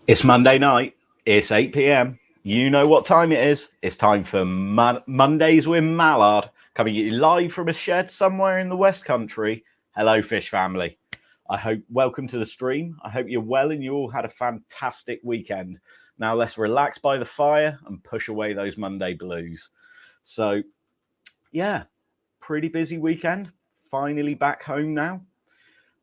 It's Monday night. It's 8 p.m. You know what time it is. It's time for Mondays with Mallard, coming at you live from a shed somewhere in the West Country. Hello, fish family. Welcome to the stream. I hope you're well and you all had a fantastic weekend. Now let's relax by the fire and push away those Monday blues. So, yeah, pretty busy weekend. Finally back home now.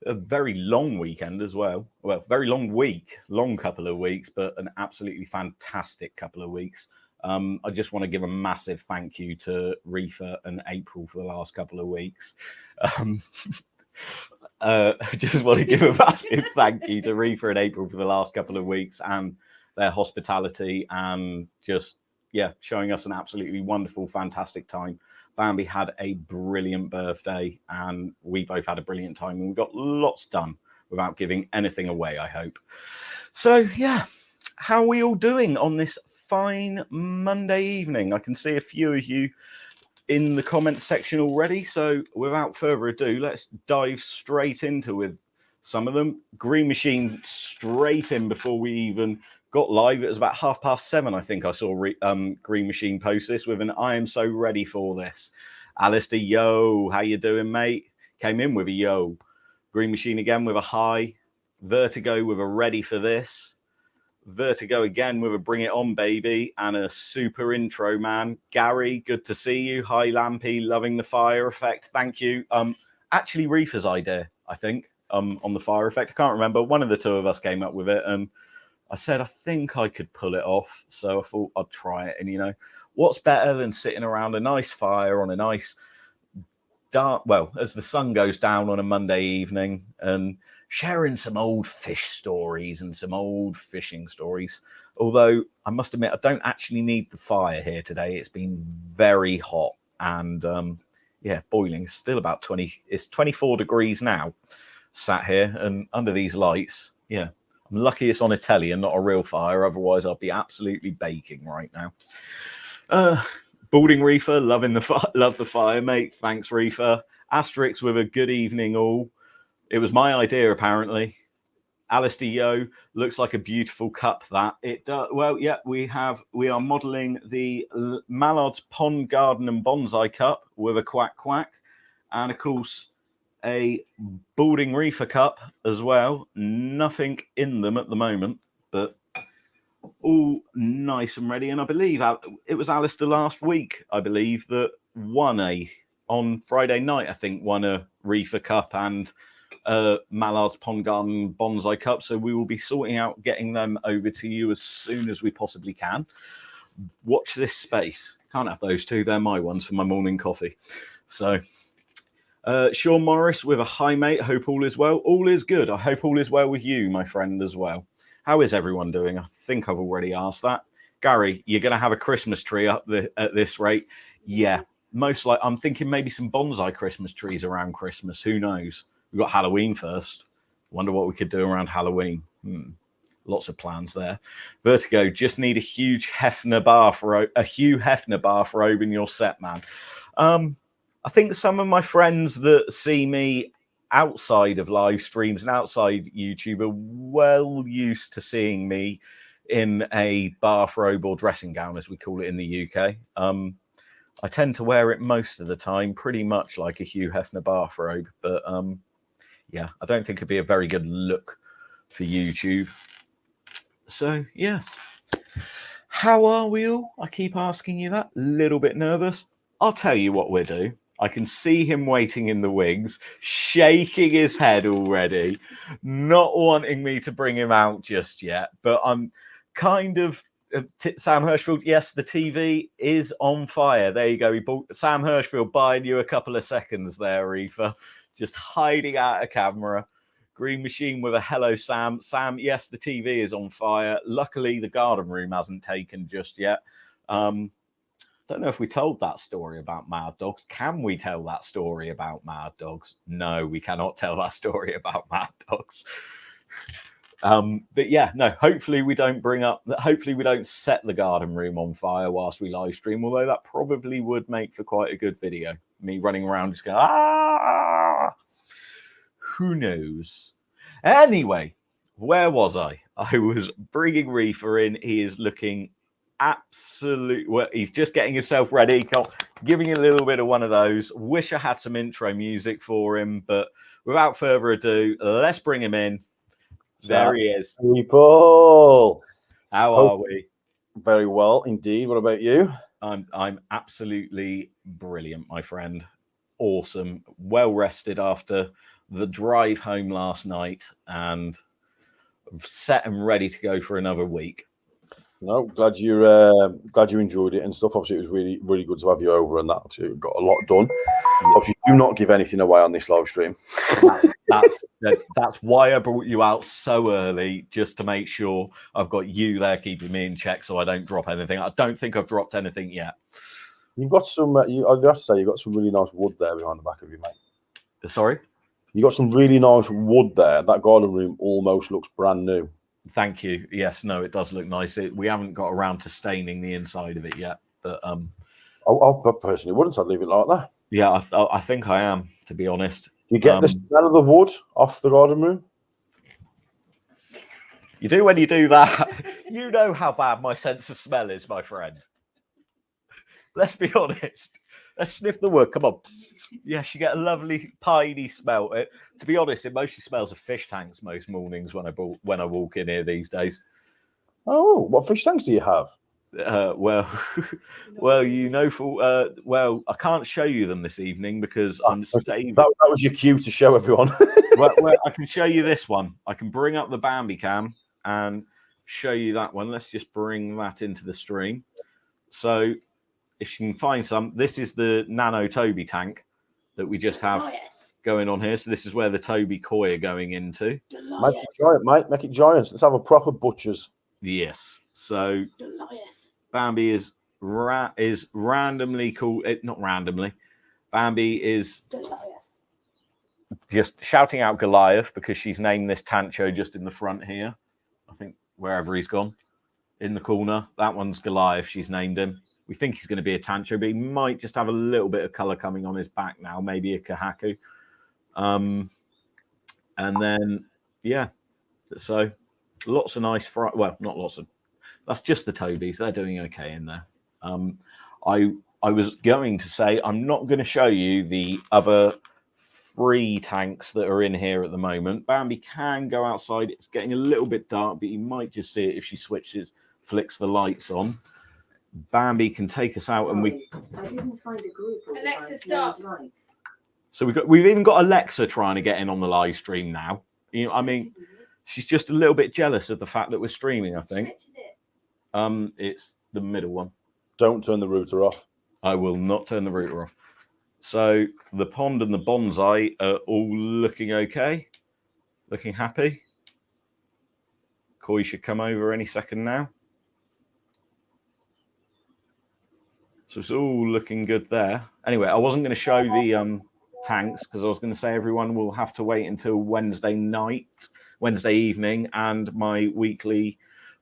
A very long weekend as well. Well, very long week, long couple of weeks, but an absolutely fantastic couple of weeks. I just want to give a massive thank you to Reefer and April for the last couple of weeks. I just want to give a massive thank you to Reefer and April for the last couple of weeks and their hospitality and just, yeah, showing us an absolutely wonderful, fantastic time. Bambi had a brilliant birthday and we both had a brilliant time and we got lots done without giving anything away, I hope. So, yeah, how are we all doing on this fine Monday evening? I can see a few of you in the comments section already. So without further ado, let's dive straight into with some of them. Green Machine straight in before we even got live. It was about 7:30, I think I saw Green Machine post this with an "I am so ready for this." Alistair, yo, how you doing, mate? Came in with a yo. Green Machine again with a hi. Vertigo with a ready for this. Vertigo again with a bring it on, baby, and a super intro, man. Gary, good to see you. Hi, Lampy, loving the fire effect. Thank you. Actually, Reefer's idea, I think, on the fire effect. I can't remember. One of the two of us came up with it, and I said I think I could pull it off. So I thought I'd try it. And you know, what's better than sitting around a nice fire on a nice dark, well, as the sun goes down on a Monday evening and sharing some old fish stories and some old fishing stories. Although I must admit, I don't actually need the fire here today. It's been very hot and yeah, boiling. Still about 20. It's 24 degrees now. Sat here and under these lights. Yeah, I'm lucky it's on a telly and not a real fire. Otherwise, I'd be absolutely baking right now. Balding Reefer, love the fire, mate. Thanks, Reefer. Asterix with a good evening, all. It was my idea, apparently. Alistair, yo, looks like a beautiful cup. That it does. Well, yeah, we are modelling the Mallard's Pond Garden and Bonsai Cup with a quack quack, and of course a Balding Reefer cup as well. Nothing in them at the moment, but all nice and ready. And I believe it was Alistair last week, I believe, that won on Friday night, I think, won a Reefer cup and Mallard's Pond Garden Bonsai Cup. So we will be sorting out getting them over to you as soon as we possibly can. Watch this space. Can't have those two. They're my ones for my morning coffee. So Sean Morris with a hi, mate. Hope all is well. All is good. I hope all is well with you, my friend, as well. How is everyone doing? I think I've already asked that. Gary, you're going to have a Christmas tree up at this rate? Yeah, most like I'm thinking maybe some bonsai Christmas trees around Christmas. Who knows? We've got Halloween first. Wonder what we could do around Halloween. Lots of plans there. Vertigo, just need a Hugh Hefner bathrobe in your set, man. I think some of my friends that see me outside of live streams and outside YouTube are well used to seeing me in a bathrobe or dressing gown, as we call it in the UK. I tend to wear it most of the time, pretty much like a Hugh Hefner bathrobe, but yeah, I don't think it'd be a very good look for YouTube. So, yes. How are we all? I keep asking you that. Little bit nervous. I'll tell you what we'll do. I can see him waiting in the wings, shaking his head already, not wanting me to bring him out just yet. But I'm kind of Sam Hirschfield, yes, the TV is on fire. There you go. We bought Sam Hirschfield buying you a couple of seconds there, Reefer. Just hiding out a camera. Green Machine with a hello, Sam. Sam, yes, the TV is on fire. Luckily, the garden room hasn't taken just yet. Don't know if we told that story about Mad Dogs. Can we tell that story about Mad Dogs? No, we cannot tell that story about Mad Dogs. But yeah, no, hopefully we don't set the garden room on fire whilst we live stream, although that probably would make for quite a good video. Me running around just going, ah! Who knows? Anyway, where was I? I was bringing Reefer in. He is looking absolute. Well, he's just getting himself ready. Giving a little bit of one of those. Wish I had some intro music for him, but without further ado, let's bring him in. There he is. People, how are we? Very well indeed. What about you? I'm absolutely brilliant, my friend. Awesome. Well rested after the drive home last night and set and ready to go for another week. No, glad you enjoyed it and stuff. Obviously, it was really, really good to have you over, and that obviously got a lot done. Yeah. Obviously, do not give anything away on this live stream. That's why I brought you out so early, just to make sure I've got you there keeping me in check, so I don't drop anything. I don't think I've dropped anything yet. You've got some. I have to say, you've got some really nice wood there behind the back of you, mate. Sorry. You got some really nice wood there. That garden room almost looks brand new. Thank you. Yes, no, it does look nice. We haven't got around to staining the inside of it yet, but I personally wouldn't. I'd leave it like that. Yeah, I think I am, to be honest. You get the smell of the wood off the garden room. You do when you do that. You know how bad my sense of smell is, my friend. Let's be honest. Let's sniff the wood. Come on. Yes, you get a lovely piney smell. To be honest, it mostly smells of fish tanks most mornings when I walk in here these days. Oh, what fish tanks do you have? Well, you know, well, I can't show you them this evening because I'm saving. That was your cue to show everyone. well, I can show you this one. I can bring up the Bambi cam and show you that one. Let's just bring that into the stream. So, if you can find some, this is the Nano Toby tank that we just have going on here. So this is where the Toby koi are going into. Make it giant, mate. Make it giant. Let's have a proper butcher's. Yes. So Bambi is randomly called. Not randomly. Bambi is just shouting out Goliath because she's named this Tancho just in the front here. I think wherever he's gone in the corner, that one's Goliath. She's named him. We think he's going to be a Tancho, but he might just have a little bit of color coming on his back now, maybe a Kahaku. And then, yeah, so lots of nice well, not lots of, that's just the Tobies. They're doing okay in there. I was going to say, I'm not going to show you the other 3 tanks that are in here at the moment. Bambi can go outside. It's getting a little bit dark, but you might just see it if she flicks the lights on. Bambi can take us out. Sorry, and I didn't find a group. Alexa, stop. So we've even got Alexa trying to get in on the live stream now. You know, I mean, she's just a little bit jealous of the fact that we're streaming, I think. It's the middle one. Don't turn the router off. I will not turn the router off. So the pond and the bonsai are all looking okay. Looking happy. Koi should come over any second now. So it's all looking good there. Anyway, I wasn't going to show the tanks because I was going to say everyone will have to wait until Wednesday evening, and my weekly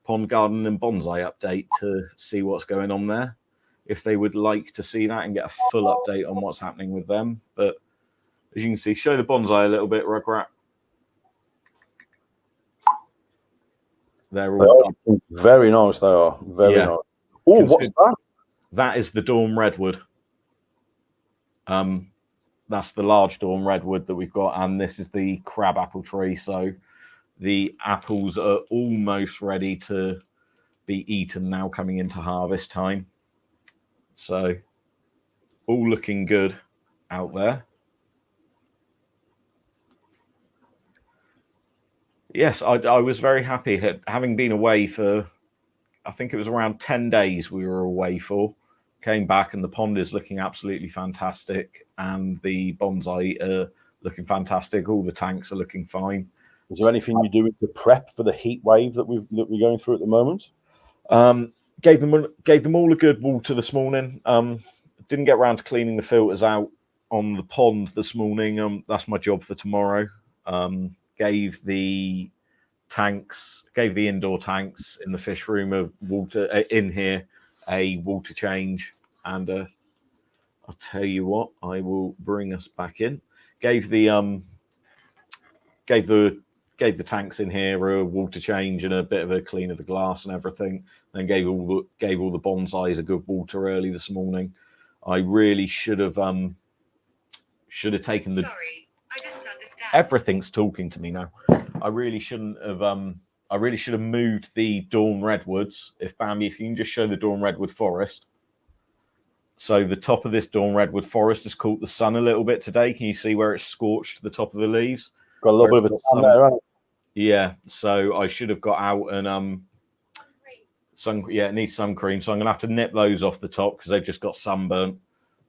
pond garden and bonsai update to see what's going on there. If they would like to see that and get a full update on what's happening with them. But as you can see, show the bonsai a little bit, Rugrat. They're all very nice. They are very nice. Oh, what's that? That is the Dawn Redwood. That's the large Dawn Redwood that we've got, and this is the crab apple tree. So the apples are almost ready to be eaten now, coming into harvest time. So all looking good out there. Yes, I was very happy having been away for I think it was around 10 days we were away for. Came back and the pond is looking absolutely fantastic, and the bonsai are looking fantastic. All the tanks are looking fine. Is there anything you're doing to prep for the heat wave that we're going through at the moment? Gave them all a good water this morning. Didn't get around to cleaning the filters out on the pond this morning. That's my job for tomorrow. Gave the indoor tanks in the fish room of water in here a water change, and I'll tell you what, I will bring us back in. Gave the tanks in here a water change and a bit of a clean of the glass and everything. Then gave all the bonsais a good water early this morning. I really should have taken the. Sorry, I didn't understand. Everything's talking to me now. I really should have moved the Dawn Redwoods. If you can just show the Dawn Redwood forest. So the top of this Dawn Redwood forest has caught the sun a little bit today. Can you see where it's scorched the top of the leaves? Got a little bit of a sun there, hasn't it? Yeah. So I should have got out and it needs sun cream. So I'm gonna have to nip those off the top because they've just got sunburnt.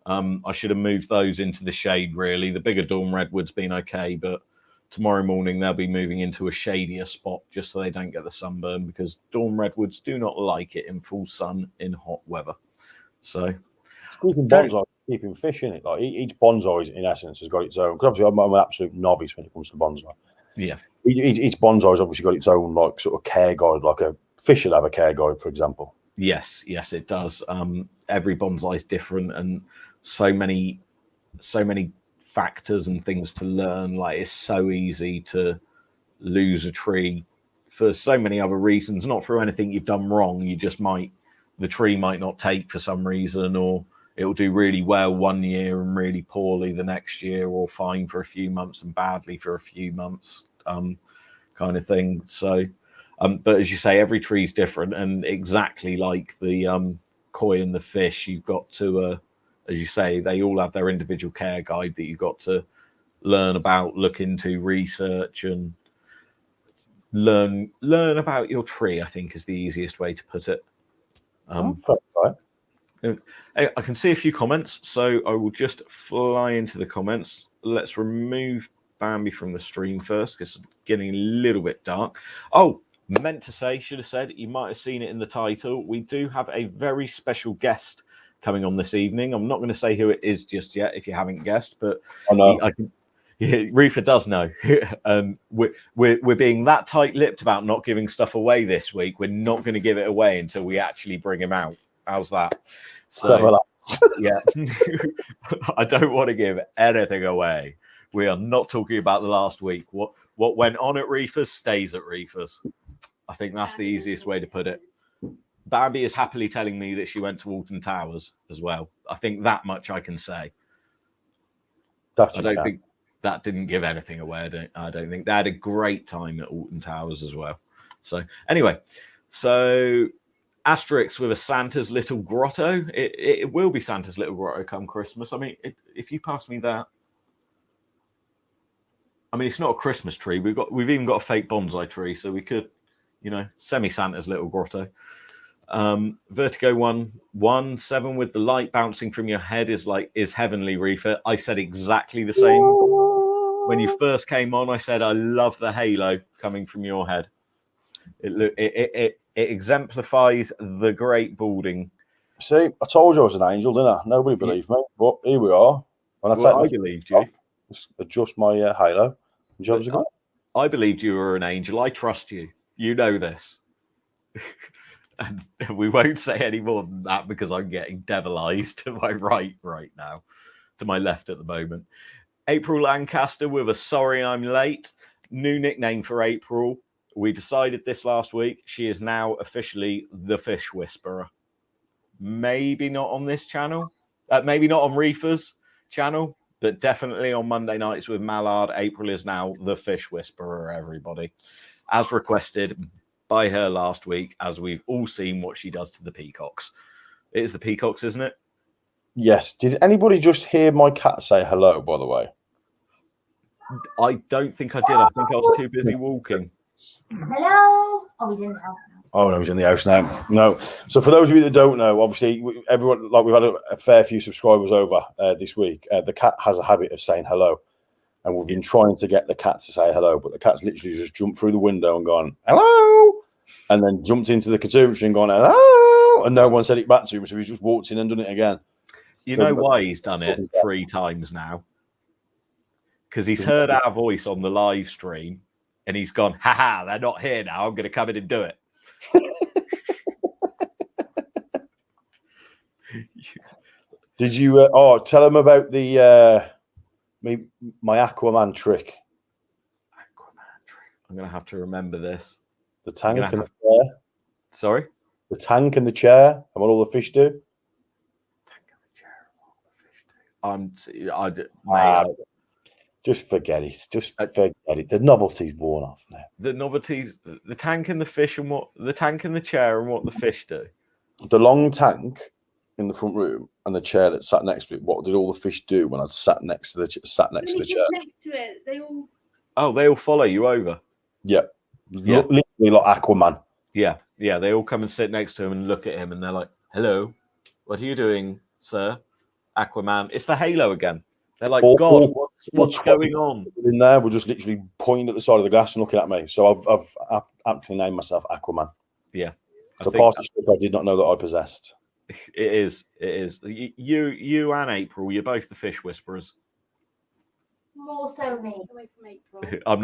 I should have moved those into the shade really. The bigger Dawn Redwood's been okay, but tomorrow morning they'll be moving into a shadier spot just so they don't get the sunburn, because Dawn Redwoods do not like it in full sun in hot weather. So speaking bonsai, keeping fish in it. Like each bonsai, in essence, has got its own. Because obviously, I'm an absolute novice when it comes to bonsai. Yeah, each bonsai has obviously got its own like sort of care guide. Like a fish should have a care guide, for example. Yes, it does. Every bonsai is different, and so many factors and things to learn. Like it's so easy to lose a tree for so many other reasons, not through anything you've done wrong. You just the tree might not take for some reason, or it'll do really well one year and really poorly the next year, or fine for a few months and badly for a few months, kind of thing. So, but as you say, every tree is different, and exactly like the koi and the fish, you've got to, as you say, they all have their individual care guide that you've got to learn about, look into, research, and learn about your tree, I think is the easiest way to put it. I can see a few comments, so I will just fly into the comments. Let's remove Bambi from the stream first because it's getting a little bit dark. Oh, should have said, you might have seen it in the title. We do have a very special guest coming on this evening. I'm not going to say who it is just yet if you haven't guessed, but I know. Reefer does know. We're being that tight-lipped about not giving stuff away this week. We're not going to give it away until we actually bring him out. How's that? So yeah, I don't want to give anything away. We are not talking about the last week. What went on at Reefers stays at Reefers. I think that's the easiest way to put it. Bambi is happily telling me that she went to Alton Towers as well. I think that much I can say. I don't think that didn't give anything away. I don't think they had a great time at Alton Towers as well. So anyway, Asterix with a Santa's Little Grotto. It will be Santa's Little Grotto come Christmas. I mean, if you pass me that. I mean, it's not a Christmas tree. We've even got a fake bonsai tree, so we could, semi-Santa's Little Grotto. Vertigo 117 with the light bouncing from your head is heavenly, Reefer. I said exactly the same when you first came on. I said I love the halo coming from your head. It exemplifies the great balding. See, I told you I was an angel, didn't I? Nobody believed me, but here we are. I believed you. Adjust my halo. Jobs are good. I believed you were an angel. I trust you. You know this. And we won't say any more than that because I'm getting devil eyes to my right now, to my left at the moment. April Lancaster with a sorry I'm late. New nickname for April. We decided this last week. She is now officially the Fish Whisperer. Maybe not on this channel. Maybe not on Reefers channel, but definitely on Monday nights with Mallard. April is now the Fish Whisperer, everybody. As requested by her last week, as we've all seen what she does to the peacocks. It is the peacocks, isn't it? Yes. Did anybody just hear my cat say hello, by the way? I don't think I did. I think I was too busy walking. Hello. Oh, he's in the house now. Oh no, he's in the house now. No. So for those of you that don't know, obviously everyone, like we've had a fair few subscribers over this week. The cat has a habit of saying hello, and we've been trying to get the cat to say hello, but the cat's literally just jumped through the window and gone hello, and then jumped into the conservatory and gone hello, and no one said it back to him, so he's just walked in and done it again. You know why he's done it 3 times now? Because he's heard our voice on the live stream, and he's gone, haha, they're not here now. I'm going to come in and do it. Did you tell him about the my Aquaman trick? Aquaman trick. I'm gonna have to remember this. The tank and the chair. Sorry? The tank and the chair and what all the fish do. Tank and the chair and what the fish do. Just forget it. Just forget it. The novelty's worn off now. The novelties, the tank and the fish and what the tank and the chair and what the fish do. The long tank in the front room and the chair that sat next to it. What did all the fish do when I'd sat next to the chair? Next to it, they all follow you over. Yeah. Literally like Aquaman. Yeah, they all come and sit next to him and look at him, and they're like, "Hello, what are you doing, sir?" Aquaman. It's the halo again. They're like, "God, what's going on?" In there, we're just literally pointing at the side of the glass and looking at me. So I've actually named myself Aquaman. Yeah. So part of the stuff I did not know that I possessed. It is. You and April, you're both the fish whisperers. more so me. Away from April. I'm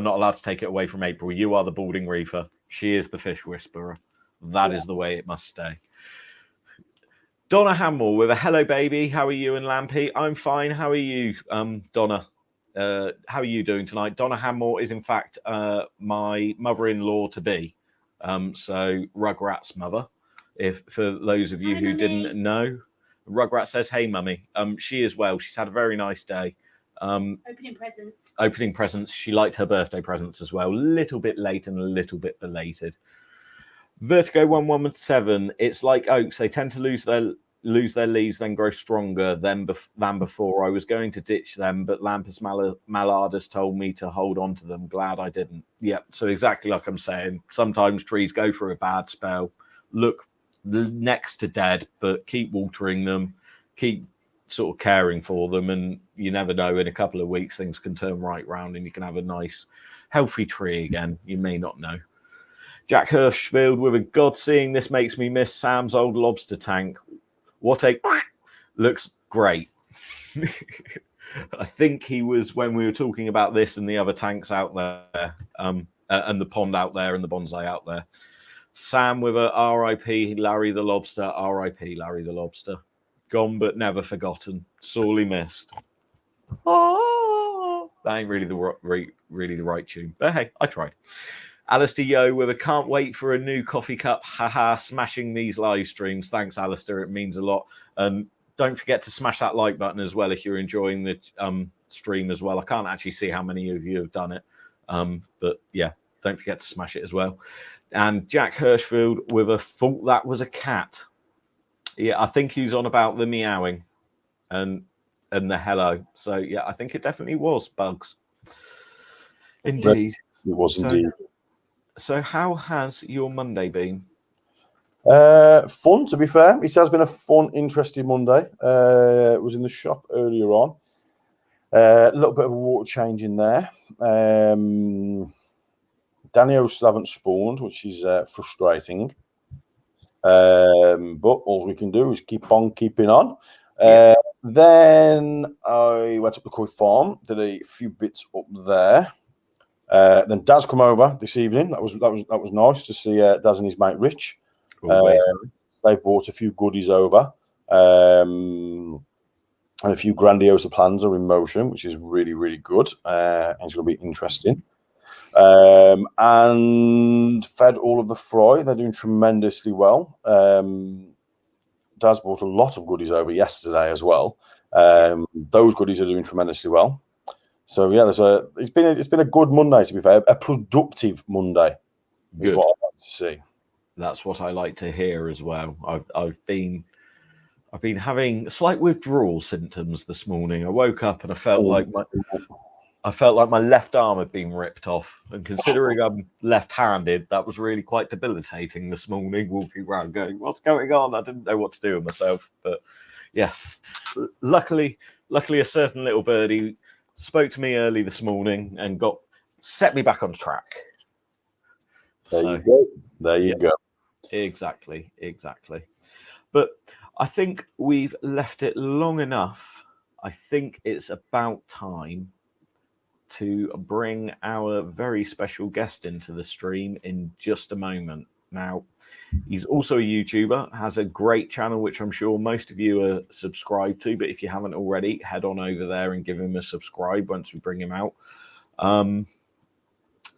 not allowed to take it away from April. You are the Balding Reefer. She is the fish whisperer. That is the way it must stay. Donna Hamill with a hello, baby. How are you and Lampy? I'm fine. How are you, Donna? How are you doing tonight? Donna Hamill is, in fact, my mother-in-law to be. So Rugrat's mother. If for those of you who didn't know, Rugrat says, "Hey, mummy." She is well. She's had a very nice day. Opening presents. She liked her birthday presents as well. A little bit late and a little bit belated. Vertigo 117. It's like oaks. They tend to lose their leaves, then grow stronger than before. I was going to ditch them, but Lampymallard has told me to hold on to them. Glad I didn't. Yep. So exactly like I'm saying, sometimes trees go through a bad spell, look next to dead, but keep watering them, keep sort of caring for them, and you never know, in a couple of weeks things can turn right round and you can have a nice healthy tree again. You may not know. Jack Hirschfield with a God, seeing this makes me miss Sam's old lobster tank. What a looks great. I think he was when we were talking about this and the other tanks out there, and the pond out there and the bonsai out there. Sam with a R.I.P. Larry the Lobster. R.I.P. Larry the Lobster. Gone but never forgotten. Sorely missed. Oh, that ain't really the right tune. But hey, I tried. Alistair Yo with a can't wait for a new coffee cup. Haha, smashing these live streams. Thanks, Alistair. It means a lot. Don't forget to smash that like button as well if you're enjoying the stream as well. I can't actually see how many of you have done it. But yeah, don't forget to smash it as well. And Jack Hirschfield with a thought that was a cat. Yeah, I think he was on about the meowing and the hello. So yeah, I think it definitely was bugs. Indeed. It was indeed. So how has your Monday been? Fun, to be fair. It has been a fun, interesting Monday. Was in the shop earlier on. A little bit of a water change in there. Danios still haven't spawned, which is frustrating. But all we can do is keep on keeping on. Then I went up to Koi Farm, did a few bits up there. Then Daz come over this evening. That was nice to see Daz and his mate Rich. They brought a few goodies over, and a few grandiose plans are in motion, which is really, really good. And it's going to be interesting. And fed all of the fry. They're doing tremendously well. Daz brought a lot of goodies over yesterday as well. Those goodies are doing tremendously well. So yeah, it's been a good Monday, to be fair, a productive Monday. Good. Is what I like to see. That's what I like to hear as well. I've been having slight withdrawal symptoms this morning. I woke up and I felt like I felt like my left arm had been ripped off. And considering I'm left-handed, that was really quite debilitating this morning, walking around going, what's going on? I didn't know what to do with myself. But yes, luckily, a certain little birdie spoke to me early this morning and set me back on track. There you go. There you go. Exactly. But I think we've left it long enough. I think it's about time to bring our very special guest into the stream in just a moment. Now, he's also a YouTuber, has a great channel, which I'm sure most of you are subscribed to. But if you haven't already, head on over there and give him a subscribe once we bring him out. I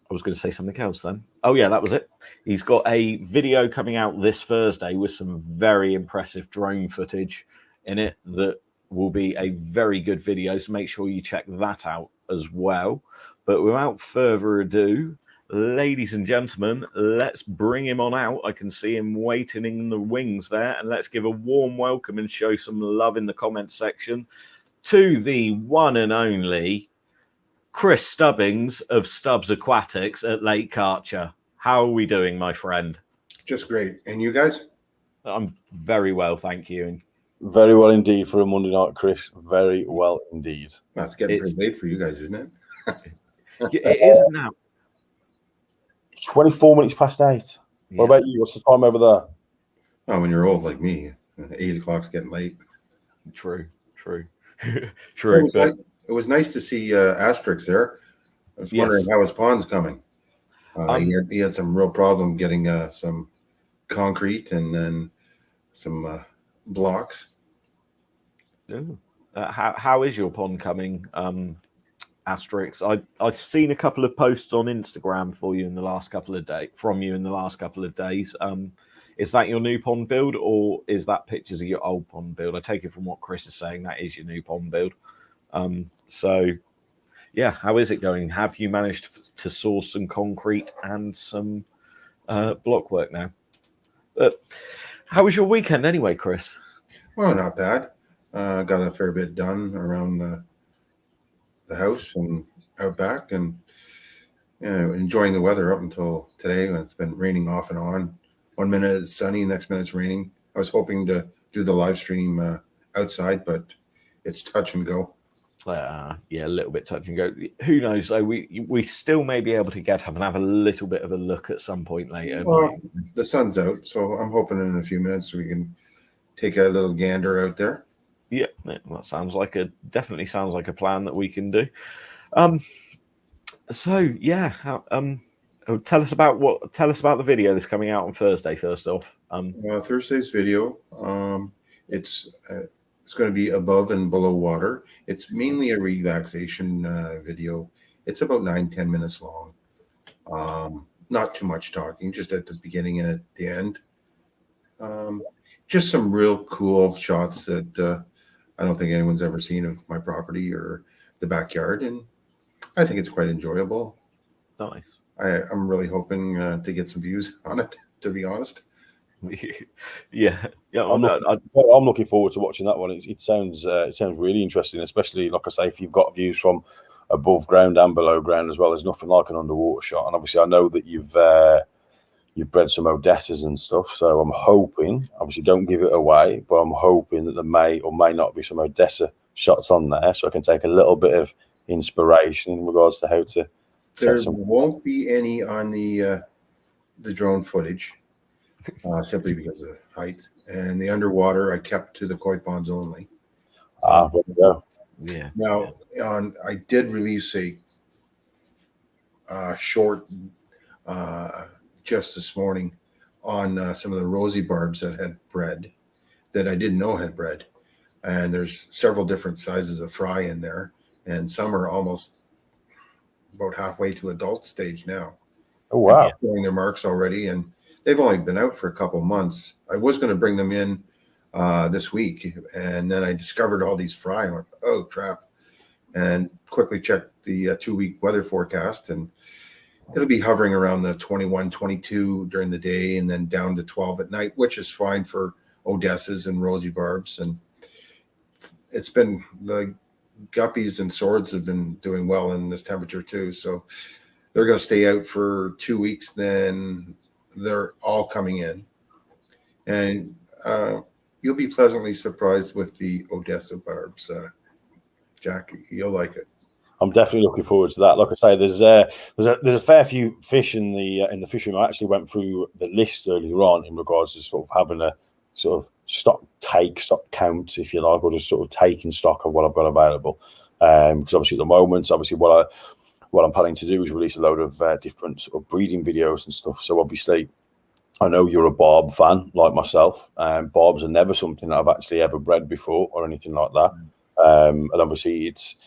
was going to say something else then. Oh, yeah, that was it. He's got a video coming out this Thursday with some very impressive drone footage in it that will be a very good video. So make sure you check that out as well. But without further ado, ladies and gentlemen, let's bring him on out. I can see him waiting in the wings there. And let's give a warm welcome and show some love in the comment section to the one and only Chris Stubbings of Stubbs Aquatics at Lake Karcher. How are we doing, my friend? Just great. And you guys? I'm very well, thank you. Very well indeed for a Monday night, Chris. Very well indeed. That's getting pretty late for you guys, isn't it? It is now. 24 minutes past 8. What about you? What's the time over there? Oh, when you're old like me, 8 o'clock's getting late. True. It was nice to see Asterix there. I was wondering how his pond's coming. He had some real problem getting some concrete and then some blocks. How is your pond coming, Asterix? I've seen a couple of posts on Instagram from you in the last couple of days. Is that your new pond build, or is that pictures of your old pond build? I take it from what Chris is saying that is your new pond build. So yeah, how is it going? Have you managed to source some concrete and some block work now? How was your weekend anyway, Chris? Well, not bad. Got a fair bit done around the house and out back, and enjoying the weather up until today when it's been raining off and on. 1 minute it's sunny, next minute it's raining. I was hoping to do the live stream outside, but it's touch and go. A little bit touch and go. Who knows? So we still may be able to get up and have a little bit of a look at some point later. Well, the sun's out, so I'm hoping in a few minutes we can take a little gander out there. Yeah, that definitely sounds like a plan that we can do. Tell us about the video that's coming out on Thursday. First off, Thursday's video, it's going to be above and below water. It's mainly a relaxation video. It's about 9-10 minutes long. Not too much talking, just at the beginning and at the end. Just some real cool shots that I don't think anyone's ever seen of my property or the backyard, and I think it's quite enjoyable. Nice. I'm really hoping to get some views on it, to be honest. Yeah. I'm looking forward to watching that one. It sounds really interesting, especially, like I say, if you've got views from above ground and below ground as well. There's nothing like an underwater shot. And obviously, I know that you've bred some Odessas and stuff. So I'm hoping, obviously, don't give it away, but I'm hoping that there may or may not be some Odessa shots on there, so I can take a little bit of inspiration in regards to how to. There won't be any on the drone footage, simply because of the height. And the underwater, I kept to the koi ponds only. There we go. Yeah. Now, I did release a short just this morning on some of the rosy barbs that had bred, that I didn't know had bred. And there's several different sizes of fry in there, and some are almost about halfway to adult stage now. Oh, wow. Showing their marks already, and they've only been out for a couple months. I was going to bring them in this week, and then I discovered all these fry. I went, oh, crap. And quickly checked the 2-week weather forecast, and it'll be hovering around the 21, 22 during the day, and then down to 12 at night, which is fine for Odessas and rosy barbs. And it's been the guppies and swords have been doing well in this temperature too. So they're going to stay out for 2 weeks. Then they're all coming in, and you'll be pleasantly surprised with the Odessa barbs, Jack. You'll like it. I'm definitely looking forward to that. Like I say, there's a fair few fish in the fishery. I actually went through the list earlier on in regards to sort of having a sort of stock count, if you like, or just sort of taking stock of what I've got available. Because obviously at the moment, what I'm planning to do is release a load of different sort of breeding videos and stuff. So obviously, I know you're a barb fan like myself. Barbs are never something that I've actually ever bred before or anything like that. And obviously, it's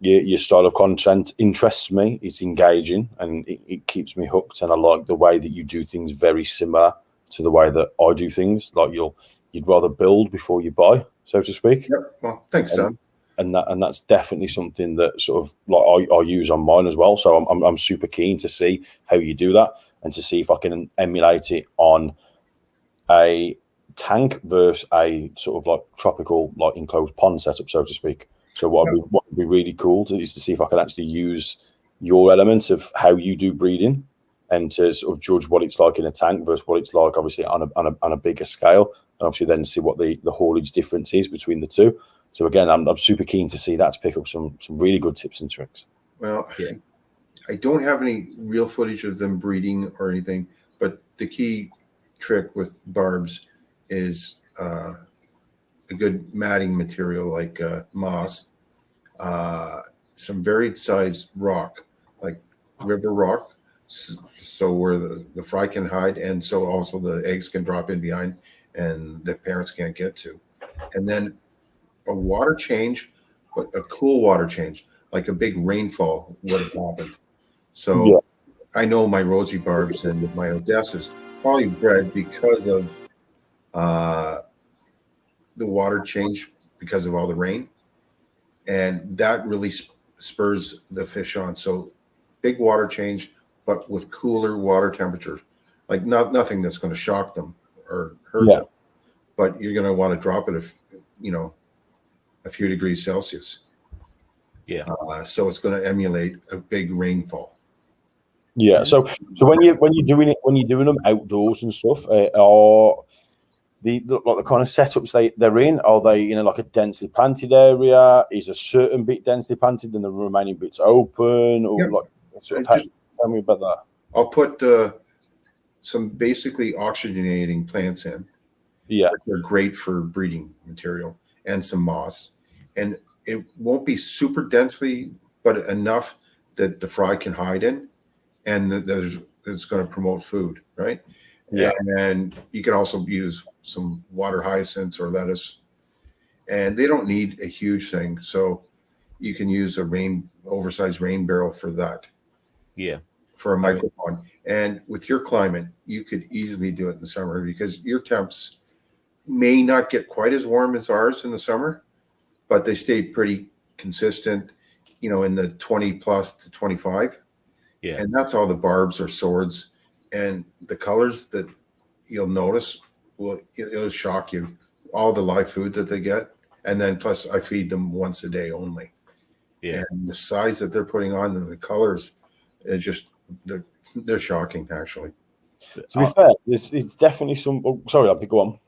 your style of content interests me. It's engaging and it keeps me hooked. And I like the way that you do things very similar to the way that I do things. Like you'd rather build before you buy, so to speak. Yep. Well, thanks, Sam. And that's definitely something that sort of like I use on mine as well. So I'm super keen to see how you do that and to see if I can emulate it on a tank versus a sort of like tropical, like enclosed pond setup, so to speak. So what would be really cool is to see if I can actually use your elements of how you do breeding and to sort of judge what it's like in a tank versus what it's like obviously on a bigger scale, and obviously then see what the haulage difference is between the two. So again, I'm super keen to see that, to pick up some really good tips and tricks. Well, yeah. I don't have any real footage of them breeding or anything, but the key trick with barbs is a good matting material like moss, some varied size rock, like river rock, so where the fry can hide, and so also the eggs can drop in behind and the parents can't get to. And then a water change, but a cool water change, like a big rainfall would have happened. So I know my rosy barbs and my Odessas probably bred because of the water change because of all the rain, and that really spurs the fish on. So big water change, but with cooler water temperature, like nothing that's going to shock them or hurt them, but you're going to want to drop it a few degrees Celsius. So it's going to emulate a big rainfall. So when you're doing them outdoors and stuff, are the kind of setups they're in, are they in like a densely planted area? Is a certain bit densely planted and the remaining bits open? Or tell me about that. I'll put some basically oxygenating plants in. They're great for breeding material, and some moss. And it won't be super densely, but enough that the fry can hide in, and that it's going to promote food, right? And you can also use some water hyacinths or lettuce, and they don't need a huge thing. So you can use oversized rain barrel for that. For a micropond. And with your climate, you could easily do it in the summer because your temps may not get quite as warm as ours in the summer, but they stay pretty consistent, in the 20 plus to 25. And that's all the barbs or swords. And the colors that you'll notice, it'll shock you. All the live food that they get. And then plus I feed them once a day only. And the size that they're putting on and the colors, it's just, they're shocking actually. To be fair, it's definitely some. Oh, sorry, I'll go on.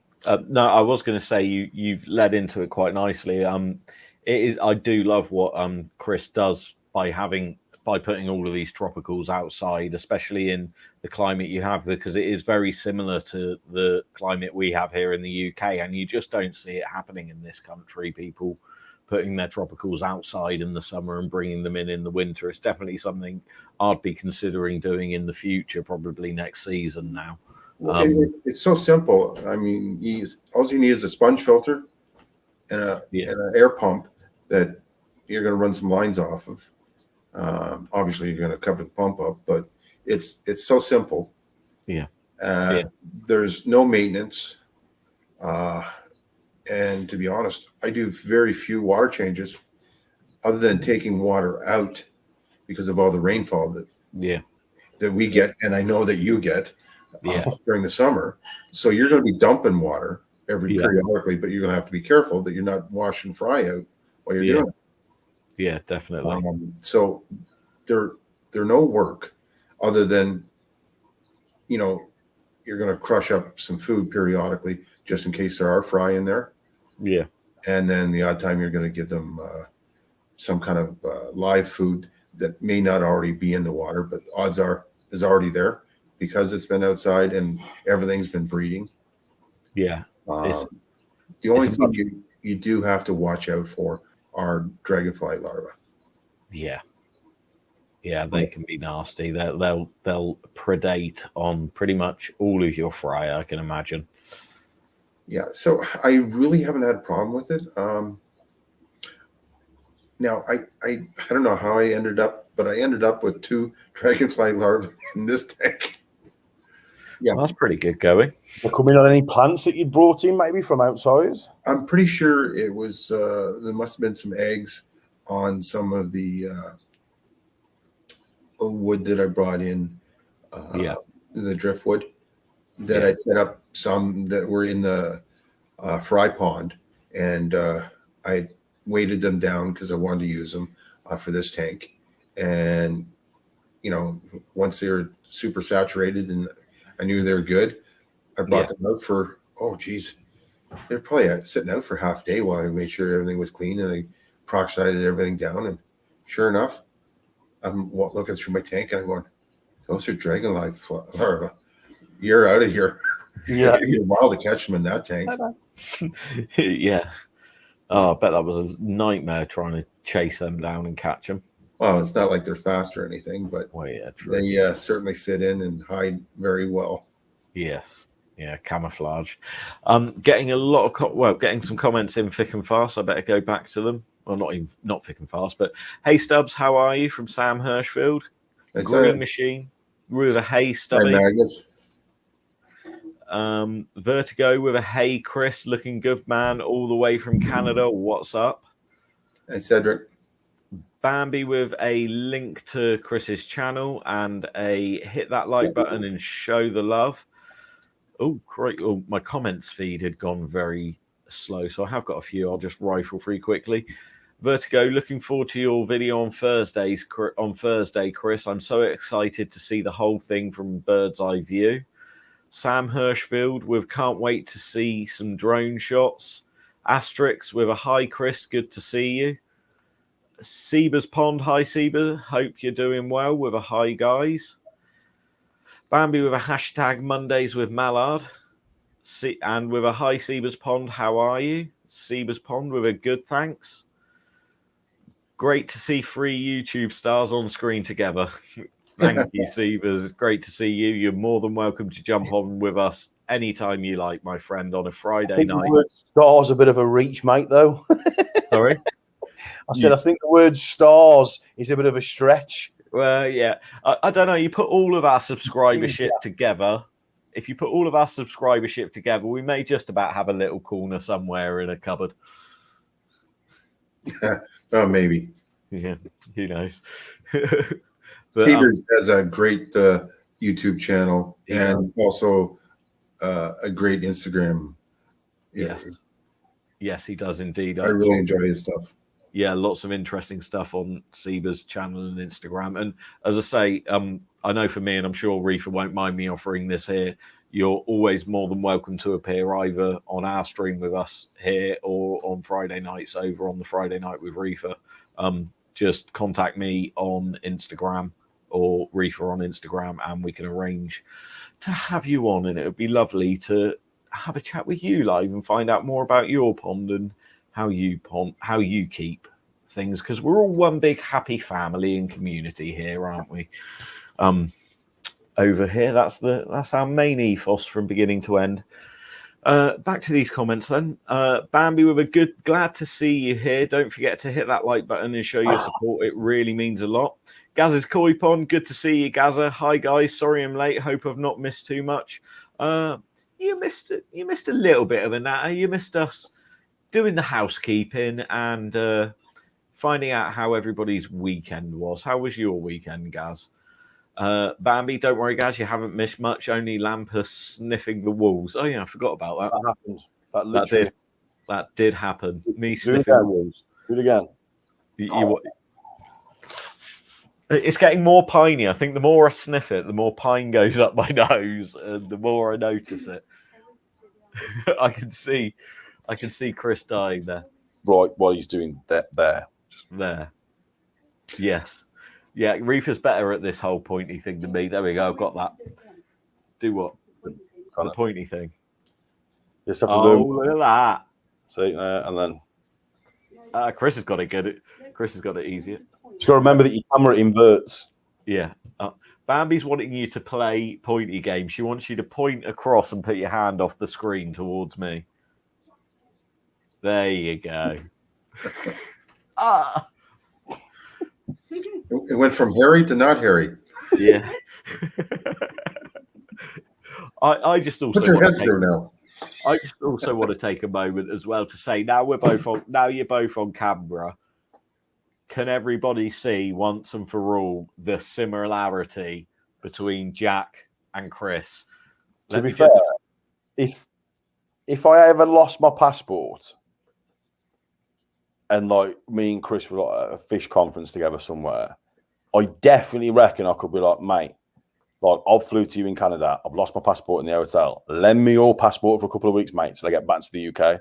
No, I was going to say you've led into it quite nicely. I do love what Chris does by putting all of these tropicals outside, especially in the climate you have, because it is very similar to the climate we have here in the UK, and you just don't see it happening in this country. People putting their tropicals outside in the summer and bringing them in the winter. It's definitely something I'd be considering doing in the future, probably next season now. It's so simple. I mean, all you need is a sponge filter and an air pump that you're going to run some lines off of. Obviously, you're going to cover the pump up, but it's so simple. There's no maintenance. And to be honest, I do very few water changes other than taking water out because of all the rainfall that we get, and I know that you get during the summer. So you're going to be dumping water periodically, but you're going to have to be careful that you're not washing fry out while you're doing it. Yeah, definitely. So they're no work other than, you know, you're going to crush up some food periodically just in case there are fry in there. Yeah. And then the odd time you're going to give them some kind of live food that may not already be in the water, but odds are is already there because it's been outside and everything's been breeding. Yeah. The only thing you do have to watch out for are dragonfly larvae. Yeah. Yeah, they can be nasty. They'll predate on pretty much all of your fry, I can imagine. Yeah, so I really haven't had a problem with it. Now I don't know how I ended up, but I ended up with 2 dragonfly larvae in this tank. Yeah, well, that's pretty good going. They're coming on any plants that you brought in, maybe from outside? I'm pretty sure it was. There must have been some eggs on some of the wood that I brought in. The driftwood that I'd set up some that were in the fry pond, and I weighted them down because I wanted to use them for this tank. And you know, once they were super saturated and I knew they were good, I brought them out for they're probably sitting out for half a day while I made sure everything was clean and I peroxided everything down. And sure enough, I'm looking through my tank and I'm going, those are dragonfly larvae. You're out of here. Yeah. It'd be a while to catch them in that tank. Yeah. Oh, I bet that was a nightmare trying to chase them down and catch them. Well, it's not like they're fast or anything, but true. They certainly fit in and hide very well. Yes. Yeah, camouflage. Getting a lot of getting some comments in thick and fast. I better go back to them. Well, not thick and fast, but hey Stubbs, how are you? From Sam Hirschfield. Green Machine with a hey Stubby. Vertigo with a hey Chris, looking good man, all the way from Canada. What's up? Hey Cedric. Bambi with a link to Chris's channel and a hit that like button and show the love. Oh, great. Oh, my comments feed had gone very slow, so I have got a few. I'll just rifle through quickly. Vertigo, looking forward to your video on Thursday, Chris. I'm so excited to see the whole thing from bird's eye view. Sam Hirschfield with can't wait to see some drone shots. Asterix with a hi, Chris. Good to see you. Seba's Pond, hi Seba. Hope you're doing well with a hi, guys. Bambi with a hashtag Mondays with Mallard. And with a hi, Seba's Pond. How are you? Seba's Pond with a good thanks. Great to see 3 YouTube stars on screen together. Thank you, Sebas. It's great to see you. You're more than welcome to jump on with us anytime you like, my friend, on a Friday night. The word stars a bit of a reach, mate, though. Sorry? I said, I think the word stars is a bit of a stretch. Well, yeah. I don't know. You put all of our subscribership together. If you put all of our subscribership together, we may just about have a little corner somewhere in a cupboard. Oh, maybe. Yeah, who knows? Stevens has a great YouTube channel and also a great Instagram. Yes, he does indeed. I really enjoy his stuff. Yeah, lots of interesting stuff on Seba's channel and Instagram. And as I say, I know for me, and I'm sure Reefer won't mind me offering this here, you're always more than welcome to appear either on our stream with us here or on Friday nights over on the Friday Night with Reefer. Just contact me on Instagram or Reefer on Instagram and we can arrange to have you on. And it would be lovely to have a chat with you live and find out more about your pond and how you keep things, because we're all one big happy family and community here, aren't we? Over here, that's our main ethos from beginning to end. Back to these comments then. Bambi with a good, glad to see you here. Don't forget to hit that like button and show your support. It really means a lot. Gaz's Koi Pond, good to see you, Gaza. Hi guys, sorry I'm late. Hope I've not missed too much. You missed a little bit of a natter. You missed us doing the housekeeping and finding out how everybody's weekend was. How was your weekend, Gaz? Bambi, don't worry, Gaz, you haven't missed much. Only Lampus sniffing the walls. Oh yeah, I forgot about that. That happened. That did happen. Me sniffing the walls. Do it again. It's getting more piney. I think the more I sniff it, the more pine goes up my nose, and the more I notice it. I can see Chris dying there. Right, while he's doing that there. There. Yes. Yeah, Reefer's better at this whole pointy thing than me. There we go. I've got that. Do what? The pointy thing. Just have to Look at that. See, and then Chris has got it good. Chris has got it easier. just got to remember that your camera inverts. Yeah. Bambi's wanting you to play pointy game. She wants you to point across and put your hand off the screen towards me. There you go. It went from hairy to not hairy. Yeah. I just also Put your want head to take, through now. I just also want to take a moment as well to say now you're both on camera. Can everybody see once and for all the similarity between Jack and Chris? To be fair, if I ever lost my passport and like me and Chris were like at a fish conference together somewhere, I definitely reckon I could be like, mate, like I flew to you in Canada, I've lost my passport in the hotel. Lend me your passport for a couple of weeks, mate, till I get back to the UK.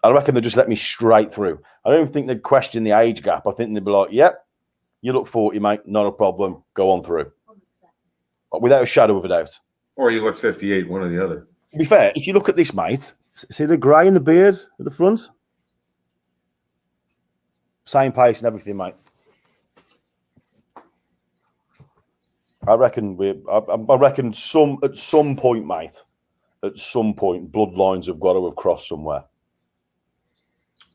I reckon they'd just let me straight through. I don't think they'd question the age gap. I think they'd be like, yep, you look 40, mate, not a problem. Go on through. But without a shadow of a doubt. Or you look 58, one or the other. To be fair, if you look at this, mate, see the grey in the beard at the front? Same pace and everything, mate. I reckon at some point, mate, at some point, bloodlines have got to have crossed somewhere.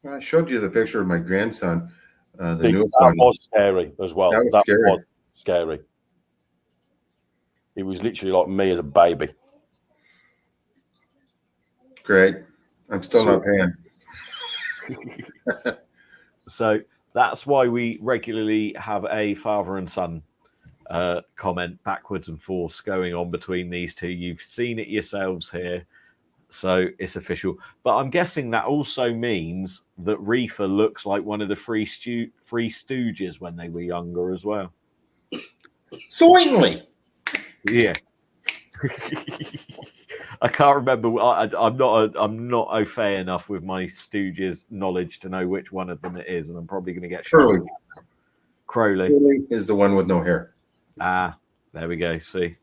I showed you the picture of my grandson. The newest that one was scary as well. That was scary. It was literally like me as a baby. Great. I'm still not paying. So that's why we regularly have a father and son comment backwards and forwards going on between these two. You've seen it yourselves here, so it's official. But I'm guessing that also means that Reefer looks like one of the Three Stooges when they were younger as well. Certainly. Yeah. I can't remember. I'm not au fait enough with my Stooges knowledge to know which one of them it is, and I'm probably going to get Crowley. Crowley is the one with no hair. Ah, there we go. See,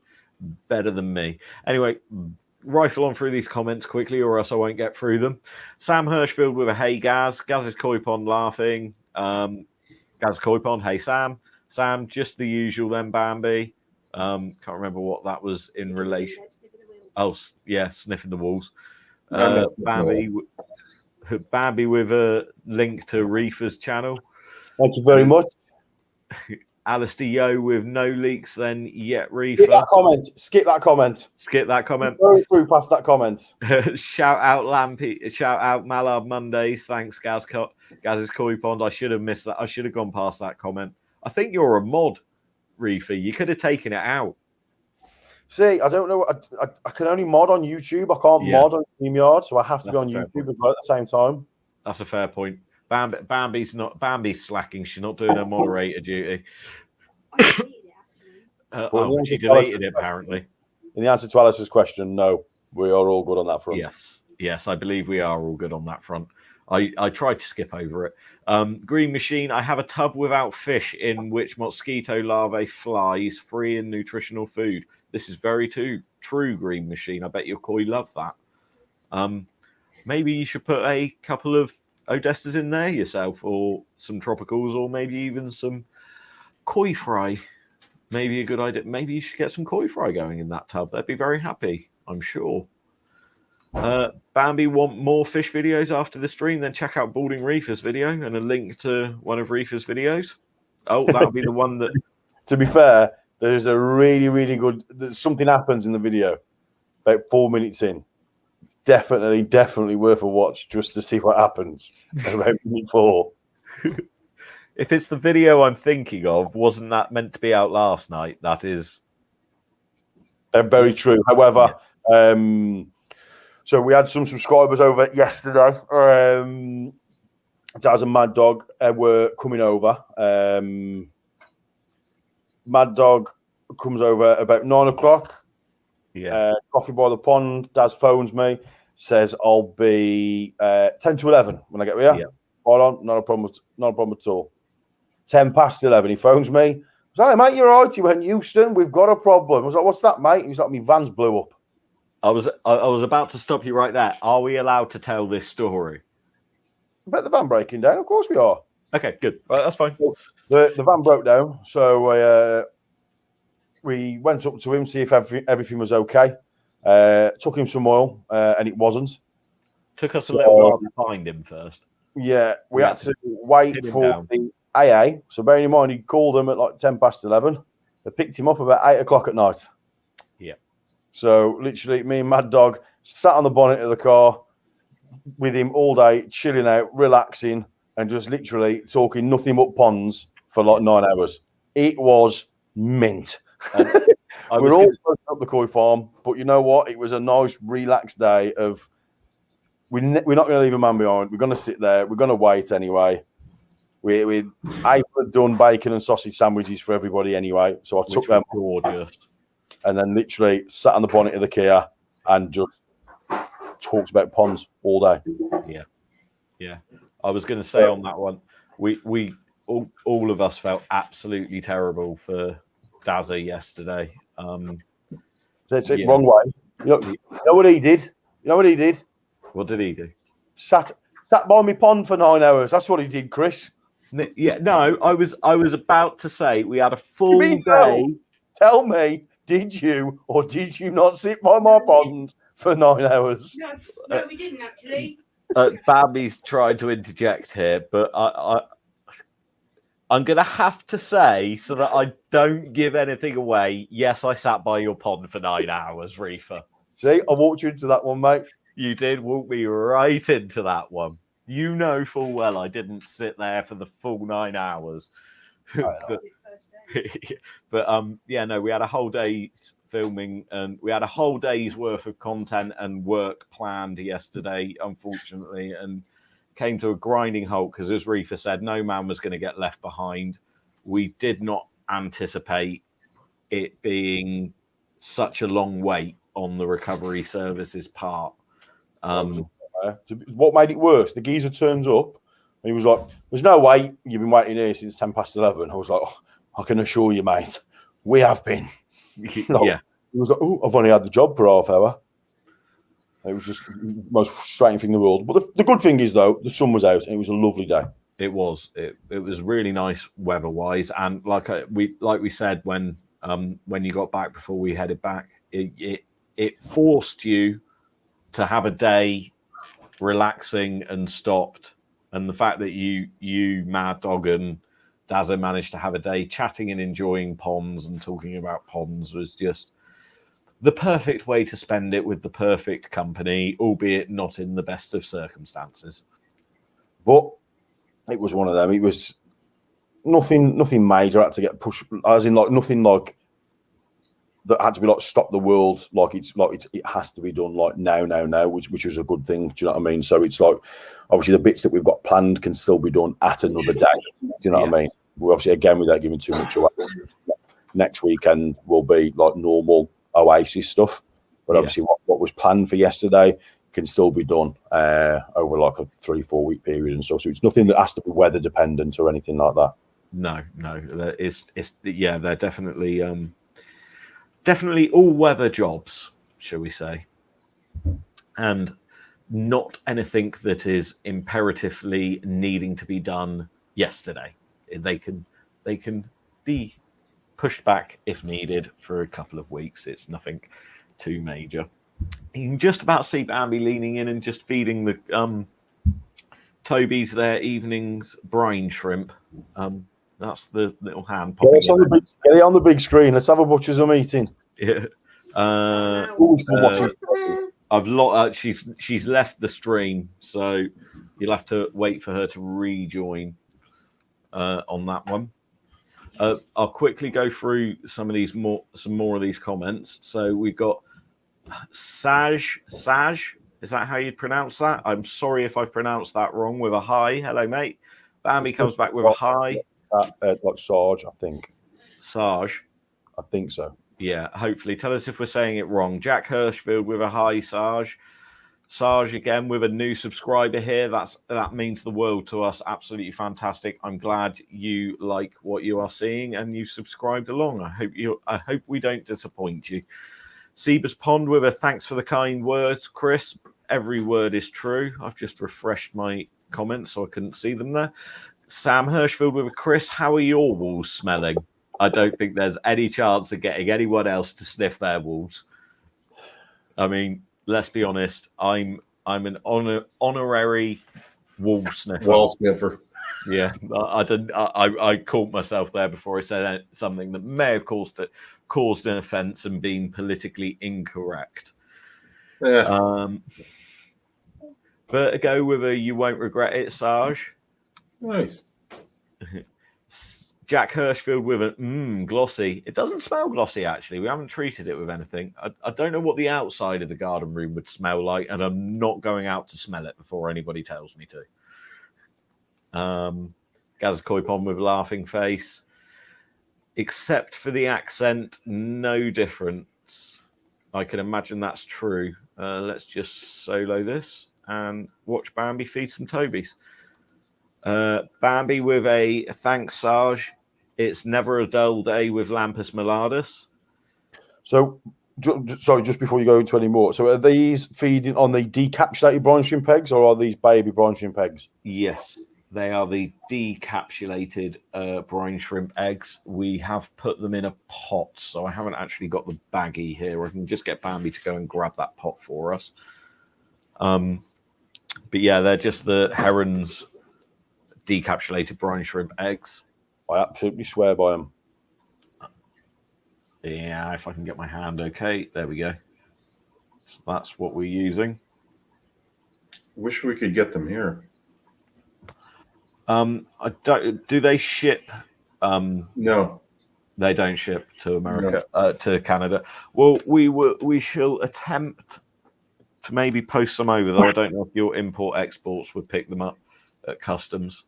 better than me. Anyway, rifle on through these comments quickly, or else I won't get through them. Sam Hirschfield with a hey Gaz. Gaz's koi pond laughing. Gaz koi pond. Hey Sam. Sam, just the usual then. Bambi. Can't remember what that was in relation. Oh, yeah, sniffing the walls. Bambi with a link to Reefers channel. Thank you very much. Alistair Yo with no leaks then yet Reefer. Skip that comment. Skip that comment. Going through past that comment. Shout out Lampy. Shout out Mallard Mondays. Thanks, Gaz's Koi Pond. I should have missed that. I should have gone past that comment. I think you're a mod, Reefer. You could have taken it out. See, I don't know. I can only mod on YouTube. I can't mod on StreamYard, so I have to be on YouTube as well at the same time. That's a fair point. Bambi's slacking. She's not doing her moderator duty. She deleted it apparently. In the answer to Alice's question, no, we are all good on that front. Yes, I believe we are all good on that front. I tried to skip over it. Green Machine, I have a tub without fish in which mosquito larvae flies, free and nutritional food. This is very true, Green Machine. I bet your koi love that. Maybe you should put a couple of Odestas in there yourself, or some tropicals, or maybe even some koi fry. Maybe a good idea. Maybe you should get some koi fry going in that tub. They'd be very happy, I'm sure. Bambi, want more fish videos after the stream? Then check out Balding Reefer's video and a link to one of Reefer's videos. Oh, that'll be the one that. To be fair, there's a really, really good. Something happens in the video about 4 minutes in. It's definitely worth a watch just to see what happens about minute 4. If it's the video I'm thinking of, wasn't that meant to be out last night? That is very true. However, so we had some subscribers over yesterday. Daz and Mad Dog were coming over. Mad Dog comes over about 9 o'clock. Yeah. Coffee by the pond. Daz phones me, says I'll be 10 to 11 when I get here. Yeah. Right on, not a problem at all. 10 past 11, he phones me. I was like, hey, mate, you're all right. He went, Houston, we've got a problem. I was like, what's that, mate? He was like, my van's blew up. I was about to stop you right there. Are we allowed to tell this story? About the van breaking down? Of course we are. Okay, good. Right, that's fine. The van broke down, so we went up to him, see if everything was okay. Took him some oil, and it wasn't. Took us a little while to find him first. Yeah, we had to wait for the AA. So bearing in mind, he called them at like 10 past 11. They picked him up about 8 o'clock at night. Yeah. So literally, me and Mad Dog sat on the bonnet of the car with him all day, chilling out, relaxing, and just literally talking nothing but ponds for like 9 hours. It was mint. We're all supposed up the koi farm, but you know what? It was a nice, relaxed day of we're not going to leave a man behind. We're going to sit there. We're going to wait anyway. We had done bacon and sausage sandwiches for everybody anyway. So I took them. Gorgeous. And then literally sat on the bonnet of the Kia and just talked about ponds all day. Yeah. I was going to say on that one, we all of us felt absolutely terrible for Dazza yesterday. That's it, wrong way. You know what he did? What did he do? Sat by me pond for 9 hours. That's what he did, Chris. Yeah, no, I was about to say we had a full day. No? Tell me, did you or did you not sit by my pond for 9 hours? No, we didn't actually. Babby's tried to interject here, but I'm going to have to say, so that I don't give anything away, yes, I sat by your pond for 9 hours, Reefer. See, I walked you into that one, mate. You did walk me right into that one. You know full well I didn't sit there for the full 9 hours. But yeah, no, we had a whole day's filming and we had a whole day's worth of content and work planned yesterday, unfortunately, and came to a grinding halt because, as Reefer said, no man was going to get left behind. We did not anticipate it being such a long wait on the recovery services part. What made it worse? The geezer turns up and he was like, there's no way you've been waiting here since 10 past 11. I was like, I can assure you, mate, we have been. Yeah. He was like, oh, I've only had the job for half hour. It was just the most frustrating thing in the world. But the good thing is, though, the sun was out and it was a lovely day. It was. It was really nice weather-wise. And like we said when you got back before we headed back, it forced you to have a day relaxing and stopped. And the fact that you Mad Dog and Dazza managed to have a day chatting and enjoying ponds and talking about ponds was just the perfect way to spend it with the perfect company, albeit not in the best of circumstances. But it was one of them. It was nothing major had to get pushed, as in like nothing like that had to be like stop the world. It has to be done like now, which was a good thing. Do you know what I mean? So it's like obviously the bits that we've got planned can still be done at another day. Do you know what I mean? We're obviously again without giving too much away. Next weekend will be like normal Oasis stuff, but obviously what was planned for yesterday can still be done over like a 3-4 week period and so it's nothing that has to be weather dependent or anything like that. No, it's they're definitely all weather jobs, shall we say, and not anything that is imperatively needing to be done yesterday. They can be pushed back if needed for a couple of weeks. It's nothing too major. You can just about see Bambi leaning in and just feeding the Toby's their evening's brine shrimp. That's the little hand popping. Get it on the big screen. Let's have a butcher's a meeting. Yeah. She's left the stream, so you'll have to wait for her to rejoin on that one. I'll quickly go through some more of these comments. So we've got Saj Is that how you'd pronounce that? I'm sorry if I pronounced that wrong. With a hi. Hello, mate. Bambi comes back with a hi. Like Sarge, I think. Sarge. I think so. Yeah, hopefully. Tell us if we're saying it wrong. Jack Hirschfield with a hi, Sarge. Sarge again with a new subscriber here. That means the world to us. Absolutely fantastic. I'm glad you like what you are seeing and you subscribed along. I hope we don't disappoint you. Sebas Pond with a thanks for the kind words, Chris. Every word is true. I've just refreshed my comments so I couldn't see them there. Sam Hirschfield with a Chris. How are your walls smelling? I don't think there's any chance of getting anyone else to sniff their walls. I mean, let's be honest. I'm an honorary wall sniffer. Wall sniffer. Yeah, I caught myself there before I said something that may have caused an offence and been politically incorrect. Yeah. Vertigo with a you won't regret it, Sarge. Nice. Jack Hirschfield with a glossy. It doesn't smell glossy, actually. We haven't treated it with anything. I don't know what the outside of the garden room would smell like, and I'm not going out to smell it before anybody tells me to. Gaz Koipon with a laughing face. Except for the accent, no difference. I can imagine that's true. Let's just solo this and watch Bambi feed some Tobies. Bambi with a thanks, Sarge. It's never a dull day with Lampymallard. So, sorry, just before you go into any more. So, are these feeding on the decapsulated brine shrimp eggs, or are these baby brine shrimp eggs? Yes, they are the decapsulated brine shrimp eggs. We have put them in a pot, so I haven't actually got the baggie here. I can just get Bambi to go and grab that pot for us. But yeah, they're just the Heron's decapsulated brine shrimp eggs. I absolutely swear by them. Yeah, if I can get my hand okay. There we go. So that's what we're using. Wish we could get them here. I don't. Do they ship? No, they don't ship to America, to Canada. Well, we shall attempt to maybe post some over, though I don't know if your import exports would pick them up at customs.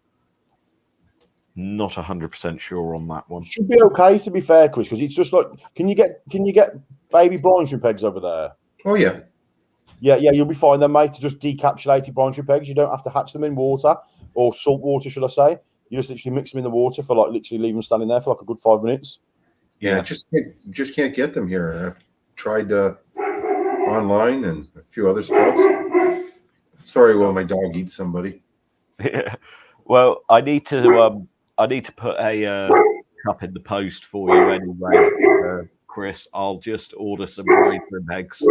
Not 100% sure on that one. Should be okay, to be fair, Chris, because it's just like, can you get baby brine shrimp eggs over there? Oh yeah. Yeah, you'll be fine then, mate. To just decapsulated brine shrimp eggs, you don't have to hatch them in water or salt water, should I say? You just literally mix them in the water for literally leave them standing there for like a good 5 minutes. Yeah, just can't get them here. I've tried online and a few other spots. Sorry, while my dog eats somebody. Yeah. Well, I need to put a cup in the post for you anyway, Chris. I'll just order some brine shrimp eggs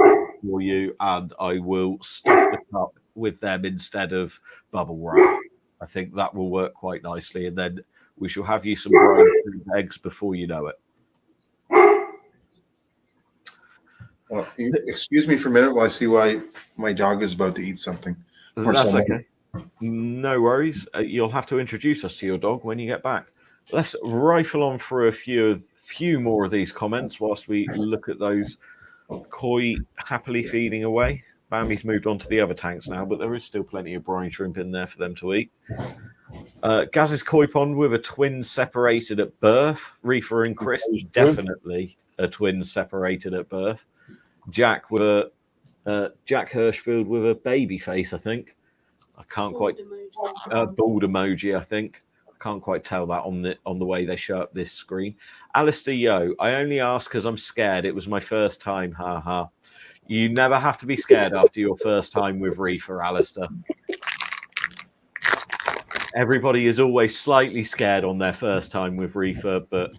for you, and I will stuff the cup with them instead of bubble wrap. I think that will work quite nicely, and then we shall have you some brine shrimp eggs before you know it. Well, excuse me for a minute while I see why my dog is about to eat something. That's okay. No worries. You'll have to introduce us to your dog when you get back. Let's rifle on through a few more of these comments whilst we look at those koi happily feeding away. Bambi's moved on to the other tanks now, but there is still plenty of brine shrimp in there for them to eat. Gaz's koi pond with a twin separated at birth. Reefer and Chris, definitely a twin separated at birth. Jack with Jack Hirschfield with a baby face, I think. I can't quite bald emoji, I think. I can't quite tell that on the way they show up this screen. Alistair Yo, I only asked because I'm scared. It was my first time. Ha. You never have to be scared after your first time with Reefer, Alistair. Everybody is always slightly scared on their first time with Reefer, but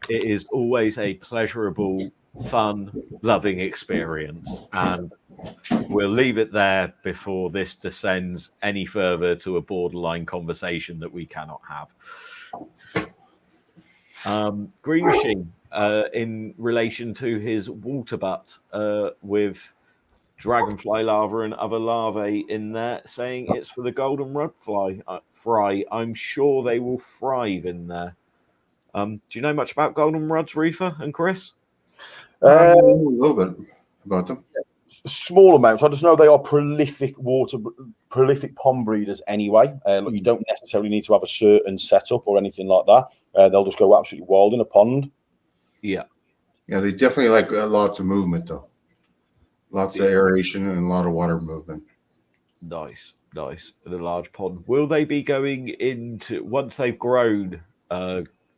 it is always a pleasurable, fun, loving experience. And we'll leave it there before this descends any further to a borderline conversation that we cannot have. Green Machine, in relation to his water butt with dragonfly larvae and other larvae in there, saying it's for the golden rod fry. I'm sure they will thrive in there. Do you know much about golden rods, Reefer and Chris? A little bit about them. small amounts. I just know they are prolific pond breeders anyway. You don't necessarily need to have a certain setup or anything like that. They'll just go absolutely wild in a pond. Yeah. Yeah, they definitely like lots of movement, though. Lots of aeration and a lot of water movement. Nice. In a large pond. Will they be going into, once they've grown,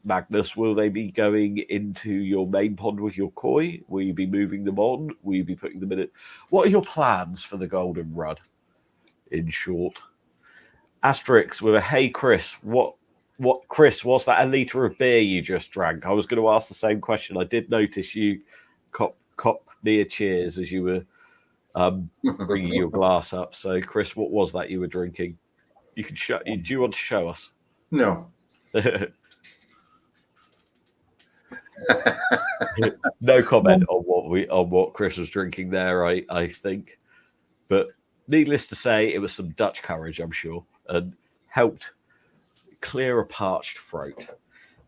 Magnus, will they be going into your main pond with your koi? Will you be moving them on? Will you be putting them in it? What are your plans for the golden rud, in short? Asterix with a, hey, Chris, Chris, was that a litre of beer you just drank? I was going to ask the same question. I did notice you cop near cheers as you were bringing your glass up. So, Chris, what was that you were drinking? You can show. Do you want to show us? No. No comment on what Chris was drinking there. I think, but needless to say, it was some Dutch courage, I'm sure, and helped clear a parched throat.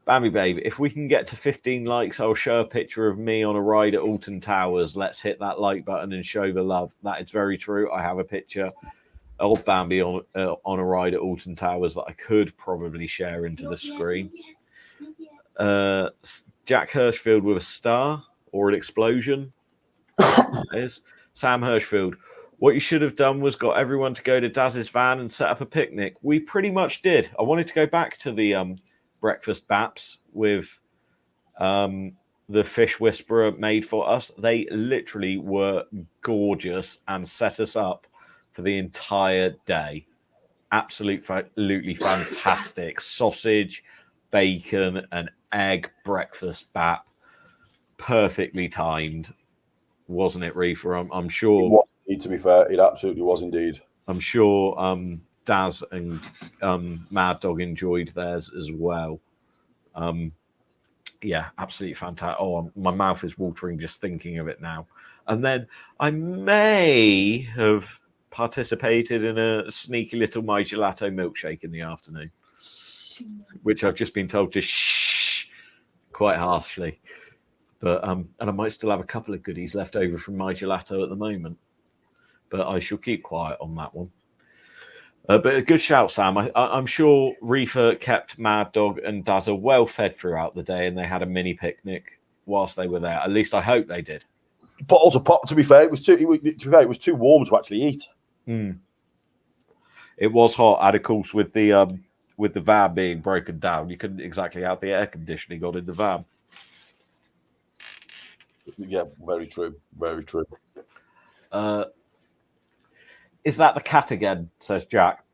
Bambi Babe, if we can get to 15 likes, I'll show a picture of me on a ride at Alton Towers. Let's hit that like button and show the love. That is very true. I have a picture of Bambi on a ride at Alton Towers that I could probably share into the screen. Jack Hirschfield with a star or an explosion. Is Sam Hirschfield. What you should have done was got everyone to go to Daz's van and set up a picnic. We pretty much did. I wanted to go back to the breakfast baps with the Fish Whisperer made for us. They literally were gorgeous and set us up for the entire day. Absolutely fantastic. Sausage, bacon, and egg breakfast bap. Perfectly timed, wasn't it, Reefer? I'm sure. It was, to be fair, it absolutely was indeed. I'm sure Daz and Mad Dog enjoyed theirs as well. Yeah, absolutely fantastic. Oh, my mouth is watering just thinking of it now. And then I may have participated in a sneaky little My Gelato milkshake in the afternoon, which I've just been told to shh quite harshly. But and I might still have a couple of goodies left over from My Gelato at the moment. But I shall keep quiet on that one. But a good shout, Sam. I'm sure Reefer kept Mad Dog and Dazza well fed throughout the day, and they had a mini picnic whilst they were there. At least I hope they did. Bottles of pop. To be fair, it was too warm to actually eat. It was hot, and of course with the van being broken down, you couldn't exactly have the air conditioning on in the van. Yeah, very true. Very true. Is that the cat again? Says Jack.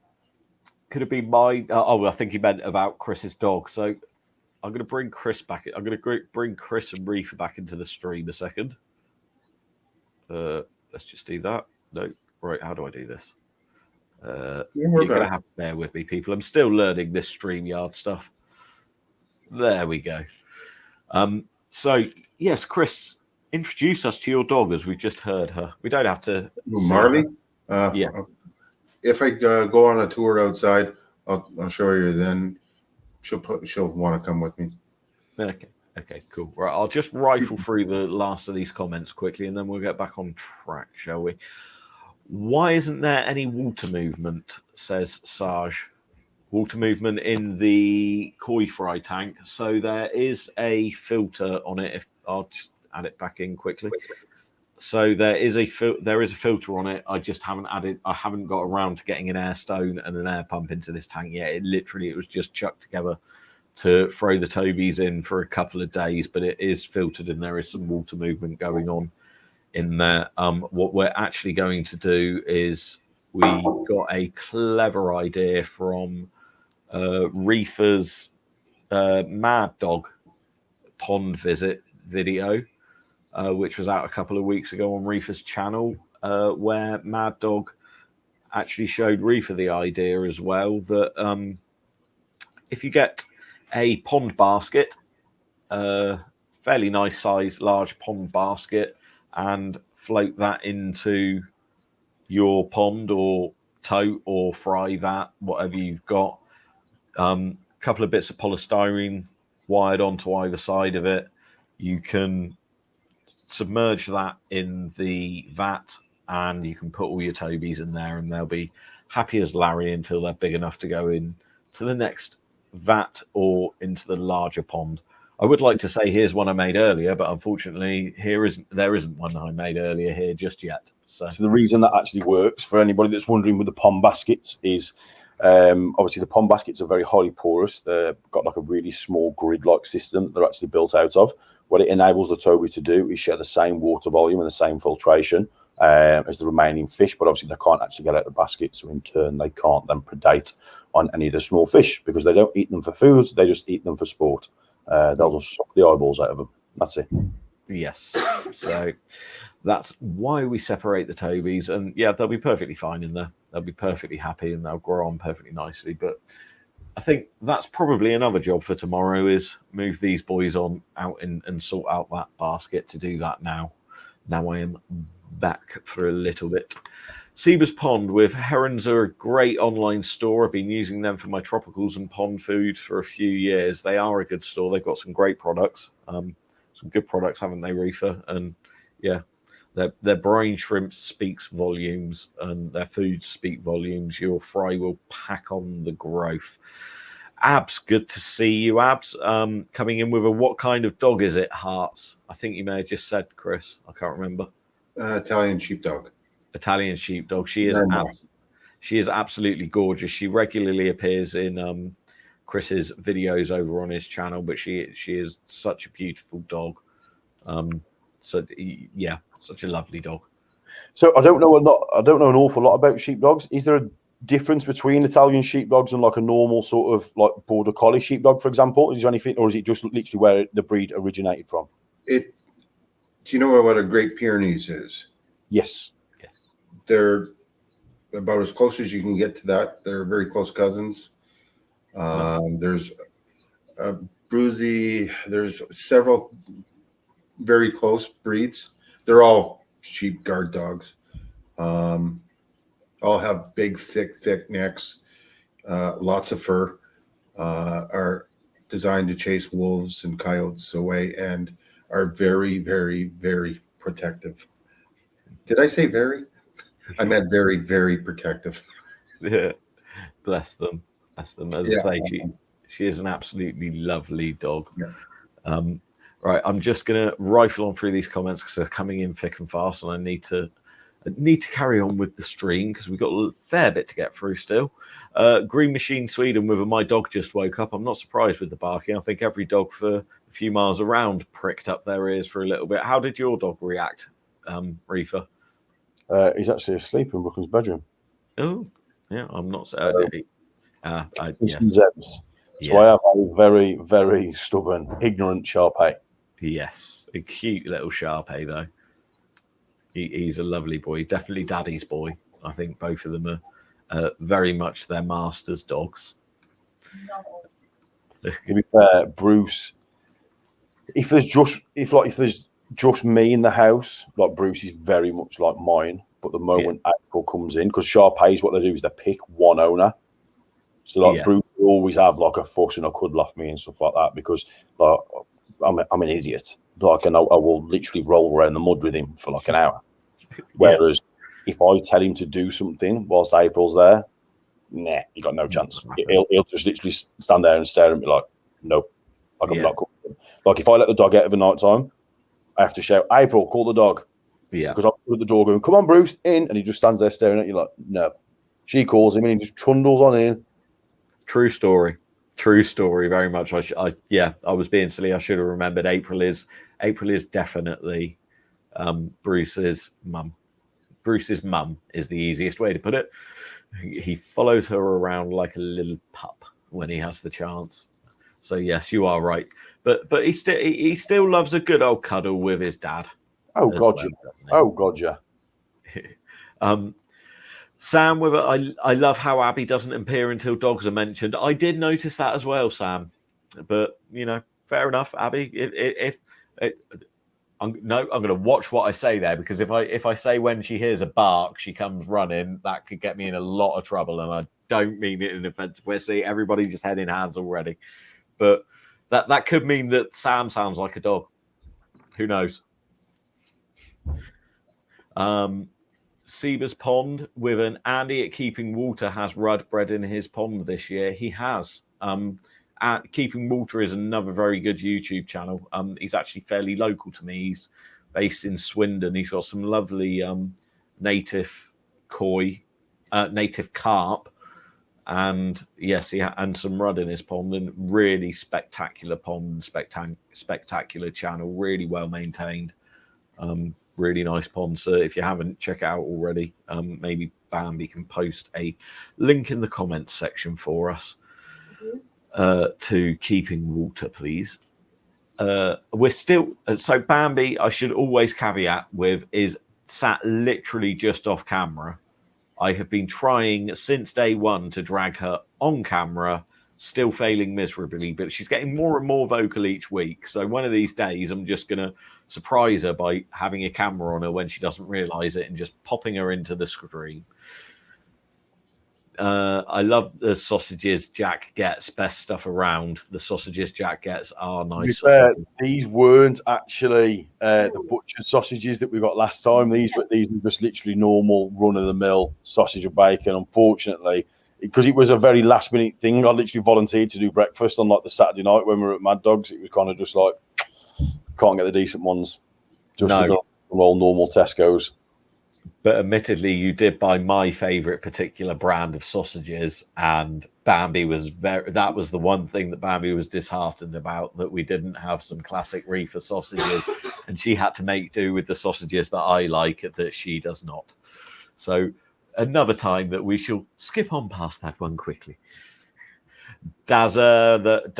Could it be mine? I think he meant about Chris's dog. So I'm going to bring Chris back. I'm going to bring Chris and Reefer back into the stream a second. Let's just do that. No, right. How do I do this? You're going to have to bear with me, people. I'm still learning this StreamYard stuff. There we go. So yes, Chris, introduce us to your dog as we've just heard her. We don't have to. Marley? Yeah. If I go on a tour outside, I'll show you. Then she'll want to come with me. Okay, cool. Right, I'll just rifle through the last of these comments quickly, and then we'll get back on track, shall we? Why isn't there any water movement? Says Sarge. Water movement in the koi fry tank. So there is a filter on it. If I'll just add it back in quickly. So there is a filter on it. I just haven't added. I haven't got around to getting an air stone and an air pump into this tank yet. It was just chucked together to throw the Tobies in for a couple of days, but it is filtered and there is some water movement going on in there. What we're actually going to do is we got a clever idea from Reefer's Mad Dog pond visit video. Which was out a couple of weeks ago on Reefer's channel, where Mad Dog actually showed Reefer the idea as well that if you get a pond basket, fairly nice size, large pond basket, and float that into your pond or tote or fry vat, whatever you've got, a couple of bits of polystyrene wired onto either side of it, you can submerge that in the vat and you can put all your Tobies in there, and they'll be happy as Larry until they're big enough to go in to the next vat or into the larger pond. I would like to say here's one I made earlier, but unfortunately there isn't one I made earlier here just yet. So the reason that actually works for anybody that's wondering with the pond baskets is obviously the pond baskets are very highly porous. They've got like a really small grid-like system that they're actually built out of. What it enables the Toby to do is share the same water volume and the same filtration as the remaining fish, but obviously they can't actually get out of the basket, so in turn they can't then predate on any of the small fish because they don't eat them for food, they just eat them for sport. They'll just suck the eyeballs out of them. That's it. Yes. So that's why we separate the Tobies, and yeah, they'll be perfectly fine in there. They'll be perfectly happy and they'll grow on perfectly nicely. But I think that's probably another job for tomorrow is move these boys on out and sort out that basket to do that now. Now I am back for a little bit. Seaber's Pond with herons are a great online store. I've been using them for my tropicals and pond food for a few years. They are a good store. They've got some great products, some good products, haven't they, Reefer? And yeah, their brine shrimp speaks volumes, and their food speak volumes. Your fry will pack on the growth. Abs, good to see you, Abs. Coming in with a what kind of dog is it, Hearts? I think you may have just said, Chris. I can't remember. Italian sheepdog. Italian sheepdog. She is absolutely gorgeous. She regularly appears in Chris's videos over on his channel, but she is such a beautiful dog. So yeah, such a lovely dog. So I don't know an awful lot about sheepdogs. Is there a difference between Italian sheepdogs and like a normal sort of like border collie sheepdog, for example? Is there anything, or is it just literally where the breed originated from? Do you know what a Great Pyrenees is? Yes. They're about as close as you can get to that. They're very close cousins. There's a Bruzy. There's several very close breeds. They're all sheep guard dogs. All have big, thick necks, lots of fur, are designed to chase wolves and coyotes away, and are very, very, very protective. Did I say very? I meant very, very protective. Yeah, bless them. As I say, she is an absolutely lovely dog. Yeah. Right, I'm just gonna rifle on through these comments because they're coming in thick and fast, and I need to carry on with the stream because we've got a fair bit to get through still. Green Machine Sweden with my dog just woke up. I'm not surprised with the barking. I think every dog for a few miles around pricked up their ears for a little bit. How did your dog react, Reefer? He's actually asleep in Brooklyn's bedroom. Oh, yeah, I'm not. Yes. Yes. So I have a very, very stubborn, ignorant Shar-Pei. Yes, a cute little Shar-Pei though. He's a lovely boy, definitely Daddy's boy. I think both of them are very much their master's dogs. To be fair, Bruce, if there's just me in the house, like Bruce is very much like mine. But the moment April comes in, because Shar-Peis, what they do is they pick one owner. So like Bruce will always have like a fuss and a cuddle off me and stuff like that because like I'm an idiot. Like, and I will literally roll around the mud with him for like an hour. Whereas if I tell him to do something whilst April's there, nah, you got no chance. He'll just literally stand there and stare at me like, nope, like I'm not coming. Like if I let the dog out of the night time, I have to shout, April, call the dog. Yeah. Because I'm at the door going, come on, Bruce, in. And he just stands there staring at you like, no. She calls him and he just trundles on in. True story, very much. I was being silly. I should have remembered. April is definitely Bruce's mum. Bruce's mum is the easiest way to put it. He follows her around like a little pup when he has the chance. So yes, you are right. But he still loves a good old cuddle with his dad. Oh God, yeah. Sam, I love how Abby doesn't appear until dogs are mentioned. I did notice that as well, Sam. But fair enough, Abby. I'm going to watch what I say there because if I say when she hears a bark, she comes running, that could get me in a lot of trouble, and I don't mean it in an offensive way. See, everybody just head in hands already, but that could mean that Sam sounds like a dog. Who knows? Seba's Pond with an Andy at Keeping Water has rudd bred in his pond this year. He has. At Keeping Water is another very good YouTube channel. He's actually fairly local to me. He's based in Swindon. He's got some lovely native koi, native carp, and yes, and some rudd in his pond. And really spectacular pond, spectacular channel. Really well maintained. Really nice pond. So if you haven't, check it out already. Maybe Bambi can post a link in the comments section for us to Keeping Water, please. We're still so Bambi, I should always caveat with, is sat literally just off camera. I have been trying since day one to drag her on camera, still failing miserably, but she's getting more and more vocal each week. So one of these days I'm just going to surprise her by having a camera on her when she doesn't realize it and just popping her into the screen. I love the sausages Jack gets. Best stuff around. The sausages Jack gets are nice. To be fair, these weren't actually the butchered sausages that we got last time. These were just literally normal run-of-the-mill sausage and bacon. Unfortunately, because it was a very last-minute thing, I literally volunteered to do breakfast on like the Saturday night when we were at Mad Dogs. It was kind of just like, can't get the decent ones. Just all normal Tesco's. But admittedly, you did buy my favourite particular brand of sausages, and Bambi was that was the one thing that Bambi was disheartened about, that we didn't have some classic Reefer sausages, and she had to make do with the sausages that I like that she does not. So another time that we shall skip on past that one quickly. Darren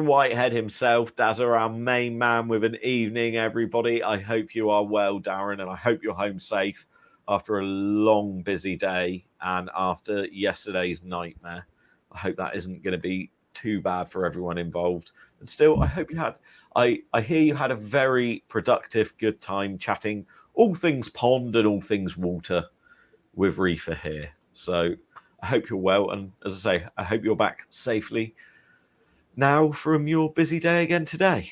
Whitehead himself. Dazza, our main man, with an evening, everybody. I hope you are well, Darren, and I hope you're home safe after a long, busy day and after yesterday's nightmare. I hope that isn't going to be too bad for everyone involved. And still, I hope you had... I hear you had a very productive, good time chatting all things pond and all things water with Reefer here. So... I hope you're well, and as I say, I hope you're back safely now from your busy day again today.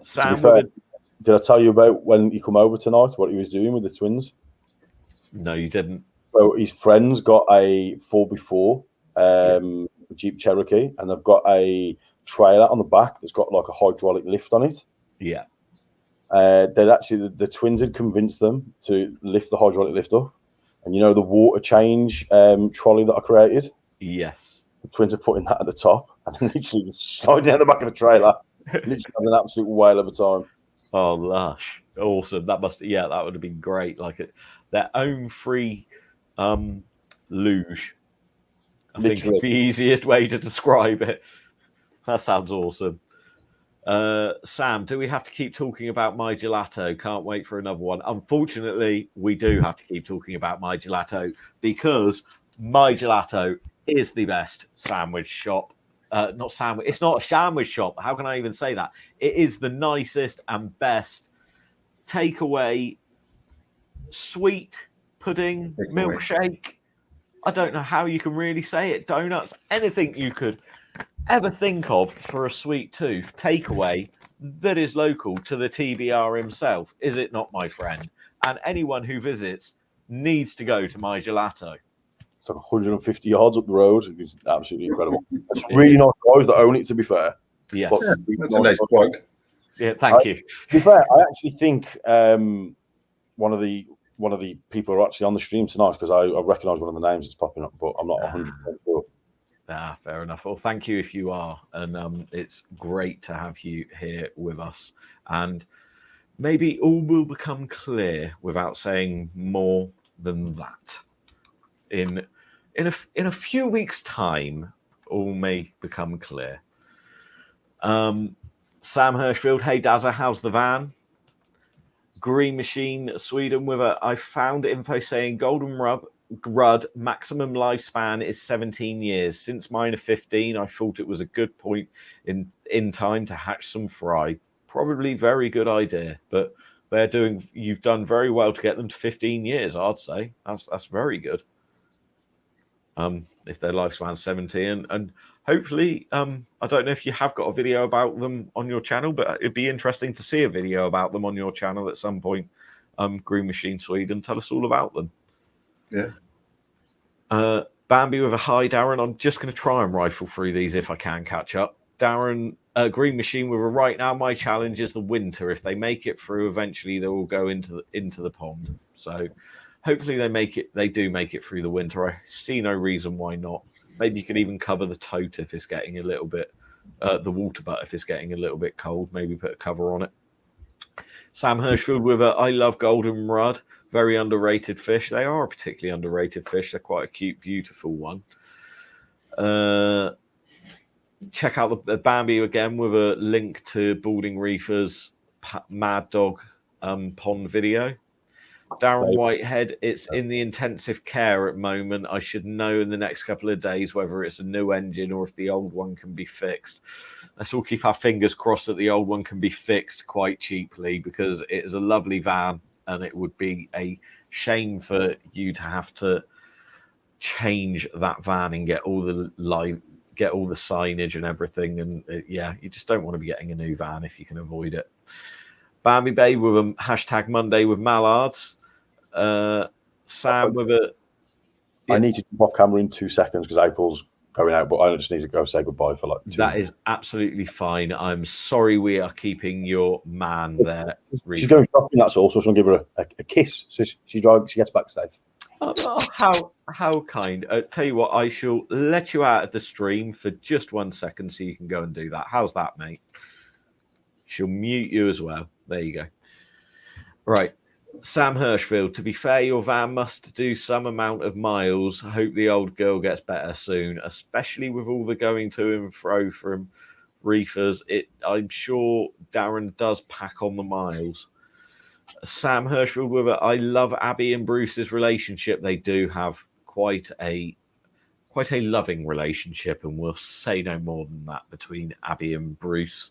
Sam, did I tell you about when he come over tonight, what he was doing with the twins? No, you didn't. So his friends got a 4x4 Jeep Cherokee, and they've got a trailer on the back that's got like a hydraulic lift on it. Yeah. They'd actually, the twins had convinced them to lift the hydraulic lift up. And you know the water change trolley that I created? Yes. The twins are putting that at the top and literally just sliding down the back of the trailer. Literally having an absolute whale of a time. Oh, lush. Awesome. That would have been great. Like their own free luge. I think it's the easiest way to describe it. That sounds awesome. Sam, do we have to keep talking about My Gelato? Can't wait for another one. Unfortunately, we do have to keep talking about My Gelato because My Gelato is the best sandwich shop. It's not a sandwich shop. How can I even say that? It is the nicest and best takeaway sweet pudding milkshake. I don't know how you can really say it. Donuts, anything you could ever think of for a sweet tooth takeaway that is local to the TBR himself. Is it not, my friend? And anyone who visits needs to go to My Gelato. It's like 150 yards up the road. It's absolutely incredible. It's really nice guys that own it, to be fair. Yes. That's a nice plug. Yeah, thank you. To be fair, I actually think one of the people who are actually on the stream tonight, because I recognise one of the names that's popping up, but I'm not 100% sure. Fair enough. Well, thank you if you are. And it's great to have you here with us. And maybe all will become clear without saying more than that. In a few weeks' time, all may become clear. Sam Hirschfield, hey Dazza, how's the van? Green Machine Sweden with I found info saying Golden Rudd maximum lifespan is 17 years. Since mine are 15, I thought it was a good point in time to hatch some fry. Probably very good idea, but you've done very well to get them to 15 years, I'd say. That's very good. If their lifespan's 17, and hopefully, I don't know if you have got a video about them on your channel, but it'd be interesting to see a video about them on your channel at some point. Green Machine Sweden, tell us all about them. Yeah. Bambi with a hi, Darren. I'm just going to try and rifle through these if I can catch up. Darren, Green Machine with a right now. My challenge is the winter. If they make it through, eventually they will go into the pond. So hopefully they make it. They do make it through the winter. I see no reason why not. Maybe you could even cover the tote if it's getting a little bit, the water butt if it's getting a little bit cold. Maybe put a cover on it. Sam Hirschfield with a I love goldenrod. Very underrated fish. They are a particularly underrated fish. They're quite a cute, beautiful one. Check out the Bambi again with a link to Balding Reefer's Mad Dog pond video. Darren Whitehead, it's in the intensive care at the moment. I should know in the next couple of days whether it's a new engine or if the old one can be fixed. Let's all keep our fingers crossed that the old one can be fixed quite cheaply, because it is a lovely van and it would be a shame for you to have to change that van and get all the signage and everything. And yeah, you just don't want to be getting a new van if you can avoid it. Bambi Bay with a hashtag Monday with Mallards. Sam with a... Yeah. I need to jump off camera in 2 seconds because April's going out, but I just need to go say goodbye for like 2 That is absolutely fine. I'm sorry we are keeping your man there. She's going shopping, that's all, so I just want to give her a kiss so she gets back safe. How kind. Tell you what, I shall let you out of the stream for just 1 second so you can go and do that. How's that, mate? She'll mute you as well. There you go. Right. Sam Hirschfield, to be fair, your van must do some amount of miles. I hope the old girl gets better soon, especially with all the going to and fro from reefers. I'm sure Darren does pack on the miles. Sam Hirschfield with it. I love Abby and Bruce's relationship. They do have quite a loving relationship, and we'll say no more than that between Abby and Bruce,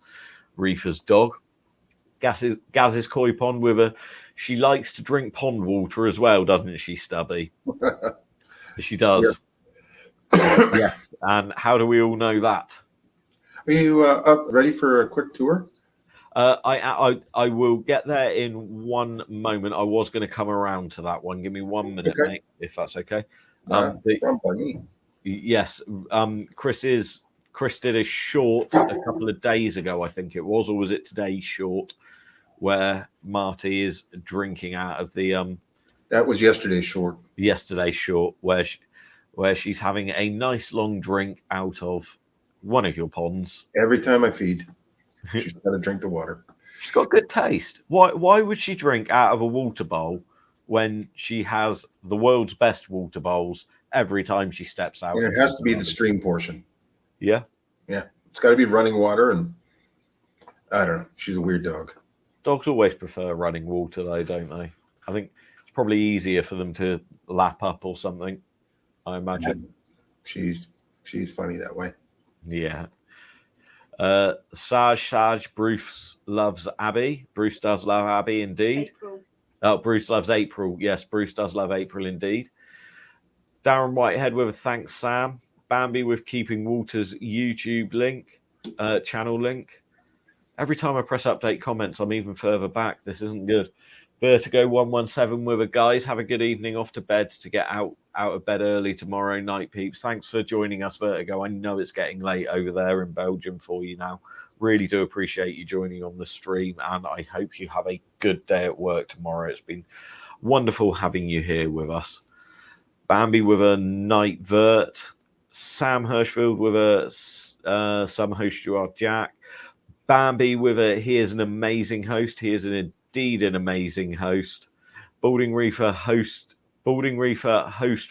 Reefer's dog. Gaz's koi pond with her. She likes to drink pond water as well, doesn't she, Stubby? She does. Yes. Yeah. And how do we all know that? Are you up ready for a quick tour? I will get there in 1 moment. I was going to come around to that one. Give me 1 minute, okay, mate, if that's okay. Yes. Chris did a short a couple of days ago, I think it was, or was it today's short, where Marty is drinking out of the that was yesterday's short. Yesterday's short, where she's having a nice long drink out of one of your ponds. Every time I feed, she's got to drink the water. She's got good taste. Why would she drink out of a water bowl when she has the world's best water bowls every time she steps out? And it has to be the stream portion. Yeah. Yeah. It's got to be running water, and I don't know. She's a weird dog. Dogs always prefer running water, though, don't they? I think it's probably easier for them to lap up or something, I imagine. She's funny that way. Yeah. Saj, Bruce loves Abby. Bruce does love Abby, indeed. April. Bruce loves April. Yes, Bruce does love April, indeed. Darren Whitehead with a thanks, Sam. Bambi with Keeping Water's YouTube link, channel link. Every time I press update comments, I'm even further back. This isn't good. Vertigo 117 with a guys. Have a good evening, off to bed to get out of bed early tomorrow night, peeps. Thanks for joining us, Vertigo. I know it's getting late over there in Belgium for you now. Really do appreciate you joining on the stream, and I hope you have a good day at work tomorrow. It's been wonderful having you here with us. Bambi with a night vert. Sam Hirschfield with a some host you are, Jack. Bambi with a he is an amazing host. He is indeed an amazing host. Balding Reefer host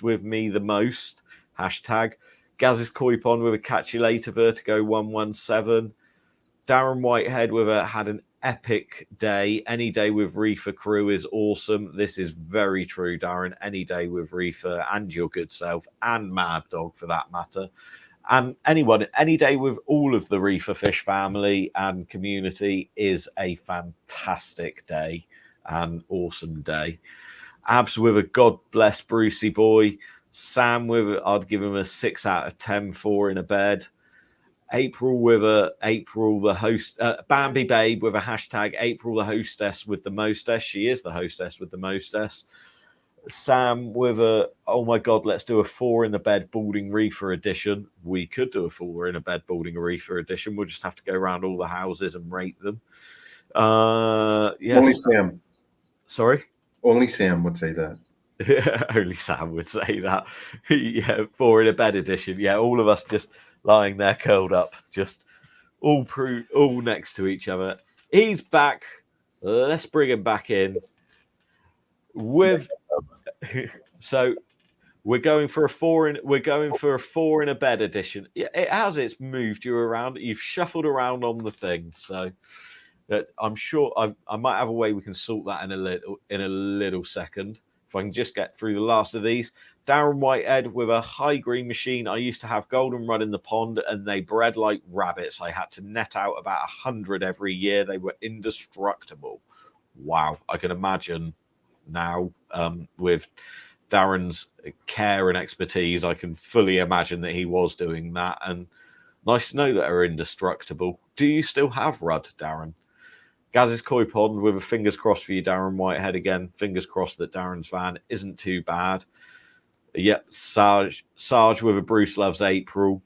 with me the most. Hashtag Gaz's Koi Pond with a catch you later. Vertigo 117. Darren Whitehead with a had an epic day. Any day with Reefer crew is awesome. This is very true, Darren. Any day with Reefer and your good self and Mad Dog for that matter. And any day with all of the Reefer Fish family and community is a fantastic day, an awesome day. Abs with a God bless Brucey boy. Sam with I'd give him a 6 out of 10 for in a bed. April the host, Bambi Babe with a hashtag April the hostess with the mostess. She is the hostess with the mostess. Sam with a, oh my God, let's do a 4 in the bed Balding Reefer edition. We could do a 4 in a bed Balding Reefer edition. We'll just have to go around all the houses and rate them. Yes. Only Sam. Sorry? Only Sam would say that. Only Sam would say that. Yeah, 4 in a bed edition. Yeah, all of us just lying there curled up, just all next to each other. He's back. Let's bring him back in. With so we're going for a 4 in a bed edition. It has its moved you around. You've shuffled around on the thing, so I'm sure I might have a way we can sort that in a little second. If I can just get through the last of these. Darren Whitehead with a high green machine. I used to have goldenrod in the pond and they bred like rabbits. I had to net out about 100 every year. They were indestructible. Wow. I can imagine now with Darren's care and expertise, I can fully imagine that he was doing that. And nice to know that they're indestructible. Do you still have Rudd, Darren? Gaz's Koi Pond with a fingers crossed for you, Darren Whitehead again. Fingers crossed that Darren's van isn't too bad. Yep, Sarge with a Bruce Loves April,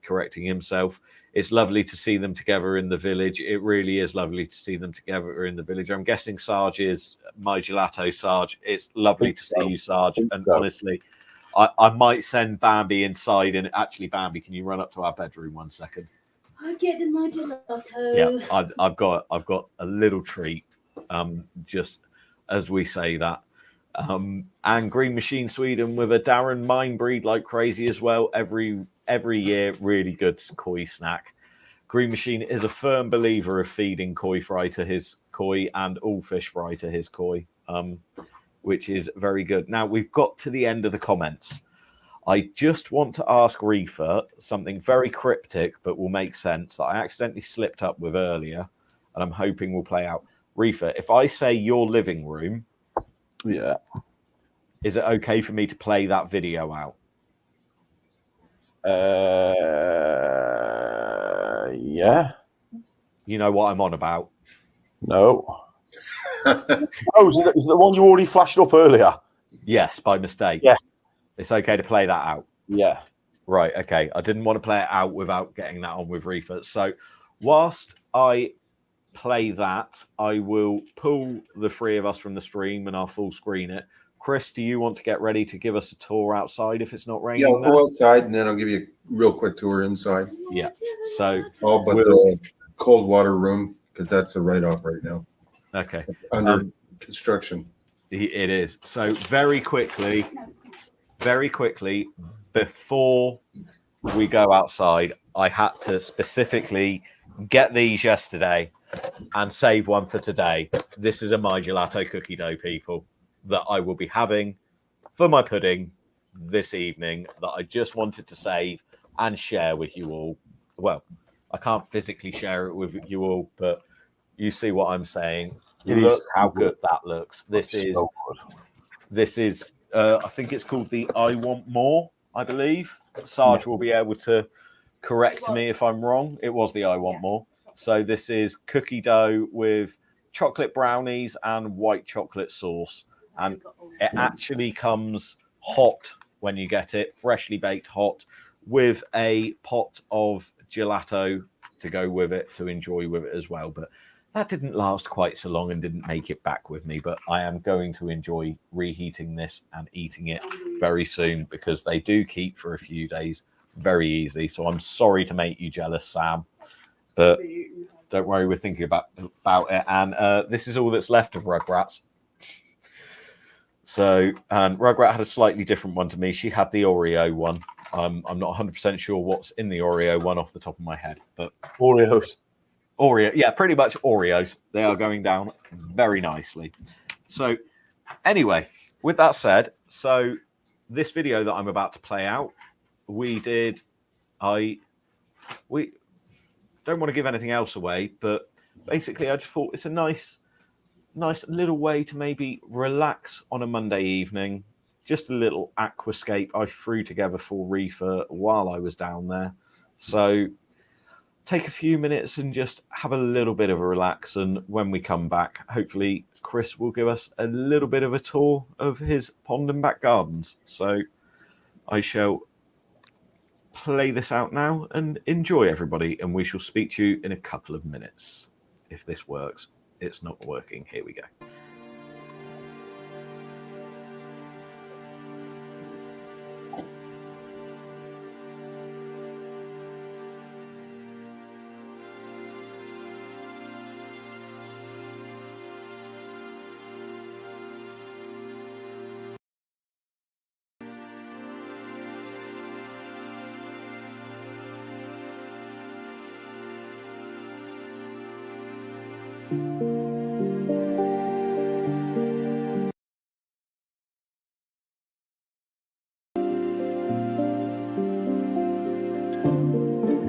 correcting himself. It's lovely to see them together in the village. It really is lovely to see them together in the village. I'm guessing Sarge is my gelato, Sarge. It's lovely to see you, Sarge. And honestly, I might send Bambi inside. And actually, Bambi, can you run up to our bedroom 1 second? I get in my gelato. Yeah, I've got a little treat. Just as we say that. And Green Machine Sweden with a Darren mine breed like crazy as well. Every year, really good koi snack. Green Machine is a firm believer of feeding koi fry to his koi and all fish fry to his koi, which is very good. Now we've got to the end of the comments. I just want to ask Reefer something very cryptic, but will make sense that I accidentally slipped up with earlier, and I'm hoping will play out. Reefer, if I say your living room, Yeah. is it okay for me to play that video out? Yeah. You know what I'm on about? No. Oh, is it the one you already flashed up earlier? Yes, by mistake. Yeah. It's okay to play that out. Yeah. Right, okay. I didn't want to play it out without getting that on with Reefer. So whilst I play that, I will pull the 3 of us from the stream and I'll full screen it. Chris, do you want to get ready to give us a tour outside if it's not raining? Yeah, I'll go outside and then I'll give you a real quick tour inside. Yeah. So Oh, but the cold water room, because that's a write-off right now. okay. It's under construction. It is. So very quickly, before we go outside, I had to specifically get these yesterday and save one for today. This is a My Gelato cookie dough, people, that I will be having for my pudding this evening that I just wanted to save and share with you all. Well, I can't physically share it with you all, but you see what I'm saying. Look how good that looks. This is I think it's called the I Want More, I believe. Sarge will be able to correct me if I'm wrong. It was the I Want More. So this is cookie dough with chocolate brownies and white chocolate sauce. And it actually comes hot when you get it, freshly baked hot, with a pot of gelato to go with it, to enjoy with it as well. But that didn't last quite so long and didn't make it back with me. But I am going to enjoy reheating this and eating it very soon because they do keep for a few days very easily. So I'm sorry to make you jealous, Sam. But don't worry, we're thinking about it. And this is all that's left of Rugrats. So Rugrat had a slightly different one to me. She had the Oreo one. I'm not 100% sure what's in the Oreo one off the top of my head. But Oreo, yeah, pretty much Oreos. They are going down very nicely. So anyway, with that said, so this video that I'm about to play out, we don't want to give anything else away, but basically I just thought it's a nice little way to maybe relax on a Monday evening. Just a little aquascape I threw together for Reefer while I was down there. So take a few minutes and just have a little bit of a relax. And when we come back, hopefully Chris will give us a little bit of a tour of his pond and back gardens. So I shall play this out now and enjoy, everybody. And we shall speak to you in a couple of minutes. If this works. It's not working. Here we go.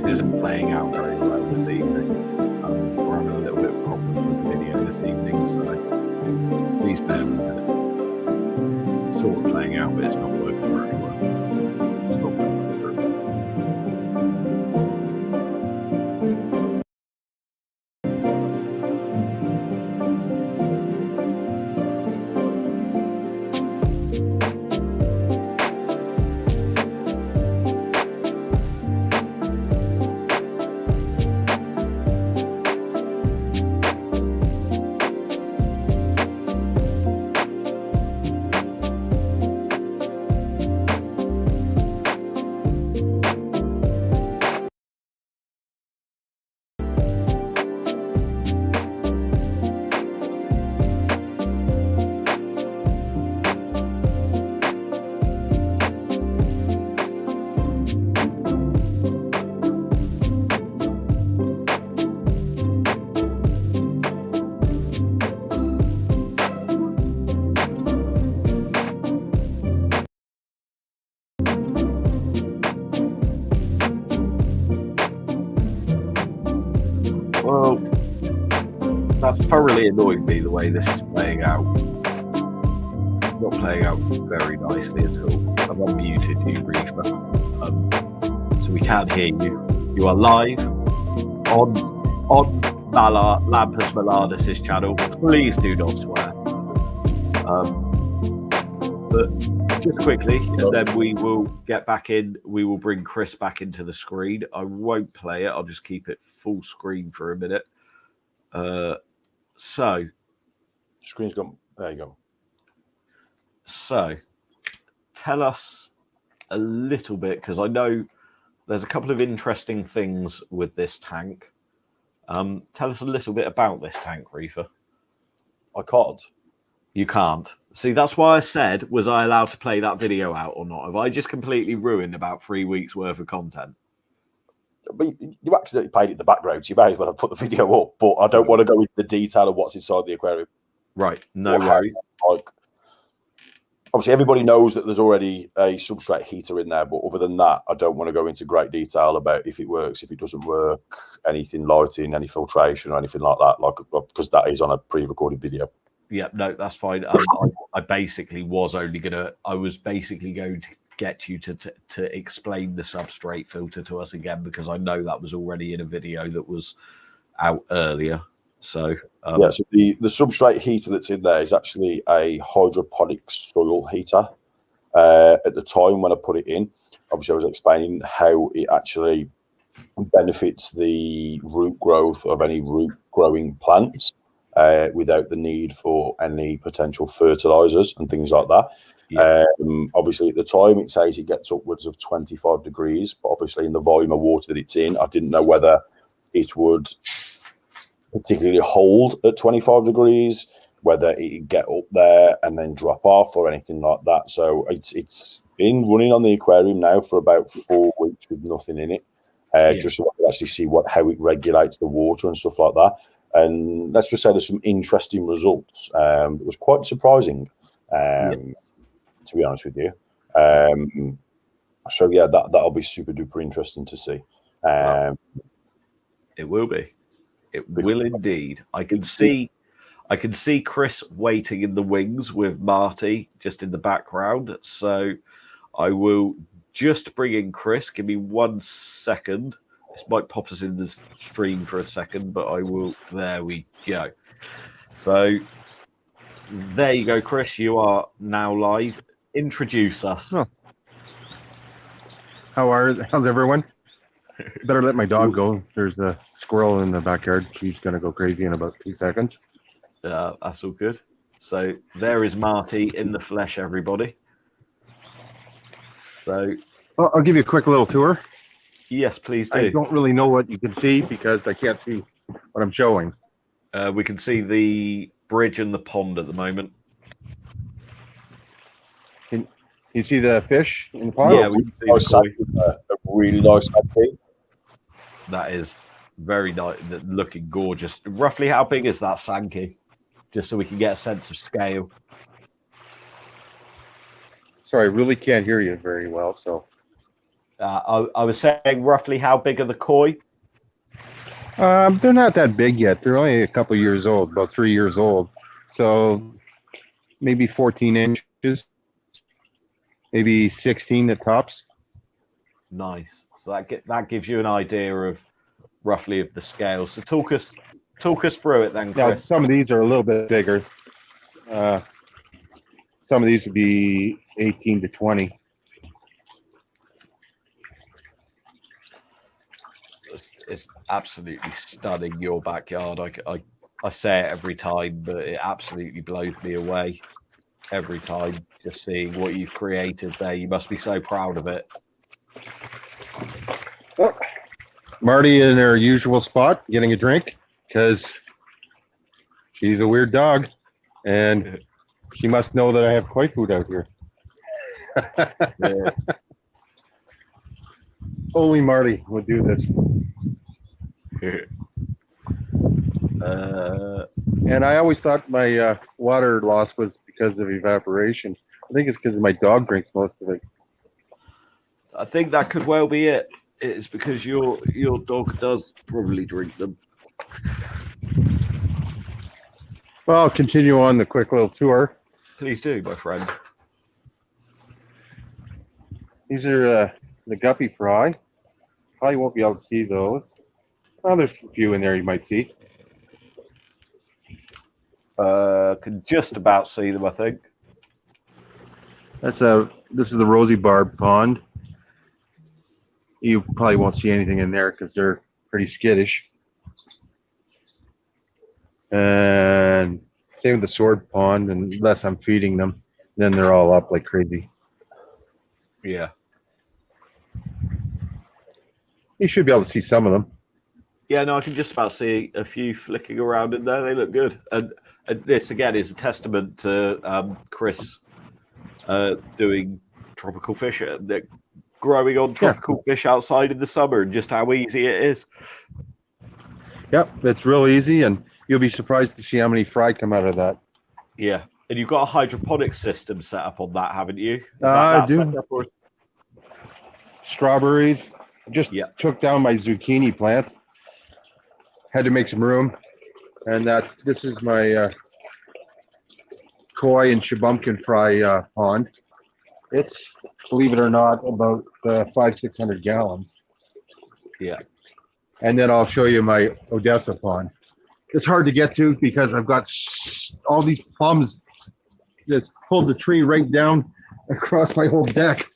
This isn't playing out very well this evening. We're having a little bit of problems with the video this evening, so please bear with it. It's sort of playing out, but it's not working very well. It's not coming through. Well, that's thoroughly annoyed me the way this is playing out. Not playing out very nicely at all. I've unmuted you, Reefer, so we can't hear you. You are live on Mallard, Lampymallard channel. Please do not swear. But just quickly, and then we will get back in. We will bring Chris back into the screen. I won't play it. I'll just keep it full screen for a minute. So, Screen's gone. There you go. So, tell us a little bit, because I know there's a couple of interesting things with this tank. Tell us a little bit about this tank, Reefer. I can't. You can't. See, that's why I said, was I allowed to play that video out or not? Have I just completely ruined about 3 weeks worth of content? But you accidentally played it in the background, so you may as well have put the video up. But I don't want to go into the detail of what's inside the aquarium. Right, no worries. Like, obviously, everybody knows that there's already a substrate heater in there, but other than that, I don't want to go into great detail about if it works, if it doesn't work, anything lighting, any filtration, or anything like that, because that is on a pre-recorded video. Yeah, no, that's fine. I basically was only gonna. I was basically going to get you to explain the substrate filter to us again, because I know that was already in a video that was out earlier. So yeah, so the substrate heater that's in there is actually a hydroponic soil heater. At the time when I put it in, obviously I was explaining how it actually benefits the root growth of any root growing plants. Without the need for any potential fertilizers and things like that. Yeah. Obviously, at the time, it says it gets upwards of 25 degrees, but obviously, in the volume of water that it's in, I didn't know whether it would particularly hold at 25 degrees, whether it'd get up there and then drop off or anything like that. So it's been running on the aquarium now for about 4 weeks with nothing in it, just so I can actually see how it regulates the water and stuff like that. And let's just say there's some interesting results. It was quite surprising, to be honest with you. So yeah, that'll be super duper interesting to see. It will be. It will indeed. I can see Chris waiting in the wings with Marty just in the background. So I will just bring in Chris. Give me 1 second. This might pop us in the stream for a second, but I will. There we go. So there you go, Chris. You are now live. Introduce us. Oh. How's everyone? Better let my dog go. There's a squirrel in the backyard. She's going to go crazy in about 2 seconds. That's all good. So there is Marty in the flesh, everybody. So I'll give you a quick little tour. yes, please do. I don't really know what you can see because I can't see what I'm showing. We can see the bridge and the pond at the moment. Can you see the fish in the pond? Yeah, we can see the koi. A really nice sanky. That is very nice, looking gorgeous. Roughly how big is that Sankey? Just so we can get a sense of scale. Sorry, I really can't hear you very well. So I was saying roughly how big are the koi? they're not that big yet. They're only a couple years old, about 3 years old. So maybe 14 inches, maybe 16 at tops. Nice. So that gives you an idea of roughly of the scale. So talk us through it then, Now, Chris. some of these are a little bit bigger. Some of these would be 18 to 20. It's absolutely stunning, your backyard. I say it every time, but it absolutely blows me away every time. Just seeing what you've created there, you must be so proud of it. Oh, Marty in her usual spot, getting a drink, because she's a weird dog, and she must know that I have koi food out here. Yeah. Only Marty would do this. And I always thought my water loss was because of evaporation. I think it's because my dog drinks most of it. I think that could well be it. It's because your dog does probably drink them. Well, I'll continue on the quick little tour. Please do, my friend. These are the guppy fry. Probably won't be able to see those. Oh, there's a few in there you might see. Can just about see them, I think. This is the rosy barb pond. You probably won't see anything in there because they're pretty skittish. And same with the sword pond, unless I'm feeding them, then they're all up like crazy. Yeah. You should be able to see some of them. Yeah, no, I can just about see a few flicking around in there. They look good. And this, again, is a testament to Chris doing tropical fish, growing on tropical fish outside in the summer, and just how easy it is. Yep, it's real easy, and you'll be surprised to see how many fry come out of that. Yeah. And you've got a hydroponic system set up on that, haven't you? I do. Set up, or... Strawberries. Just took down my zucchini plant. Had to make some room. And this is my koi and shabumpkin fry pond. It's, believe it or not, about 500-600 gallons. Yeah. And then I'll show you my Odessa pond. It's hard to get to because I've got all these plums that pulled the tree right down across my whole deck.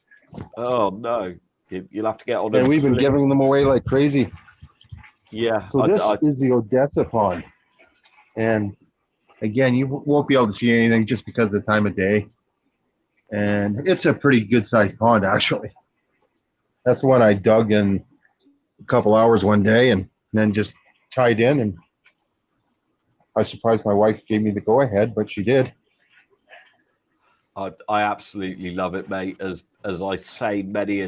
Oh, no. You'll have to get on. And we've been giving them away like crazy. Yeah. So this is the Odessa pond. And again, you won't be able to see anything just because of the time of day. And it's a pretty good sized pond, actually. That's the one I dug in a couple hours one day and then just tied in. And I was surprised my wife gave me the go ahead, but she did. I absolutely love it, mate. As I say many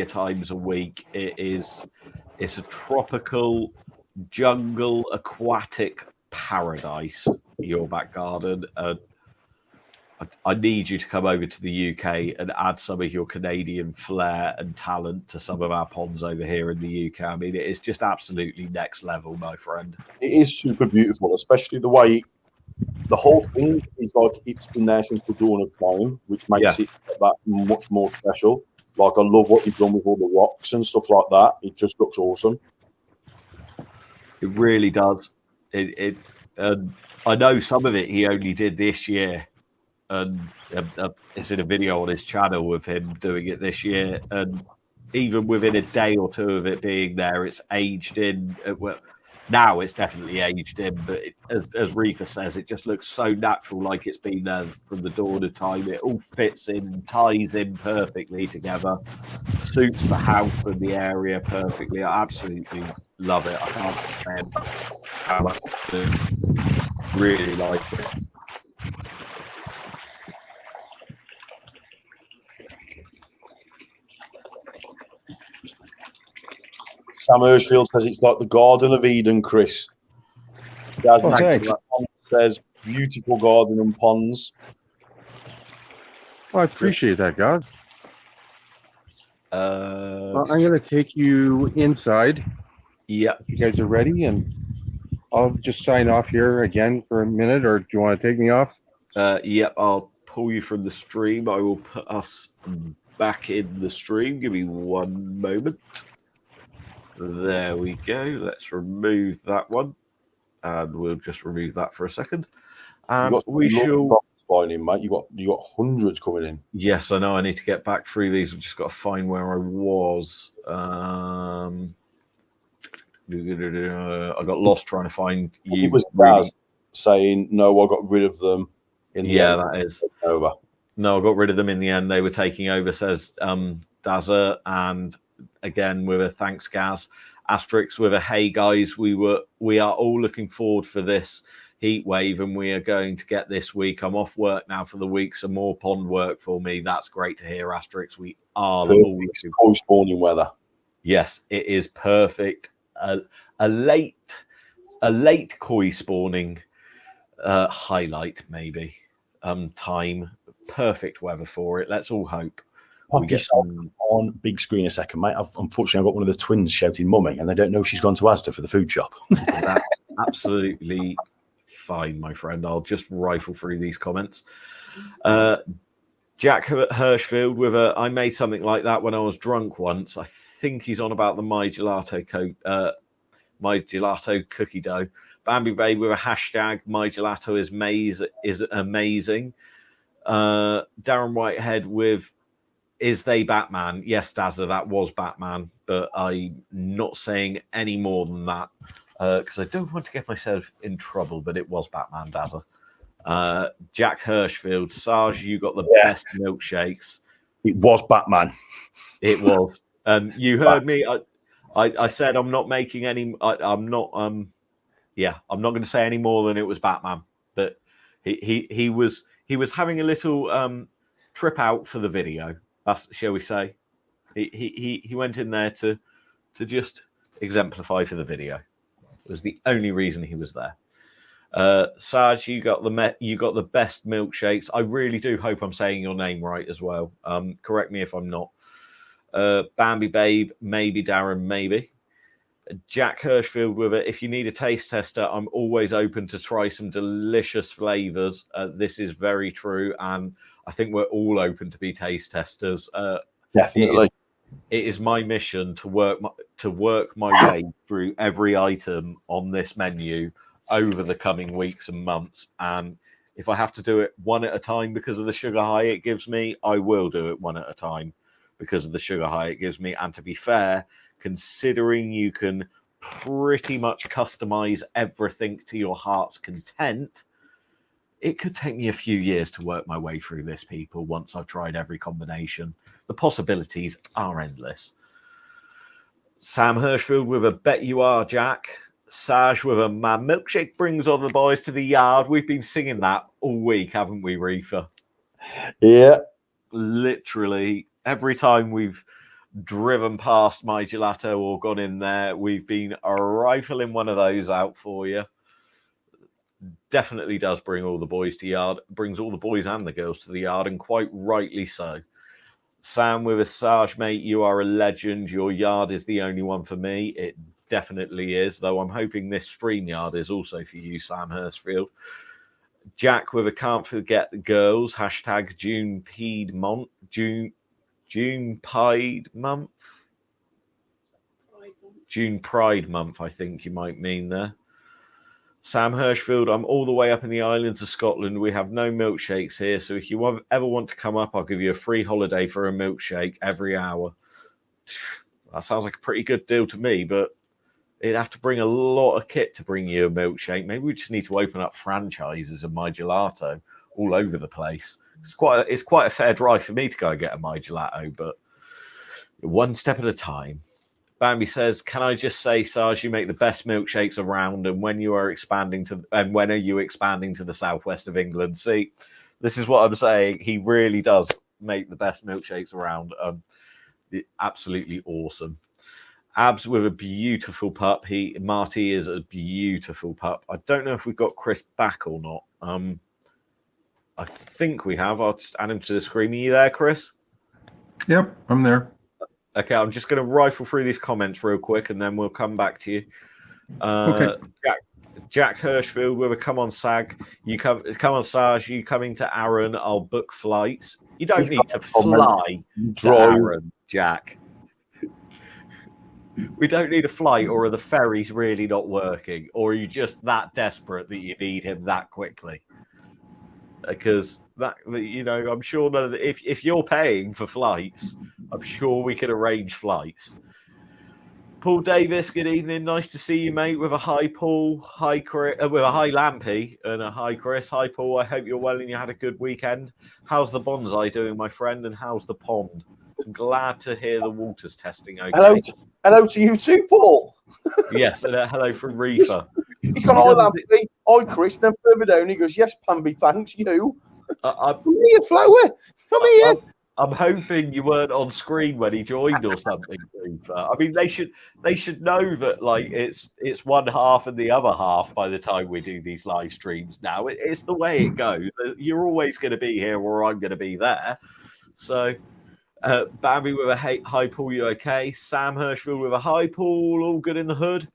a times a week, it's a tropical jungle aquatic paradise, your back garden. I need you to come over to the UK and add some of your Canadian flair and talent to some of our ponds over here in the UK. I mean, it is just absolutely next level, my friend. It is super beautiful, especially the way the whole thing is like it's been there since the dawn of time, which makes it that much more special. Like, I love what you've done with all the rocks and stuff like that. It just looks awesome. It really does. I know some of it he only did this year, and it's in a video on his channel of him doing it this year. And even within a day or two of it being there, it's aged in. Well, now it's definitely aged in, but as Reefer says, it just looks so natural, like it's been there from the dawn of time. It all fits in, ties in perfectly together, suits the house and the area perfectly. I absolutely love it. I can't stand how much I really like it. Sam Hirschfield says it's like the Garden of Eden, Chris. Gaz Thanks. says beautiful garden and ponds. I appreciate that, guys. I'm going to take you inside. Yeah. If you guys are ready, and I'll just sign off here again for a minute, or do you want to take me off? Yep, I'll pull you from the stream. I will put us back in the stream. Give me one moment. There we go. Let's remove that one. And we'll just remove that for a second. And we shall... Finding, mate. You got hundreds coming in. Yes, I know. I need to get back through these. I've just got to find where I was. I got lost trying to find you. It was Daz saying, no, I got rid of them in the end. That is. Over. No, I got rid of them in the end. They were taking over, says Dazza. And again, with a thanks, Gaz. Asterix with a hey, guys, we are all looking forward for this heat wave, and we are going to get this week. I'm off work now for the week. Some more pond work for me. That's great to hear, Asterix. We are all cold spawning weather. Yes, it is perfect. A late koi spawning highlight, maybe. Time. Perfect weather for it. Let's all hope. Pop yourself on big screen a second, mate. Unfortunately, I've got one of the twins shouting mummy, and they don't know she's gone to Asda for the food shop. That's absolutely fine, my friend. I'll just rifle through these comments. Jack Hirschfield with a, I made something like that when I was drunk once. I think he's on about the My Gelato cookie dough. Bambi Babe with a hashtag My Gelato is amazing. Darren Whitehead with Is They Batman? Yes, Dazza, that was Batman, but I'm not saying any more than that because I don't want to get myself in trouble, but it was Batman, Dazza. Jack Hirschfield, Sarge, you got the best milkshakes. It was Batman. It was. You heard me. I said I'm not making any. I'm not. I'm not going to say any more than it was Batman. But he was having a little trip out for the video. That's, shall we say? He went in there to just exemplify for the video. It was the only reason he was there. Sarge, you got the best milkshakes. I really do hope I'm saying your name right as well. Correct me if I'm not. Bambi Babe, maybe Darren, maybe. Jack Hirschfield with it. If you need a taste tester, I'm always open to try some delicious flavors. This is very true, and I think we're all open to be taste testers. Definitely. It is my mission to work my way through every item on this menu over the coming weeks and months. And if I have to do it one at a time because of the sugar high it gives me, I will do it one at a time because of the sugar high it gives me. And to be fair, considering you can pretty much customize everything to your heart's content, it could take me a few years to work my way through this, people, once I've tried every combination. The possibilities are endless. Sam Hirschfield with a bet you are, Jack. Saj with a my milkshake brings all the boys to the yard. We've been singing that all week, haven't we, Reefer? Yeah. Literally, every time we've driven past My Gelato or gone in there, we've been rifling one of those out for you. Definitely does bring all the boys to yard, brings all the boys and the girls to the yard, and quite rightly so. Sam with a Sarge, mate, you are a legend. Your yard is the only one for me. It definitely is, though I'm hoping this stream yard is also for you, Sam Hirschfield. Jack with a can't forget the girls, hashtag June Piedmont, June Pride Month. June Pride Month, I think you might mean there. Sam Hirschfield, I'm all the way up in the islands of Scotland. We have no milkshakes here, so if you ever want to come up, I'll give you a free holiday for a milkshake every hour. That sounds like a pretty good deal to me, but it'd have to bring a lot of kit to bring you a milkshake. Maybe we just need to open up franchises of My Gelato all over the place. It's quite a fair drive for me to go and get a My Gelato, but one step at a time. Bambi says, "Can I just say, Sarge, you make the best milkshakes around, and when are you expanding to the southwest of England?" See, this is what I'm saying. He really does make the best milkshakes around. Absolutely awesome. Abs with a beautiful pup. Marty is a beautiful pup. I don't know if we've got Chris back or not. I think we have. I'll just add him to the screen. Are you there, Chris? Yep, I'm there. Okay, I'm just going to rifle through these comments real quick, and then we'll come back to you. Okay. Jack Hirschfield with a come on, Sag. Come on, Sarge. You coming to Aaron? I'll book flights. You don't need to fly to Aaron, Jack. We don't need a flight, or are the ferries really not working? Or are you just that desperate that you need him that quickly? Because I'm sure none of if you're paying for flights, I'm sure we can arrange flights. Paul Davis, good evening. Nice to see you, mate. With a hi, Paul. Hi, Chris. With a hi, Lampy, and a hi, Chris. Hi, Paul. I hope you're well and you had a good weekend. How's the bonsai doing, my friend? And how's the pond? I'm glad to hear the water's testing okay. Hello to you too, Paul. Yes, and hello from Reefer. He's gone, "Hi, Lampy. Hi, Chris." Then further down, he goes, "Yes, Pamby, thanks. You." Come here, Flower. Come here. I'm hoping you weren't on screen when he joined or something, Reefer. I mean, they should know that it's one half and the other half by the time we do these live streams now. It's the way it goes. You're always going to be here or I'm going to be there. So Bambi with a hi, Paul, you okay? Sam Hirschfield with a hi, Paul, all good in the hood.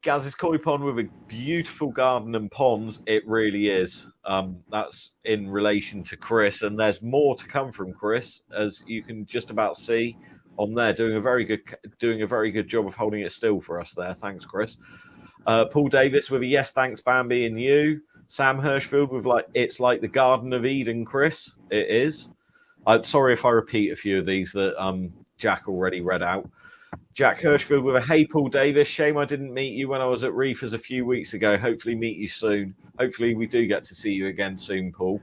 Gaz's Koi Pond with a beautiful garden and ponds. It really is. That's in relation to Chris, and there's more to come from Chris, as you can just about see on there. Doing a very good job of holding it still for us there. Thanks, Chris. Paul Davis with a yes, thanks, Bambi, and you. Sam Hirschfield with it's like the Garden of Eden, Chris. It is. I'm sorry if I repeat a few of these that Jack already read out. Jack Hirschfield with a hey, Paul Davis. Shame I didn't meet you when I was at Reefers a few weeks ago. Hopefully meet you soon. Hopefully we do get to see you again soon, Paul.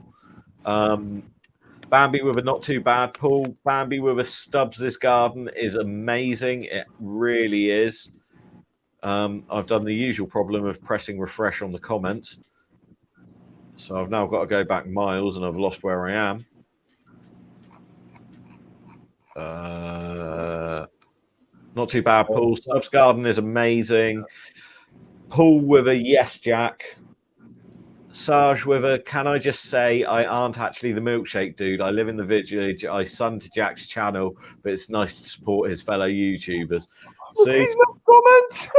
Bambi with a not too bad, Paul. Bambi with a Stubbs' garden is amazing. It really is. I've done the usual problem of pressing refresh on the comments. So I've now got to go back miles and I've lost where I am. Not too bad, Paul. Stubbs Garden is amazing. Paul with a yes, Jack. Sarge with a can I just say I aren't actually the milkshake dude. I live in the village. I son to Jack's channel, but it's nice to support his fellow YouTubers. See, Comment.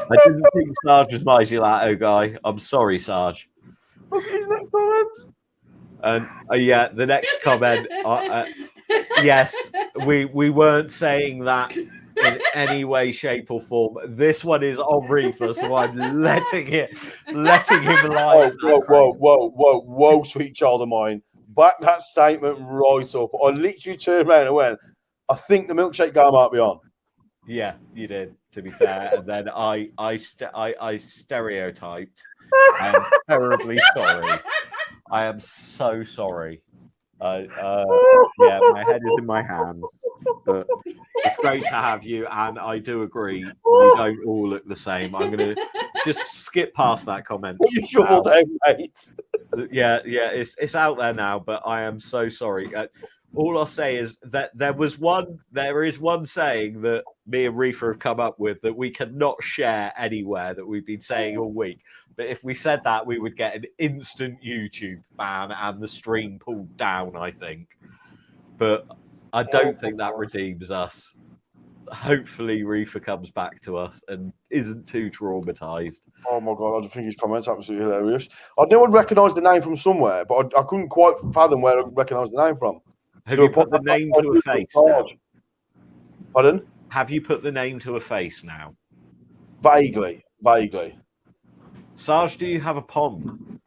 I didn't think Sarge was my gelato guy. I'm sorry, Sarge. His next comment. And yeah, the next comment. Yes, we weren't saying that in any way, shape, or form. This one is on Reefer, so I'm letting him lie. Whoa, sweet child of mine. Back that statement right up. I literally turned around and went, I think the milkshake guy might be on. Yeah, you did, to be fair. And then I stereotyped. I am terribly sorry. I am so sorry. Yeah, my head is in my hands, but it's great to have you, and I do agree you don't all look the same. I'm gonna just skip past that comment. You sure don't, mate. Yeah, it's out there now, but I am so sorry. All I'll say is that there is one saying that me and Reefer have come up with that we cannot share anywhere that we've been saying all week. But if we said that, we would get an instant YouTube ban and the stream pulled down, I think. But I don't think that redeems us. Hopefully Reefer comes back to us and isn't too traumatized. Oh my God, I just think his comments absolutely hilarious. I knew I'd recognise the name from somewhere, but I couldn't quite fathom where I recognised the name from. Have you put the name to a face now? Pardon? Have you put the name to a face now? Vaguely. Sarge, do you have a pond?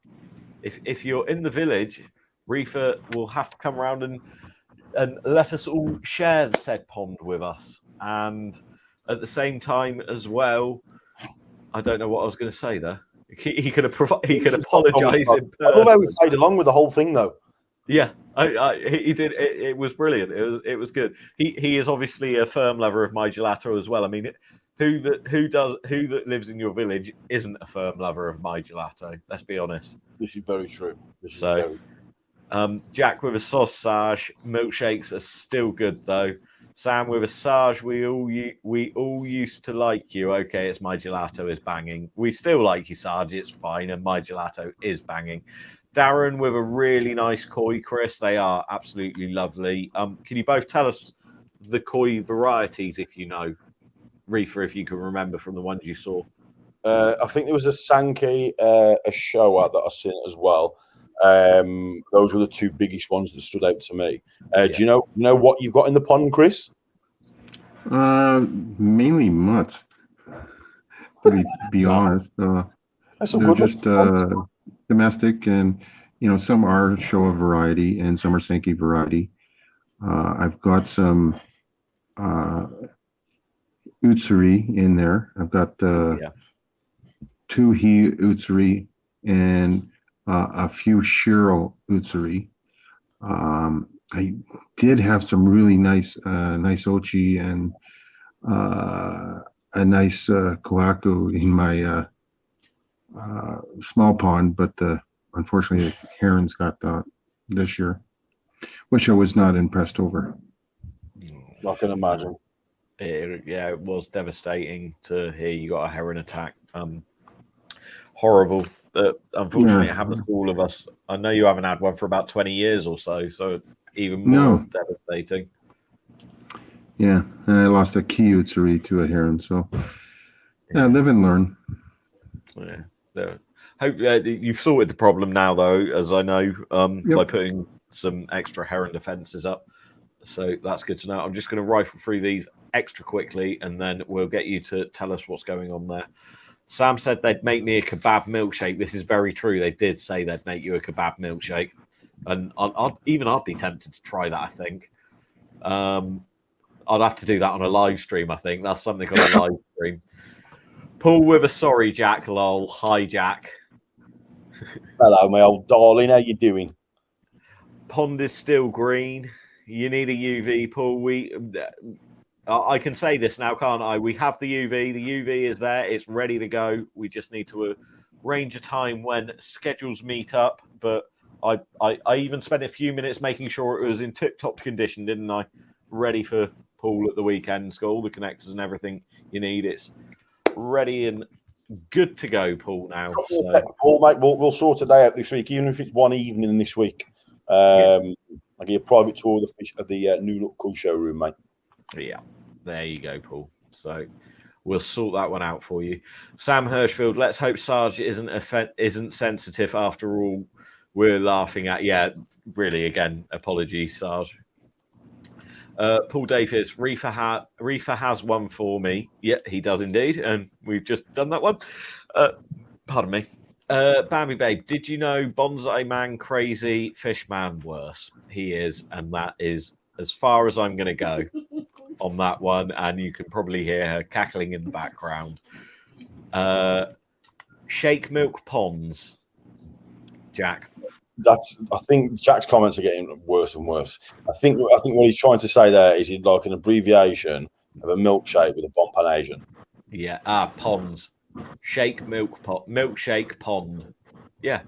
If you're in the village, Reefer will have to come around and let us all share said pond with us. And at the same time as well, I don't know what I was going to say there. He could apologise in person. I love how we played along with the whole thing, though. Yeah, he did. It was brilliant. It was good. He is obviously a firm lover of my gelato as well. I mean, who that lives in your village isn't a firm lover of my gelato? Let's be honest. This is very true. Jack with a sausage. Milkshakes are still good though. Sam with a Sarge, we all used to like you. Okay, it's my gelato is banging. We still like you, Sarge. It's fine, and my gelato is banging. Darren with a really nice koi, Chris. They are absolutely lovely. Can you both tell us the koi varieties, if you know, Reefer, if you can remember from the ones you saw? I think there was a Sankey, a Showa that I seen as well. Those were the two biggest ones that stood out to me. Do you know what you've got in the pond, Chris? Mainly mutts. To be honest, That's some they're good just domestic, and some are Showa variety and some are Sankey variety. I've got some Utsuri in there. I've got two He Utsuri and a few Shiro Utsuri. I did have some really nice Ochi and a nice Kohaku in my small pond, but unfortunately the herons got that this year, which I was not impressed over. I can imagine. It was devastating to hear you got a heron attack. Horrible. Unfortunately, it happens to all of us. I know you haven't had one for about 20 years or so even more devastating. Yeah, and I lost a key Utsuri to a heron, so live and learn. Yeah. Hope you've sorted the problem now, though, as I know, by putting some extra heron defences up. So that's good to know. I'm just going to rifle through these extra quickly, and then we'll get you to tell us what's going on there. Sam said they'd make me a kebab milkshake. This is very true. They did say they'd make you a kebab milkshake. And I'd be tempted to try that, I think. I'd have to do that on a live stream, I think. That's something on a live stream. Paul with a sorry, Jack, lol. Hi, Jack. Hello, my old darling. How you doing? Pond is still green. You need a UV, Paul. I can say this now, can't I? We have the UV. The UV is there. It's ready to go. We just need to arrange a time when schedules meet up. But I even spent a few minutes making sure it was in tip-top condition, didn't I? Ready for Paul at the weekend. It's got all the connectors and everything you need. It's ready and good to go, Paul, now. So. Paul, mate, we'll sort a day out this week, even if it's one evening this week. I'll give you a private tour of the new look cool showroom, mate. Yeah, there you go, Paul. So we'll sort that one out for you. Sam Hirschfield, let's hope Sarge isn't sensitive after all we're laughing at. Yeah, really, again, apologies, Sarge. Paul Davis, Reefer has one for me. Yeah, he does indeed. And we've just done that one. Pardon me. Bambi Babe, did you know Bonsai Man crazy, Fish Man worse? He is, and that is as far as I'm going to go on that one. And you can probably hear her cackling in the background. Shake Milk Ponds, Jack. I think Jack's comments are getting worse and worse. I think what he's trying to say there is he'd like an abbreviation of a milkshake with a pompanation. Yeah, ponds. Shake milk pot, milkshake pond. Yeah.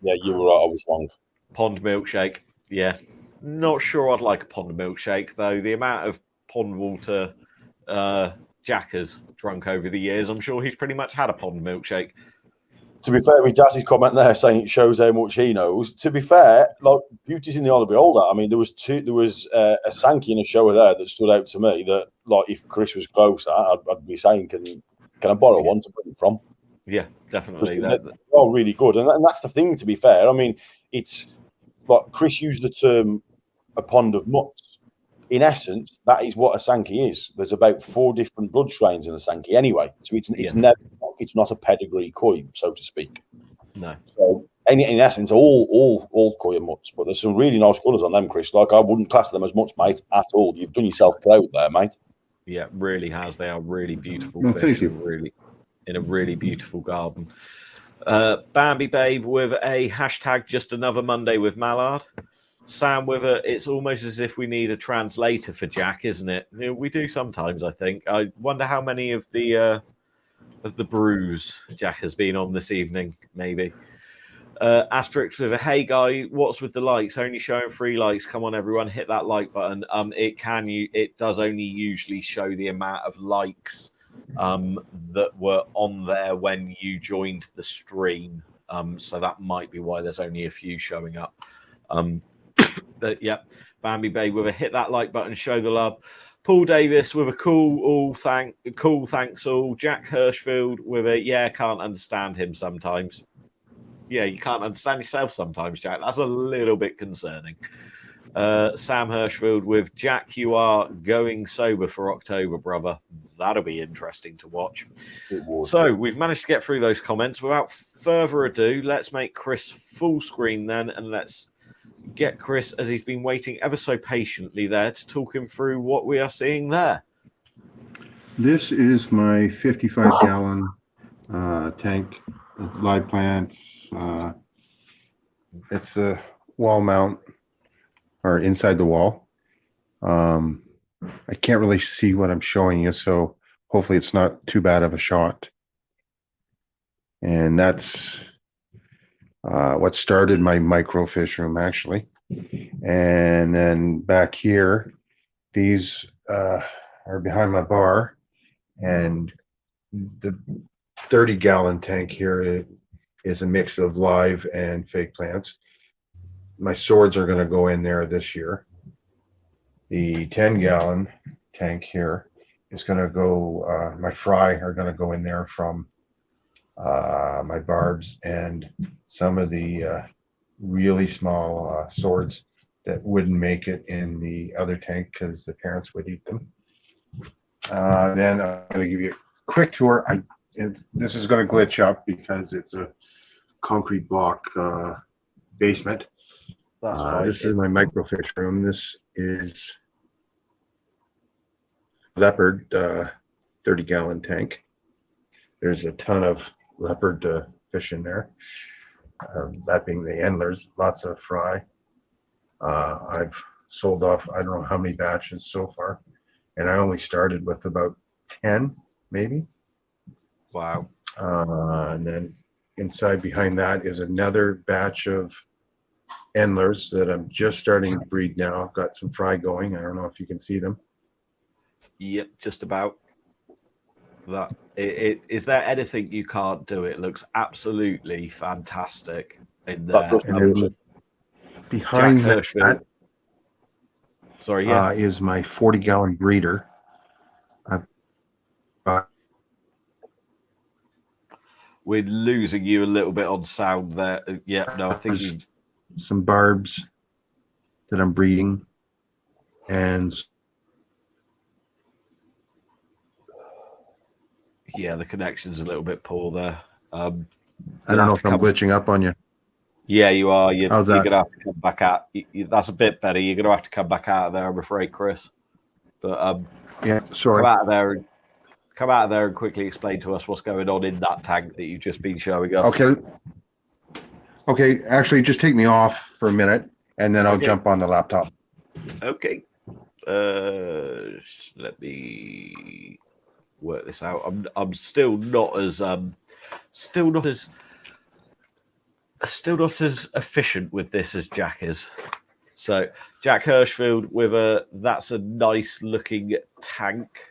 Yeah, you were right. I was wrong. Pond milkshake. Yeah. Not sure I'd like a pond milkshake, though. The amount of pond water Jack has drunk over the years, I'm sure he's pretty much had a pond milkshake. To be fair, with Dazzy's comment there saying it shows how much he knows. To be fair, like beauty's in the eye of the beholder. I mean, there was a Sankey in a shower there that stood out to me. That like if Chris was closer, I'd be saying, can I borrow one to put it from? Yeah, definitely. They're all really good, and that's the thing. To be fair, I mean, it's like Chris used the term a pond of mutts. In essence, that is what a Sankey is. There's about 4 different blood strains in a Sankey anyway. So it's not a pedigree koi, so to speak. No. So in essence, all koi are mutts, but there's some really nice colours on them, Chris. Like, I wouldn't class them as mutts, mate, at all. You've done yourself proud there, mate. Yeah, really has. They are really beautiful No, fish. thank you. Really, in a really beautiful garden. Bambi Babe with a hashtag just another Monday with Mallard. Sam with it's almost as if we need a translator for Jack, isn't it? You know, we do sometimes, I think. I wonder how many of the brews Jack has been on this evening, maybe. Asterix with a hey guy, what's with the likes? Only showing 3 likes. Come on, everyone, hit that like button. It does only usually show the amount of likes that were on there when you joined the stream. So that might be why there's only a few showing up. But yeah, Bambi Bay with a hit that like button, show the love. Paul Davis with a cool thanks all. Jack Hirschfield with a can't understand him sometimes. Yeah, you can't understand yourself sometimes, Jack. That's a little bit concerning. Sam Hirschfield with Jack, you are going sober for October, brother. That'll be interesting to watch. So we've managed to get through those comments. Without further ado, let's make Chris full screen then, and let's get Chris, as he's been waiting ever so patiently there, to talk him through what we are seeing there. This is my 55-gallon tank, live plants. It's a wall mount, or inside the wall. I can't really see what I'm showing you, so hopefully it's not too bad of a shot. And that's what started my microfish room, actually. And then back here, these are behind my bar, and the 30-gallon tank here is a mix of live and fake plants. My swords are going to go in there this year. The 10-gallon tank here is going to go, my fry are going to go in there from my barbs and some of the really small swords that wouldn't make it in the other tank because the parents would eat them. Then I'm going to give you a quick tour. This is going to glitch up because it's a concrete block basement. That's fine. This is my microfish room. This is leopard 30-gallon tank. There's a ton of leopard fish in there. That being the endlers, lots of fry. I've sold off I don't know how many batches so far, and I only started with about 10 maybe. Wow. And then inside behind that is another batch of endlers that I'm just starting to breed now. I've got some fry going. I don't know if you can see them. Yep, just about. That is there anything you can't do? It looks absolutely fantastic in there. Behind Jack that, sorry, yeah, is my 40-gallon breeder. we're losing you a little bit on sound there. Yeah, no, I think There's some barbs that I'm breeding, and yeah, the connection's a little bit poor there. I don't know if I'm glitching up on you. Yeah, you are. How's that? You're gonna have to come back out. That's a bit better. You're gonna have to come back out of there, I'm afraid, Chris. But Yeah, sorry. come out of there and quickly explain to us what's going on in that tank that you've just been showing us. Okay. Actually, just take me off for a minute, and then I'll jump on the laptop. Okay. Let me work this out. I'm still not as efficient with this as Jack is. So Jack Hirschfield with that's a nice looking tank.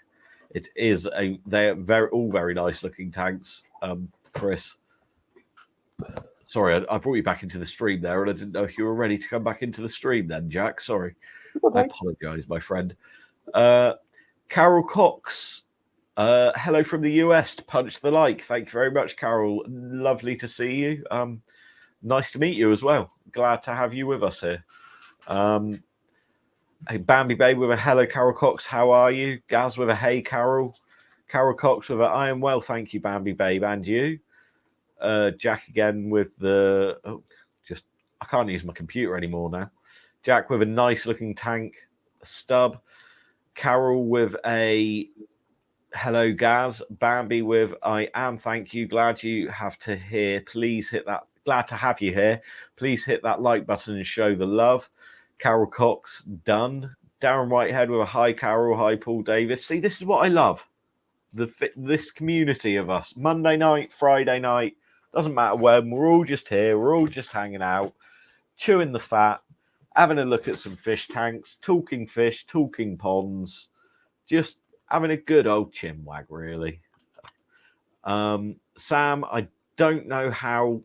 It is they're all very nice looking tanks. Chris, sorry, I brought you back into the stream there, and I didn't know if you were ready to come back into the stream then, Jack. Sorry. Okay. I apologize, my friend. Carol Cox, hello from the US. Punch the like. Thank you very much, Carol. Lovely to see you. Nice to meet you as well. Glad to have you with us here. Hey, Bambi Babe with a hello, Carol Cox. How are you? Gaz with a hey, Carol. Carol Cox with a I am well, thank you, Bambi Babe, and you. Jack again with the I can't use my computer anymore now. Jack with a nice looking tank. Stub. Carol with a hello, Gaz. Bambi with I am, thank you. Glad you have to hear. Please hit that. Glad to have you here. Please hit that like button and show the love. Carol Cox, done. Darren Whitehead with a hi, Carol. Hi, Paul Davis. See, this is what I love. This community of us. Monday night, Friday night, doesn't matter when. We're all just here. We're all just hanging out, chewing the fat, having a look at some fish tanks, talking fish, talking ponds, just having a good old chinwag, really. Sam, I don't know how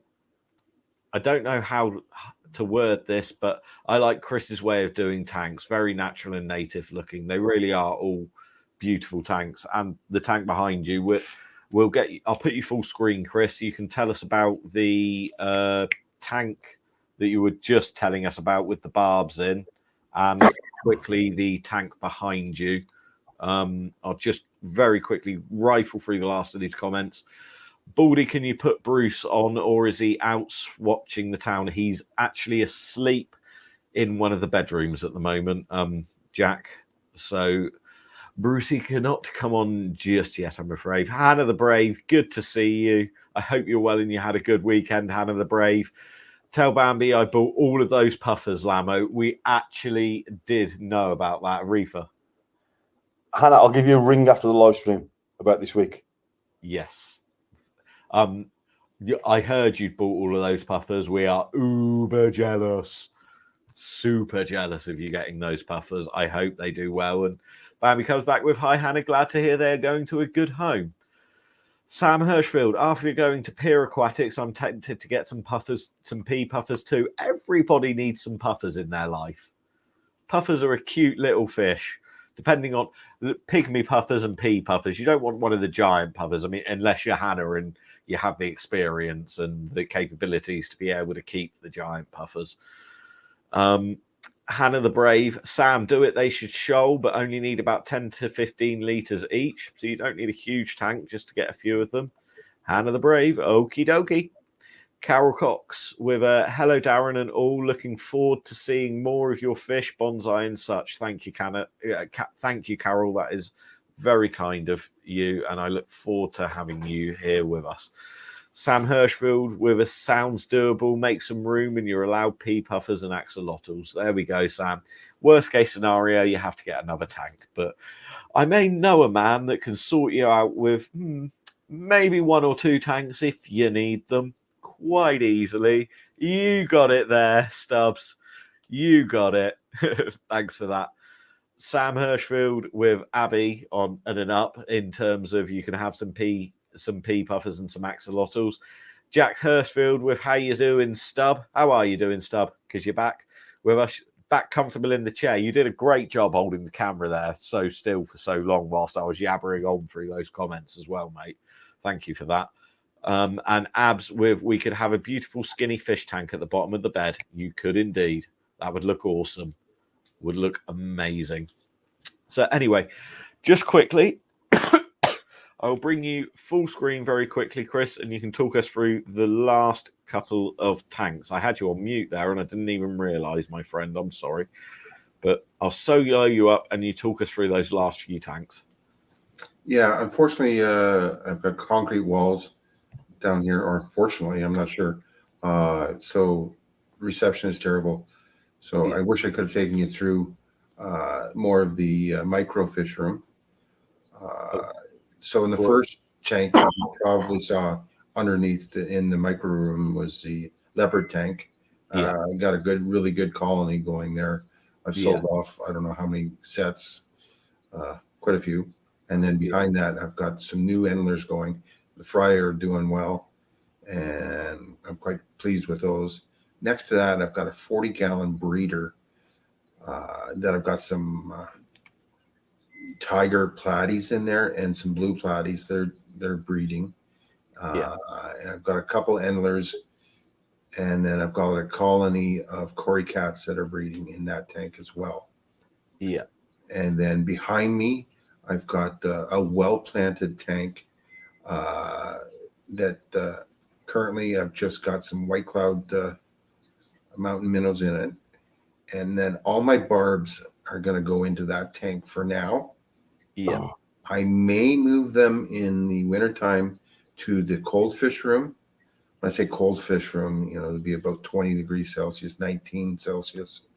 to word this, but I like Chris's way of doing tanks. Very natural and native looking. They really are all beautiful tanks. And the tank behind you, we'll get you, I'll put you full screen, Chris. You can tell us about the tank that you were just telling us about with the barbs in, and quickly the tank behind you. I'll just very quickly rifle through the last of these comments. Baldy, can you put Bruce on, or is he out watching the town? He's actually asleep in one of the bedrooms at the moment, Jack. So Brucey cannot come on just yet, I'm afraid. Hannah the Brave, good to see you. I hope you're well and you had a good weekend, Hannah the Brave. Tell Bambi I bought all of those puffers, Lamo. We actually did know about that, Reefer. Hannah, I'll give you a ring after the live stream about this week. Yes. I heard you'd bought all of those puffers. We are uber jealous. Super jealous of you getting those puffers. I hope they do well. And Bambi comes back with, hi, Hannah. Glad to hear they're going to a good home. Sam Hirschfield, after going to Pier Aquatics, I'm tempted to get some puffers, some pea puffers too. Everybody needs some puffers in their life. Puffers are a cute little fish. Depending on pygmy puffers and pea puffers, you don't want one of the giant puffers. I mean, unless you're Hannah and you have the experience and the capabilities to be able to keep the giant puffers. Hannah the Brave, Sam, do it. They should shoal, but only need about 10 to 15 litres each. So you don't need a huge tank just to get a few of them. Hannah the Brave, okie dokie. Carol Cox with a hello, Darren, and all. Looking forward to seeing more of your fish, bonsai, and such. Thank you, thank you, Carol. That is very kind of you, and I look forward to having you here with us. Sam Hirschfield with a sounds doable. Make some room, and you're allowed pea puffers and axolotls. There we go, Sam. Worst case scenario, you have to get another tank, but I may know a man that can sort you out with maybe 1 or 2 tanks if you need them. Quite easily. You got it there, Stubbs. You got it. Thanks for that. Sam Hirschfield with Abby on and up in terms of you can have some pea puffers and some axolotls. Jack Hirschfield with how you doing, Stub? How are you doing, Stub? Because you're back with us, back comfortable in the chair. You did a great job holding the camera there so still for so long whilst I was yabbering on through those comments as well, mate. Thank you for that. And Abs with, we could have a beautiful skinny fish tank at the bottom of the bed. You could indeed. That would look awesome. Would look amazing. So anyway, just quickly, I'll bring you full screen very quickly, Chris, and you can talk us through the last couple of tanks. I had you on mute there and I didn't even realize, my friend. I'm sorry. But I'll solo you up and you talk us through those last few tanks. Yeah, unfortunately, I've got concrete walls down here, or fortunately, I'm not sure. So reception is terrible. So I wish I could have taken you through more of the microfish room. So in the first tank, you probably saw underneath in the micro room was the leopard tank. Got a really good colony going there. I've sold off, I don't know how many sets, quite a few. And then behind that, I've got some new endlers going. The fry are doing well, and I'm quite pleased with those. Next to that, I've got a 40-gallon breeder that I've got some tiger platies in there and some blue platies. They're breeding. And I've got a couple endlers, and then I've got a colony of cory cats that are breeding in that tank as well. Yeah. And then behind me, I've got a well-planted tank that currently I've just got some white cloud mountain minnows in it. And then all my barbs are going to go into that tank for now. Yeah. I may move them in the wintertime to the cold fish room. When I say cold fish room, it'll be about 20 degrees Celsius, 19 Celsius,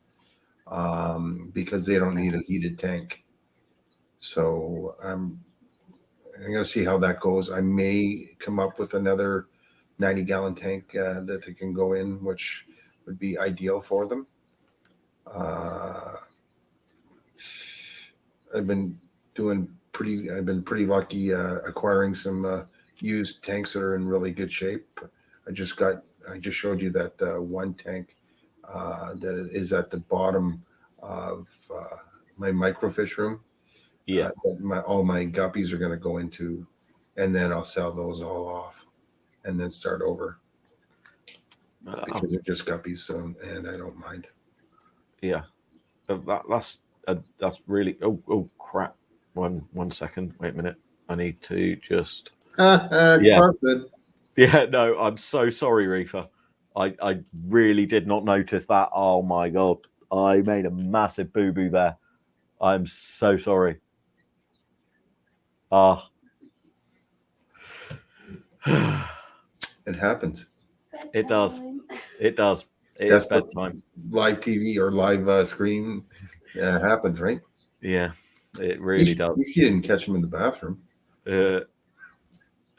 because they don't need a heated tank. So I'm going to see how that goes. I may come up with another 90-gallon tank that they can go in, which would be ideal for them. I've been pretty lucky acquiring some used tanks that are in really good shape. I just showed you that one tank that is at the bottom of my microfish room. Yeah. That all my guppies are going to go into, and then I'll sell those all off and then start over because they're just guppies, and I don't mind. Yeah. That's really oh crap. One second. Wait a minute. I need to just Busted. Yeah, no, I'm so sorry, Reefer. I really did not notice that. Oh my god. I made a massive boo-boo there. I'm so sorry. It happens. It does. It does. That's It's bedtime. Live TV or live screen happens, right? Yeah, it really does. At least you didn't catch him in the bathroom. Yeah,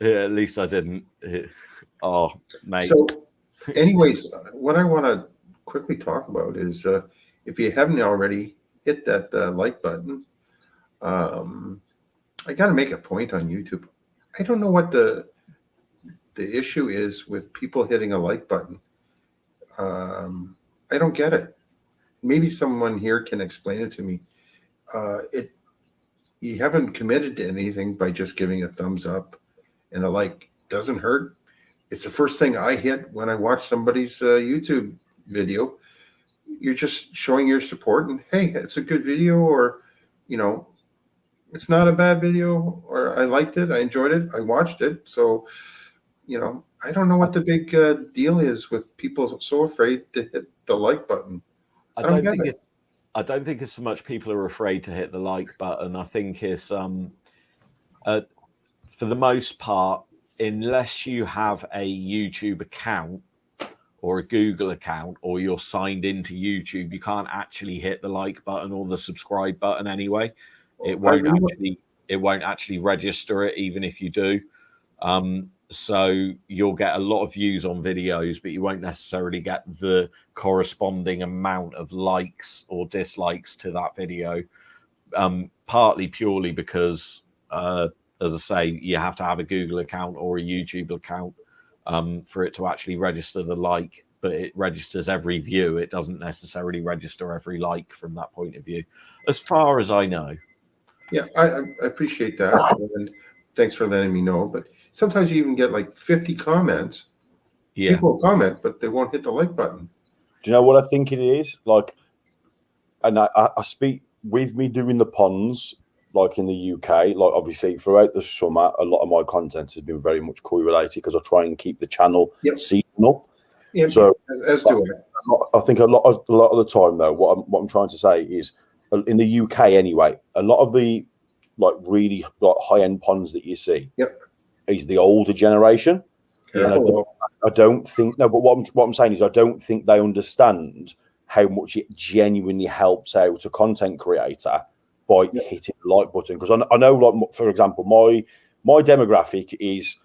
at least I didn't. Oh, mate. So, anyways, what I want to quickly talk about is if you haven't already, hit that like button. I got to make a point on YouTube. I don't know what the issue is with people hitting a like button. I don't get it. Maybe someone here can explain it to me. You haven't committed to anything by just giving a thumbs up and a like. Doesn't hurt. It's the first thing I hit when I watch somebody's YouTube video. You're just showing your support and, hey, it's a good video, or, it's not a bad video, or I liked it, I enjoyed it, I watched it. So, I don't know what the big deal is with people so afraid to hit the like button. I don't think it's so much people are afraid to hit the like button. I think it's for the most part, unless you have a YouTube account or a Google account, or you're signed into YouTube, you can't actually hit the like button or the subscribe button anyway. It won't actually register it, even if you do. So you'll get a lot of views on videos, but you won't necessarily get the corresponding amount of likes or dislikes to that video. Partly purely because, as I say, you have to have a Google account or a YouTube account for it to actually register the like, but it registers every view. It doesn't necessarily register every like from that point of view, as far as I know. Yeah, I appreciate that. And thanks for letting me know. But sometimes you even get like 50 comments. Yeah. People comment, but they won't hit the like button. Do you know what I think it is? Like, and I speak with me doing the ponds, like in the UK, like obviously throughout the summer, a lot of my content has been very much koi related because I try and keep the channel seasonal. Yeah, so as do I. I think a lot of the time though, what I'm trying to say is, in the UK anyway, a lot of the like really like high end ponds that you see is the older generation. And I don't think but what I'm saying is I don't think they understand how much it genuinely helps out a content creator by hitting the like button. Because I know, like, for example, my demographic is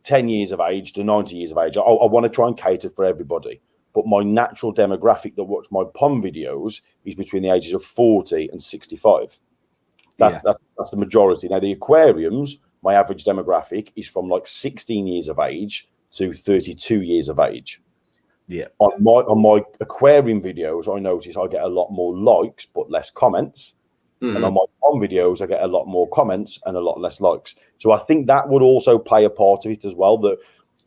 10 years of age to 90 years of age. I want to try and cater for everybody. But my natural demographic that watch my pond videos is between the ages of 40 and 65. That's the majority. Now, the aquariums, my average demographic is from like 16 years of age to 32 years of age. Yeah. On my aquarium videos, I notice I get a lot more likes but less comments. Mm-hmm. And on my pond videos, I get a lot more comments and a lot less likes. So I think that would also play a part of it as well. That,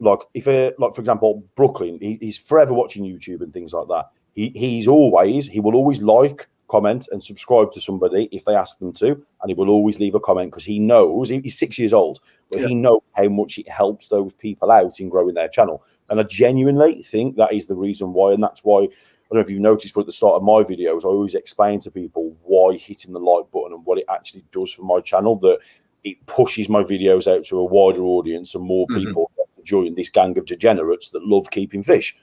like, for example, Brooklyn, he's forever watching YouTube and things like that. He will always like, comment and subscribe to somebody if they ask them to, and he will always leave a comment because he knows he's 6 years old, but he knows how much it helps those people out in growing their channel. And I genuinely think that is the reason why, and that's why, I don't know if you've noticed, but at the start of my videos, I always explain to people why hitting the like button and what it actually does for my channel, that it pushes my videos out to a wider audience and more people get to join this gang of degenerates that love keeping fish.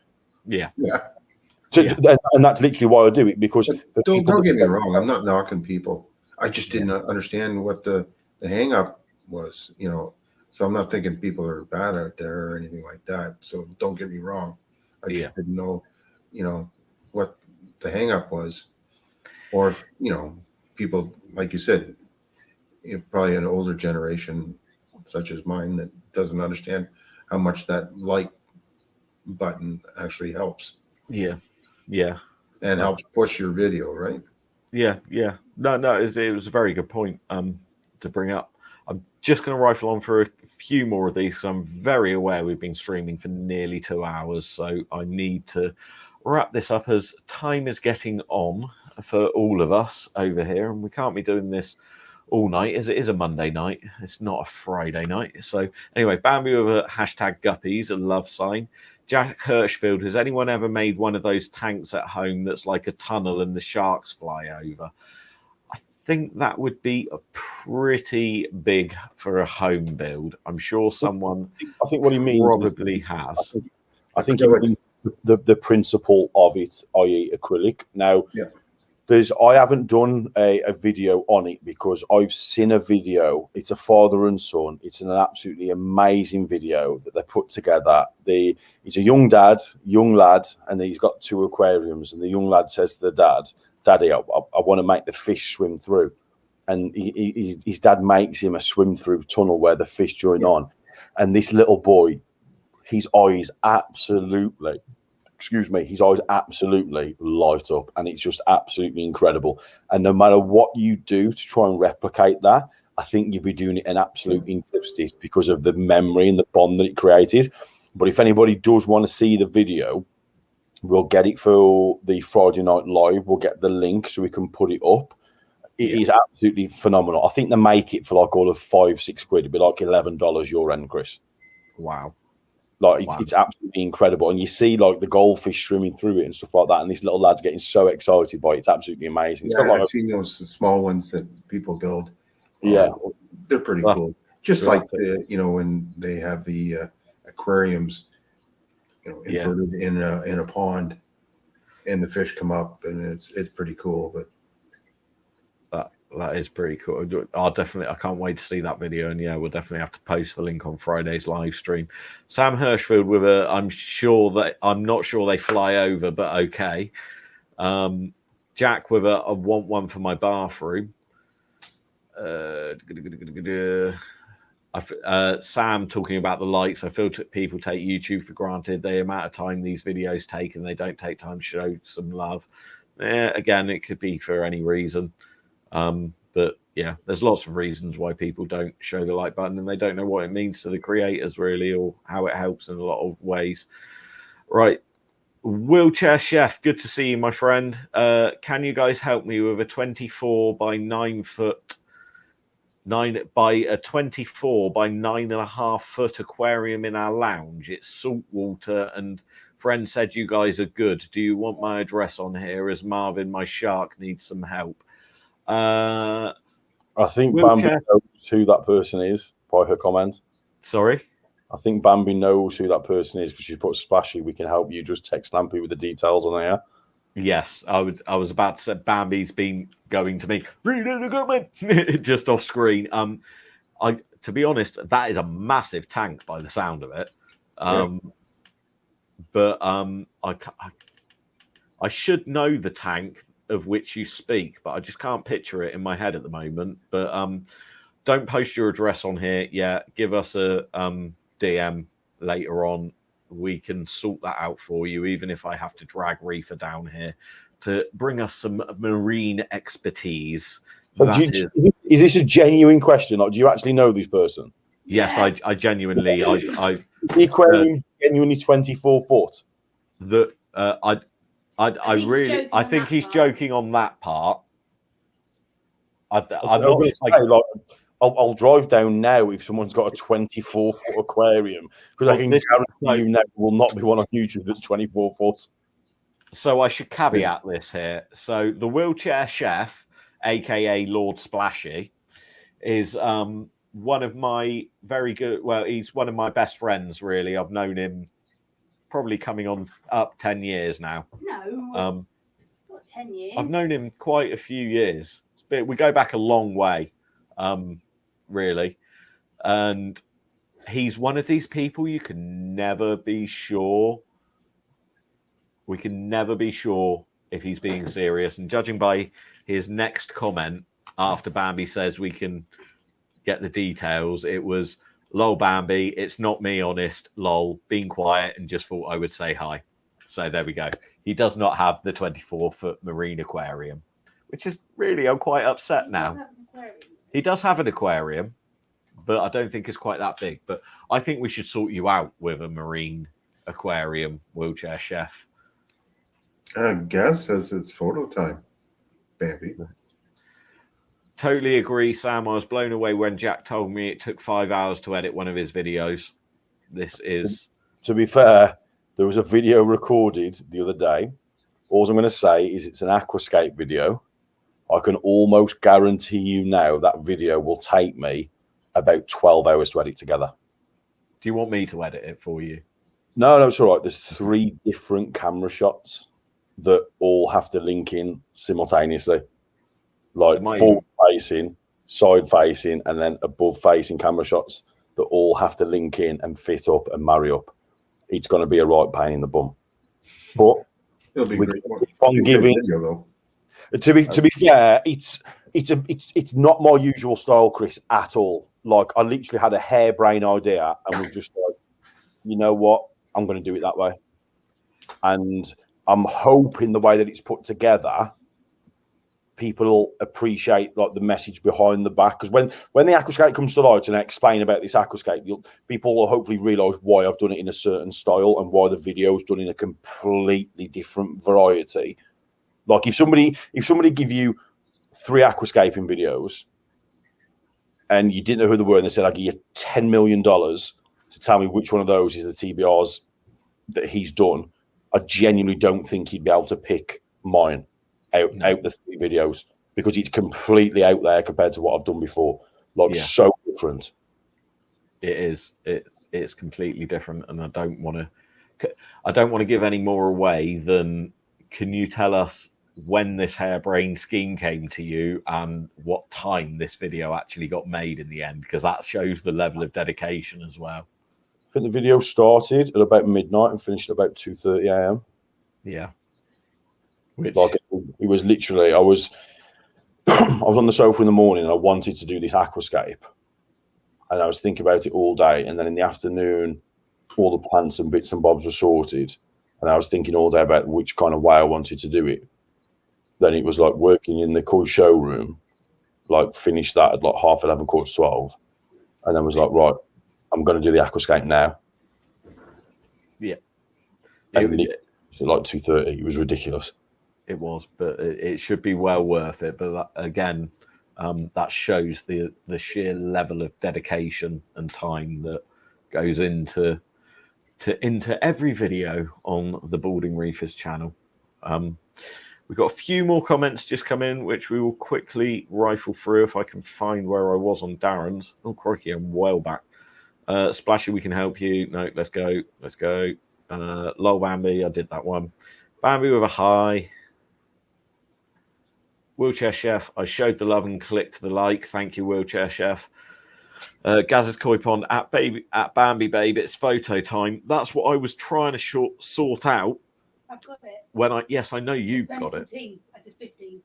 Yeah. So, and that's literally why I do it, because don't get me wrong, I'm not knocking people. I just didn't understand what the hang up was, you know. So I'm not thinking people are bad out there or anything like that. So don't get me wrong. I just didn't know, you know, what the hang up was. Or if, you know, people, like you said, you know, probably an older generation such as mine that doesn't understand how much that like button actually helps. Yeah. And helps push your video, right? Yeah. No, it was a very good point to bring up. I'm just going to rifle on for a few more of these because I'm very aware we've been streaming for nearly 2 hours. So I need to wrap this up as time is getting on for all of us over here. And we can't be doing this all night as it is a Monday night. It's not a Friday night. So anyway, Bambi with a hashtag guppies, a love sign. Jack Hirschfield, has anyone ever made one of those tanks at home that's like a tunnel and the sharks fly over? I think that would be pretty big for a home build. I'm sure someone I think what he means probably has. I think it means the principle of it, i.e. acrylic. Now, I haven't done a video on it because I've seen a video. It's a father and son. It's an absolutely amazing video that they put together. He's a young lad, and he's got 2 aquariums. And the young lad says to the dad, "Daddy, I want to make the fish swim through." And his dad makes him a swim through tunnel where the fish join on. And this little boy, his eyes absolutely light up, and it's just absolutely incredible. And no matter what you do to try and replicate that, I think you'd be doing it an absolute injustice because of the memory and the bond that it created. But if anybody does want to see the video, we'll get it for the Friday Night Live. We'll get the link so we can put it up. It is absolutely phenomenal. I think they make it for like all of £5-6 quid. It'd be like $11 your end, Chris. Wow. Like it's absolutely incredible, and you see like the goldfish swimming through it and stuff like that. And this little lad's getting so excited by it; it's absolutely amazing. It's got like I've seen those small ones that people build. Yeah, they're pretty cool. Just like the, you know, when they have the aquariums, you know, inverted in a pond, and the fish come up, and it's pretty cool. But that is pretty cool. I can't wait to see that video, and we'll definitely have to post the link on Friday's live stream. Sam Hirschfield with I'm not sure they fly over, but okay. Jack with I want one for my bathroom. Sam talking about the likes. I feel people take YouTube for granted. The amount of time these videos take, and they don't take time to show some love. Again, it could be for any reason. But there's lots of reasons why people don't show the like button, and they don't know what it means to the creators really, or how it helps in a lot of ways. Right. Wheelchair Chef, good to see you, my friend. Can you guys help me with a 24 by 9 foot, 9 by a 24 by 9.5 foot aquarium in our lounge? It's saltwater, and friend said you guys are good. Do you want my address on here, as Marvin, my shark, needs some help? I think Bambi knows who that person is by her comment. Sorry? I think Bambi knows who that person is because she put Splashy. We can help you. Just text Lampy with the details on there. Yes, I was about to say Bambi's been going to me just off screen. To be honest, that is a massive tank by the sound of it. But I should know the tank of which you speak, but I just can't picture it in my head at the moment. But don't post your address on here yet. Give us a DM later on. We can sort that out for you, even if I have to drag Reefer down here to bring us some marine expertise. Is this a genuine question? Like, do you actually know this person? Yes, I genuinely. The aquarium genuinely 24 foot. I think he's joking on that part. I'm I'm not going to say, like, I'll drive down now if someone's got a 24-foot aquarium, because I can guarantee you now will not be one on YouTube that's 24 foot. So I should caveat this here. So the wheelchair chef, aka Lord Splashy, is one of my very good. Well, he's one of my best friends. Really, I've known him probably coming on up 10 years now. No, not 10 years. I've known him quite a few years. We go back a long way, really. And he's one of these people you can never be sure. We can never be sure if he's being serious. And judging by his next comment after Bambi says we can get the details, it was, lol, Bambi, it's not me, honest, lol, being quiet and just thought I would say hi. So there we go. He does not have the 24-foot marine aquarium, which is really, I'm quite upset now. He does have an aquarium, but I don't think it's quite that big. But I think we should sort you out with a marine aquarium, wheelchair chef. Gaz says it's photo time, Bambi. Totally agree, Sam. I was blown away when Jack told me it took 5 hours to edit one of his videos. This is... To be fair, there was a video recorded the other day. All I'm going to say is it's an aquascape video. I can almost guarantee you now that video will take me about 12 hours to edit together. Do you want me to edit it for you? No, it's all right. There's 3 different camera shots that all have to link in simultaneously. Like forward facing, side facing, and then above facing camera shots that all have to link in and fit up and marry up. It's going to be a right pain in the bum. But it'll be great. On giving, video, though. To be fair, it's not my usual style, Chris, at all. Like, I literally had a harebrained idea and was just like, you know what? I'm going to do it that way. And I'm hoping the way that it's put together, people will appreciate like the message behind the back. Because when the aquascape comes to light and I explain about this aquascape, people will hopefully realise why I've done it in a certain style and why the video's done in a completely different variety. Like if somebody give you 3 aquascaping videos and you didn't know who they were and they said, I'll give you $10 million to tell me which one of those is the TBRs that he's done, I genuinely don't think he'd be able to pick mine out the 3 videos because it's completely out there compared to what I've done before. Like so different. It is. It's completely different, and I don't want to give any more away than, can you tell us when this harebrained scheme came to you and what time this video actually got made in the end? Because that shows the level of dedication as well. I think the video started at about midnight and finished at about 2:30 a.m. Yeah. Like it was literally, I was on the sofa in the morning and I wanted to do this aquascape, and I was thinking about it all day. And then in the afternoon, all the plants and bits and bobs were sorted, and I was thinking all day about which kind of way I wanted to do it. Then it was like working in the koi showroom, like finished that at like 11:30, 12:15, and then was like, right, I'm going to do the aquascape now. Yeah. So like 2:30, it was ridiculous. It was, but it should be well worth it. But that, again, that shows the sheer level of dedication and time that goes into every video on the Balding Reefers channel. We've got a few more comments just come in, which we will quickly rifle through if I can find where I was on Darren's. Oh, crikey, I'm well back. Splashy, we can help you. No, let's go. Lol, Bambi, I did that one. Bambi with a hi. Wheelchair Chef, I showed the love and clicked the like. Thank you, Wheelchair Chef. Gaz's Koi Pond at Bambi Babe. It's photo time. That's what I was trying to sort out. I've got it. I know you've got 14. it. I said 15.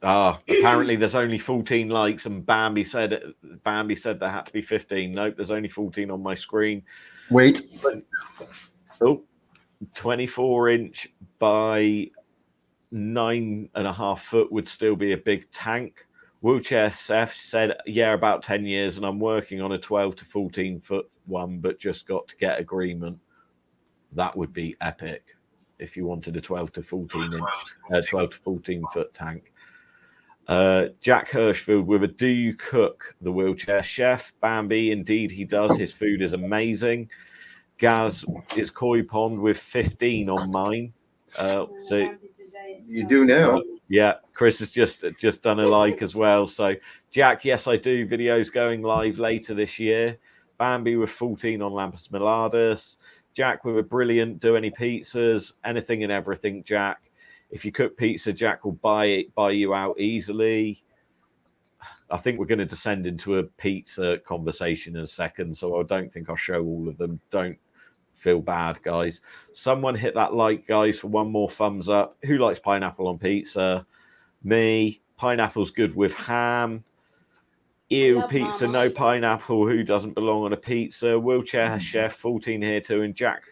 Apparently there's only 14 likes, and Bambi said there had to be 15. Nope, there's only 14 on my screen. Wait. 24-inch by 9.5 foot would still be a big tank. Wheelchair Chef said, yeah, about 10 years, and I'm working on a 12 to 14 foot one, but just got to get agreement. That would be epic. if you wanted a 12 to 14 foot tank. Jack Hirschfield with a "Do you cook?" the wheelchair chef. Bambi, indeed he does. His food is amazing. Gaz is koi pond with 15 on mine. So You do now. yeah, Chris has just done a like as well. So Jack, yes, I do. Videos going live later this year. Bambi with 14 on Lampymallard. Jack with a brilliant "Do any pizzas?" Anything and everything, Jack. If you cook pizza, Jack will buy you out easily. I think we're going to descend into a pizza conversation in a second, so I don't think I'll show all of them. Don't feel bad, guys. Someone hit that like, guys, for one more thumbs up. Who likes pineapple on pizza? Me. Pineapple's good with ham. Ew, pizza, no pineapple. Who doesn't belong on a pizza? Wheelchair chef, 14 here too. And Jack,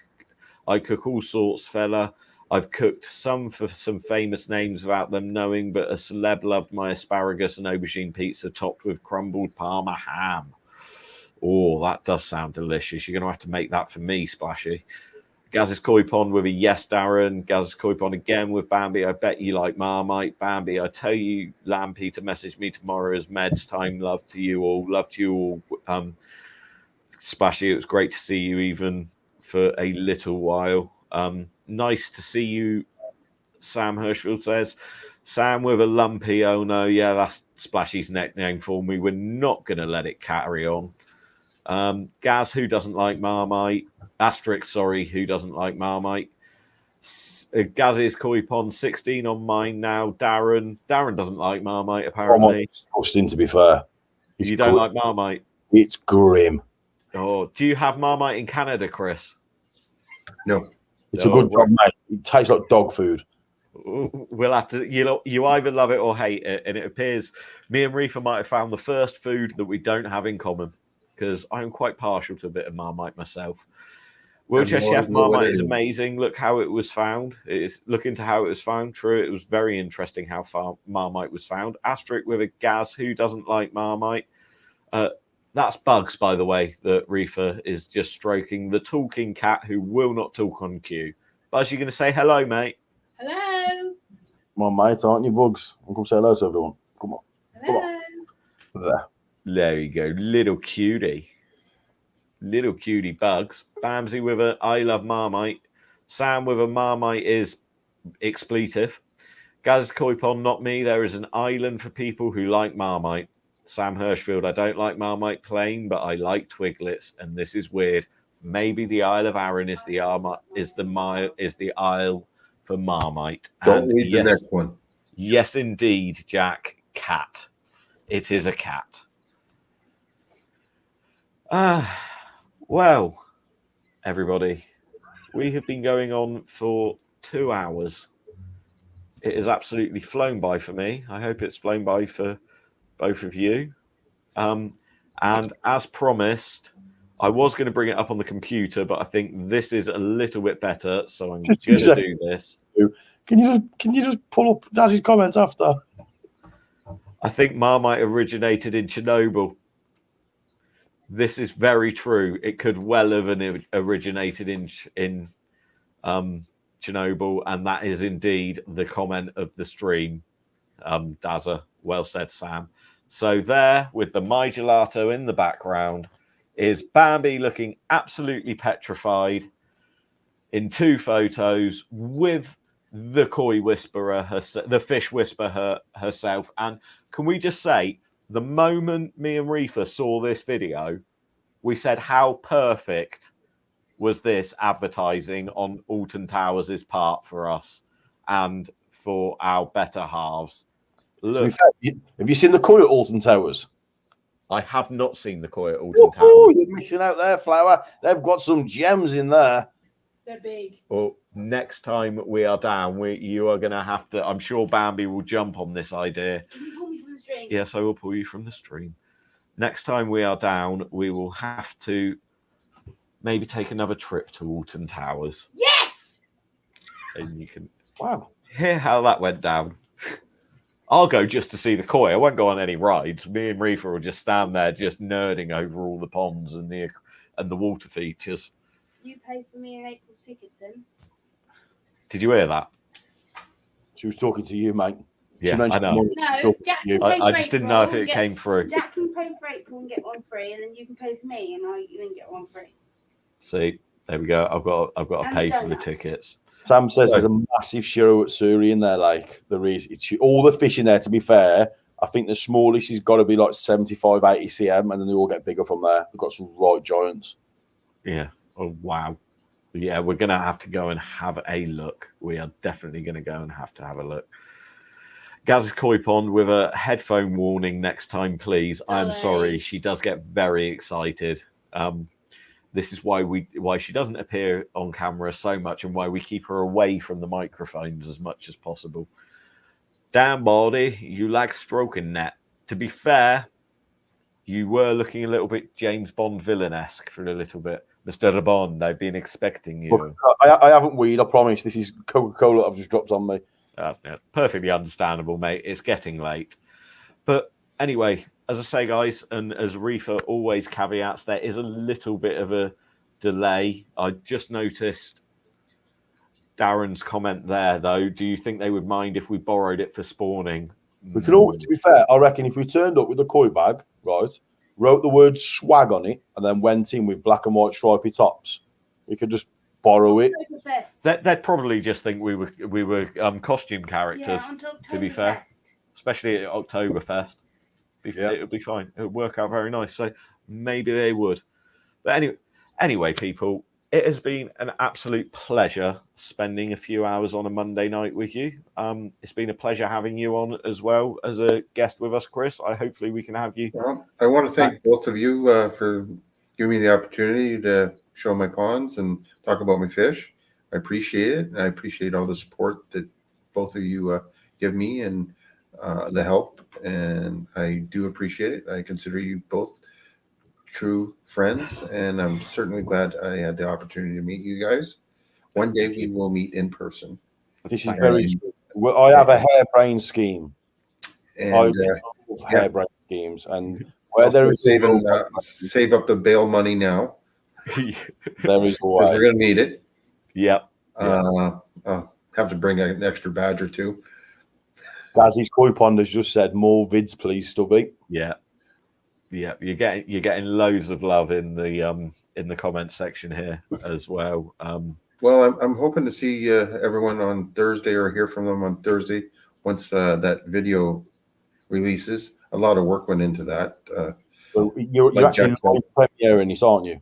I cook all sorts, fella. I've cooked some for some famous names without them knowing, but a celeb loved my asparagus and aubergine pizza topped with crumbled Parma ham. Oh, that does sound delicious. You're going to have to make that for me, Splashy. Gaz's koi pond with a yes, Darren. Gaz's koi pond again with Bambi. I bet you like Marmite. Bambi, I tell you, Lampy, to message me tomorrow as Med's time. Love to you all. Love to you all. Splashy, it was great to see you even for a little while. Nice to see you, Sam Hirschfield says. Sam with a lumpy. Oh no, yeah, that's Splashy's nickname for me. We're not going to let it carry on. Gaz, who doesn't like Marmite? Asterisk, sorry, who doesn't like Marmite? Gaz's koi pond, 16 on mine now. Darren doesn't like Marmite apparently. It's disgusting, to be fair. You don't like Marmite? It's grim. Oh, do you have Marmite in Canada, Chris? No. It's a good job, mate. It tastes like dog food. We'll have to, you either love it or hate it. And it appears me and Reefer might have found the first food that we don't have in common, because I'm quite partial to a bit of Marmite myself. Wheelchair chef Marmite is amazing. Look how it was found. Look into how it was found. True, it was very interesting how far Marmite was found. Asterisk with a Gaz, who doesn't like Marmite? That's Bugs, by the way, that Reefer is just stroking, the talking cat who will not talk on cue. Buzz, you're going to say hello, mate? Hello. Come on, mate, aren't you, Bugs? And come say hello to everyone. Come on. Hello. Come on. There you go. Little cutie. Little cutie Bugs. Bamsy with a "I love Marmite." Sam with a "Marmite is expletive." Gaz koi pond, not me. There is an island for people who like Marmite. Sam Hirschfield, I don't like Marmite plain, but I like Twiglets, and this is weird. Maybe the Isle of Arran is the isle for Marmite. Don't read the next one. Yes, indeed, Jack. Cat. It is a cat. Well, everybody, we have been going on for 2 hours. It has absolutely flown by for me. I hope it's flown by for both of you. And as promised, I was going to bring it up on the computer, but I think this is a little bit better, so I'm going to do this. Can you just pull up Dazzy's comments after? I think Marmite originated in Chernobyl. This is very true. It could well have originated in Chernobyl, and that is indeed the comment of the stream. Dazza, well said, Sam. So there, with the My Gelato in the background, is Bambi looking absolutely petrified in 2 photos with the koi whisperer, the fish whisperer herself. And can we just say, the moment me and Reefer saw this video, we said how perfect was this advertising on Alton Towers' part for us and for our better halves. Look, have you seen the koi at Alton Towers? I have not seen the koi at Alton Towers. You're missing out there, Flower. They've got some gems in there. They're big. Well, next time we are down, you are going to have to. I'm sure Bambi will jump on this idea. Can you pull me from the stream? Yes, I will pull you from the stream. Next time we are down, we will have to maybe take another trip to Alton Towers. Yes. And you can hear how that went down. I'll go just to see the koi. I won't go on any rides. Me and Reefer will just stand there, just nerding over all the ponds and the water features. You pay for me and April's tickets then. Did you hear that? She was talking to you, mate. She Yeah, I mentioned know. money, she was No, talking Jack to you. can pay I for just didn't know if April it and came through. Jack can pay for April and get one free, and then you can pay for me, and you then get one free. See, there we go. I've got to And pay for the donuts. tickets. Sam says So- there's a massive shiro at Suri in there. Like there is, it's all the fish in there. To be fair, I think the smallest has got to be like 75, 80 cm, and then they all get bigger from there. We've got some right giants. Yeah. Oh wow. Yeah, we're gonna have to go and have a look. We are definitely gonna go and have to have a look. Gaz's koi pond with a headphone warning next time, please. I'm sorry. She does get very excited. This is why she doesn't appear on camera so much, and why we keep her away from the microphones as much as possible. Damn, Baldy, you lack stroking net. To be fair, you were looking a little bit James Bond villain-esque for a little bit. Mr. Bond, I've been expecting you. Look, I haven't weed, I promise. This is Coca-Cola I've just dropped on me. Yeah, perfectly understandable, mate. It's getting late. But anyway, as I say, guys, and as Reefer always caveats, there is a little bit of a delay. I just noticed Darren's comment there, though. Do you think they would mind if we borrowed it for spawning? We could always, to be fair, I reckon if we turned up with a koi bag, right, wrote the word swag on it, and then went in with black and white stripy tops, we could just borrow it. They'd probably just think we were costume characters. Yeah, to be fair, especially at Oktoberfest, it would be fine. It would work out very nice. So maybe they would. But anyway, people, it has been an absolute pleasure spending a few hours on a Monday night with you. It's been a pleasure having you on as well as a guest with us, Chris. Hopefully we can have you. Well, I want to thank both of you for giving me the opportunity to show my ponds and talk about my fish. I appreciate it. And I appreciate all the support that both of you give me and the help. And I do appreciate it. I consider you both true friends. And I'm certainly glad I had the opportunity to meet you guys. One day we will meet in person. This is very true. Well, I have a harebrained scheme. And I love harebrained schemes. And where also there is save up the bail money now. There is a way. Because we're going to need it. Yep. I'll have to bring an extra badge or two. Gazzy's koi pond has just said more vids, please, Stubby. Yeah. You're getting loads of love in the comment section here as well. Well, I'm hoping to see everyone on Thursday or hear from them on Thursday once that video releases. A lot of work went into that. So you're Like actually Jack said. live premiering this, aren't you?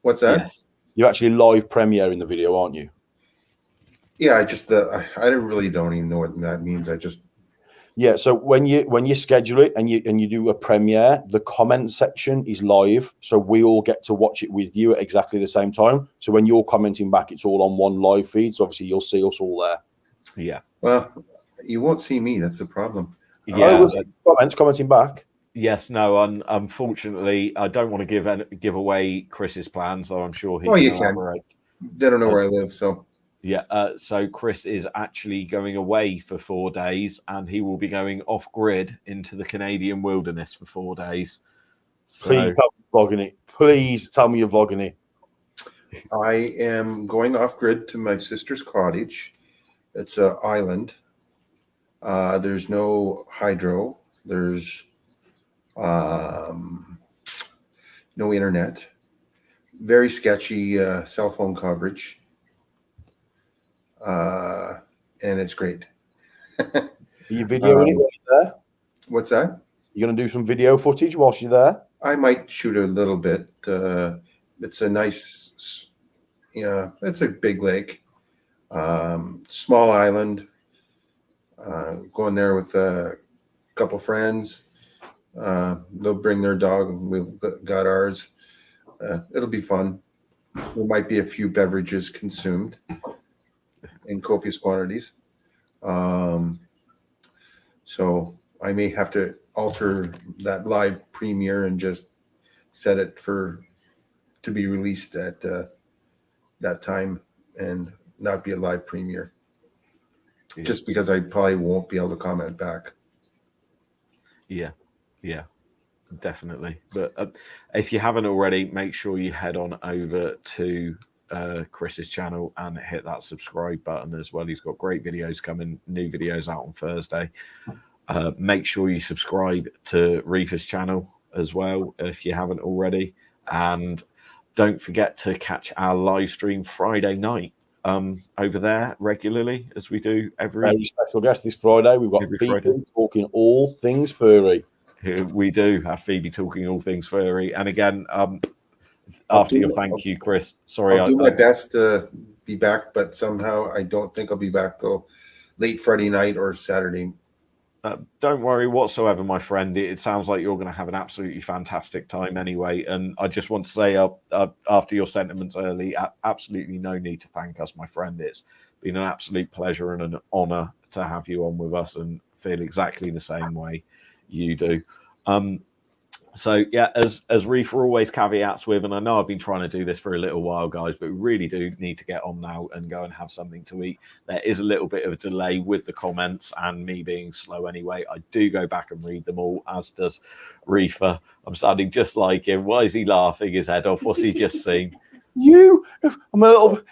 What's that? Yes. You're actually live premiering the video, aren't you? Yeah, I just I really don't even know what that means. Yeah. So when you schedule it and you do a premiere, the comment section is live, so we all get to watch it with you at exactly the same time. So when you're commenting back, it's all on one live feed. So obviously you'll see us all there. Yeah. Well, you won't see me. That's the problem. Yeah. we'll see commenting back. Yes. No. Unfortunately, I don't want to give away Chris's plans, though I'm sure he. Oh, you elaborate. They don't know where I live, so. Yeah, so Chris is actually going away for 4 days, and he will be going off grid into the Canadian wilderness for 4 days. So, Please tell me you're vlogging it. Please tell me you're vlogging it. I am going off grid to my sister's cottage. It's an island. There's no hydro. There's no internet. Very sketchy cell phone coverage. And it's great. Are you videoing it while you're there? What's that? You're going to do some video footage whilst you're there? I might shoot a little bit. It's a nice, it's a big lake, small island. Going there with a couple friends. They'll bring their dog. We've got ours. It'll be fun. There might be a few beverages consumed in copious quantities. So I may have to alter that live premiere and just set it to be released at that time and not be a live premiere. Yeah. Just because I probably won't be able to comment back. Yeah, definitely. But if you haven't already, make sure you head on over to Chris's channel and hit that subscribe button as well. He's got great videos coming, new videos out on Thursday. Make sure you subscribe to Reefers channel as well if you haven't already, and don't forget to catch our live stream Friday night over there regularly, as we do every Very special guest this Friday. We've got every Phoebe Friday. talking all things furry. We do have Phoebe talking all things furry. And again, after your thank you, Chris. Sorry, I'll do my best to be back, but somehow I don't think I'll be back till late Friday night or Saturday. Don't worry whatsoever, my friend. It sounds like you're going to have an absolutely fantastic time anyway. And I just want to say, after your sentiments early, absolutely no need to thank us, my friend. It's been an absolute pleasure and an honor to have you on with us, and feel exactly the same way you do. So yeah, as Reefer always caveats with, and I know I've been trying to do this for a little while, guys, but we really do need to get on now and go and have something to eat. There is a little bit of a delay with the comments and me being slow anyway. I do go back and read them all, as does Reefer. I'm sounding just like him. Why is he laughing his head off? What's he just seen? I'm a little.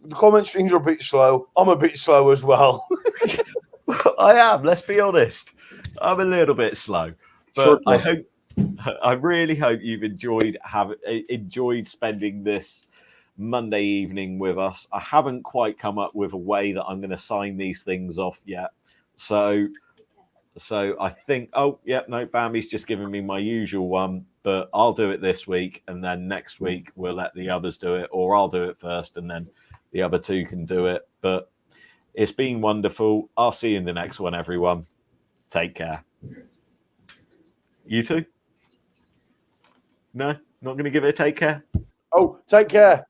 The comment streams are a bit slow. I'm a bit slow as well. I am. Let's be honest. I'm a little bit slow, but I really hope you've enjoyed spending this Monday evening with us. I haven't quite come up with a way that I'm going to sign these things off yet, so I think. Oh, yeah, no, Bambi's just giving me my usual one, but I'll do it this week, and then next week we'll let the others do it, or I'll do it first, and then the other two can do it. But it's been wonderful. I'll see you in the next one, everyone. Take care. You too? No, not going to give it a take care. Oh, take care.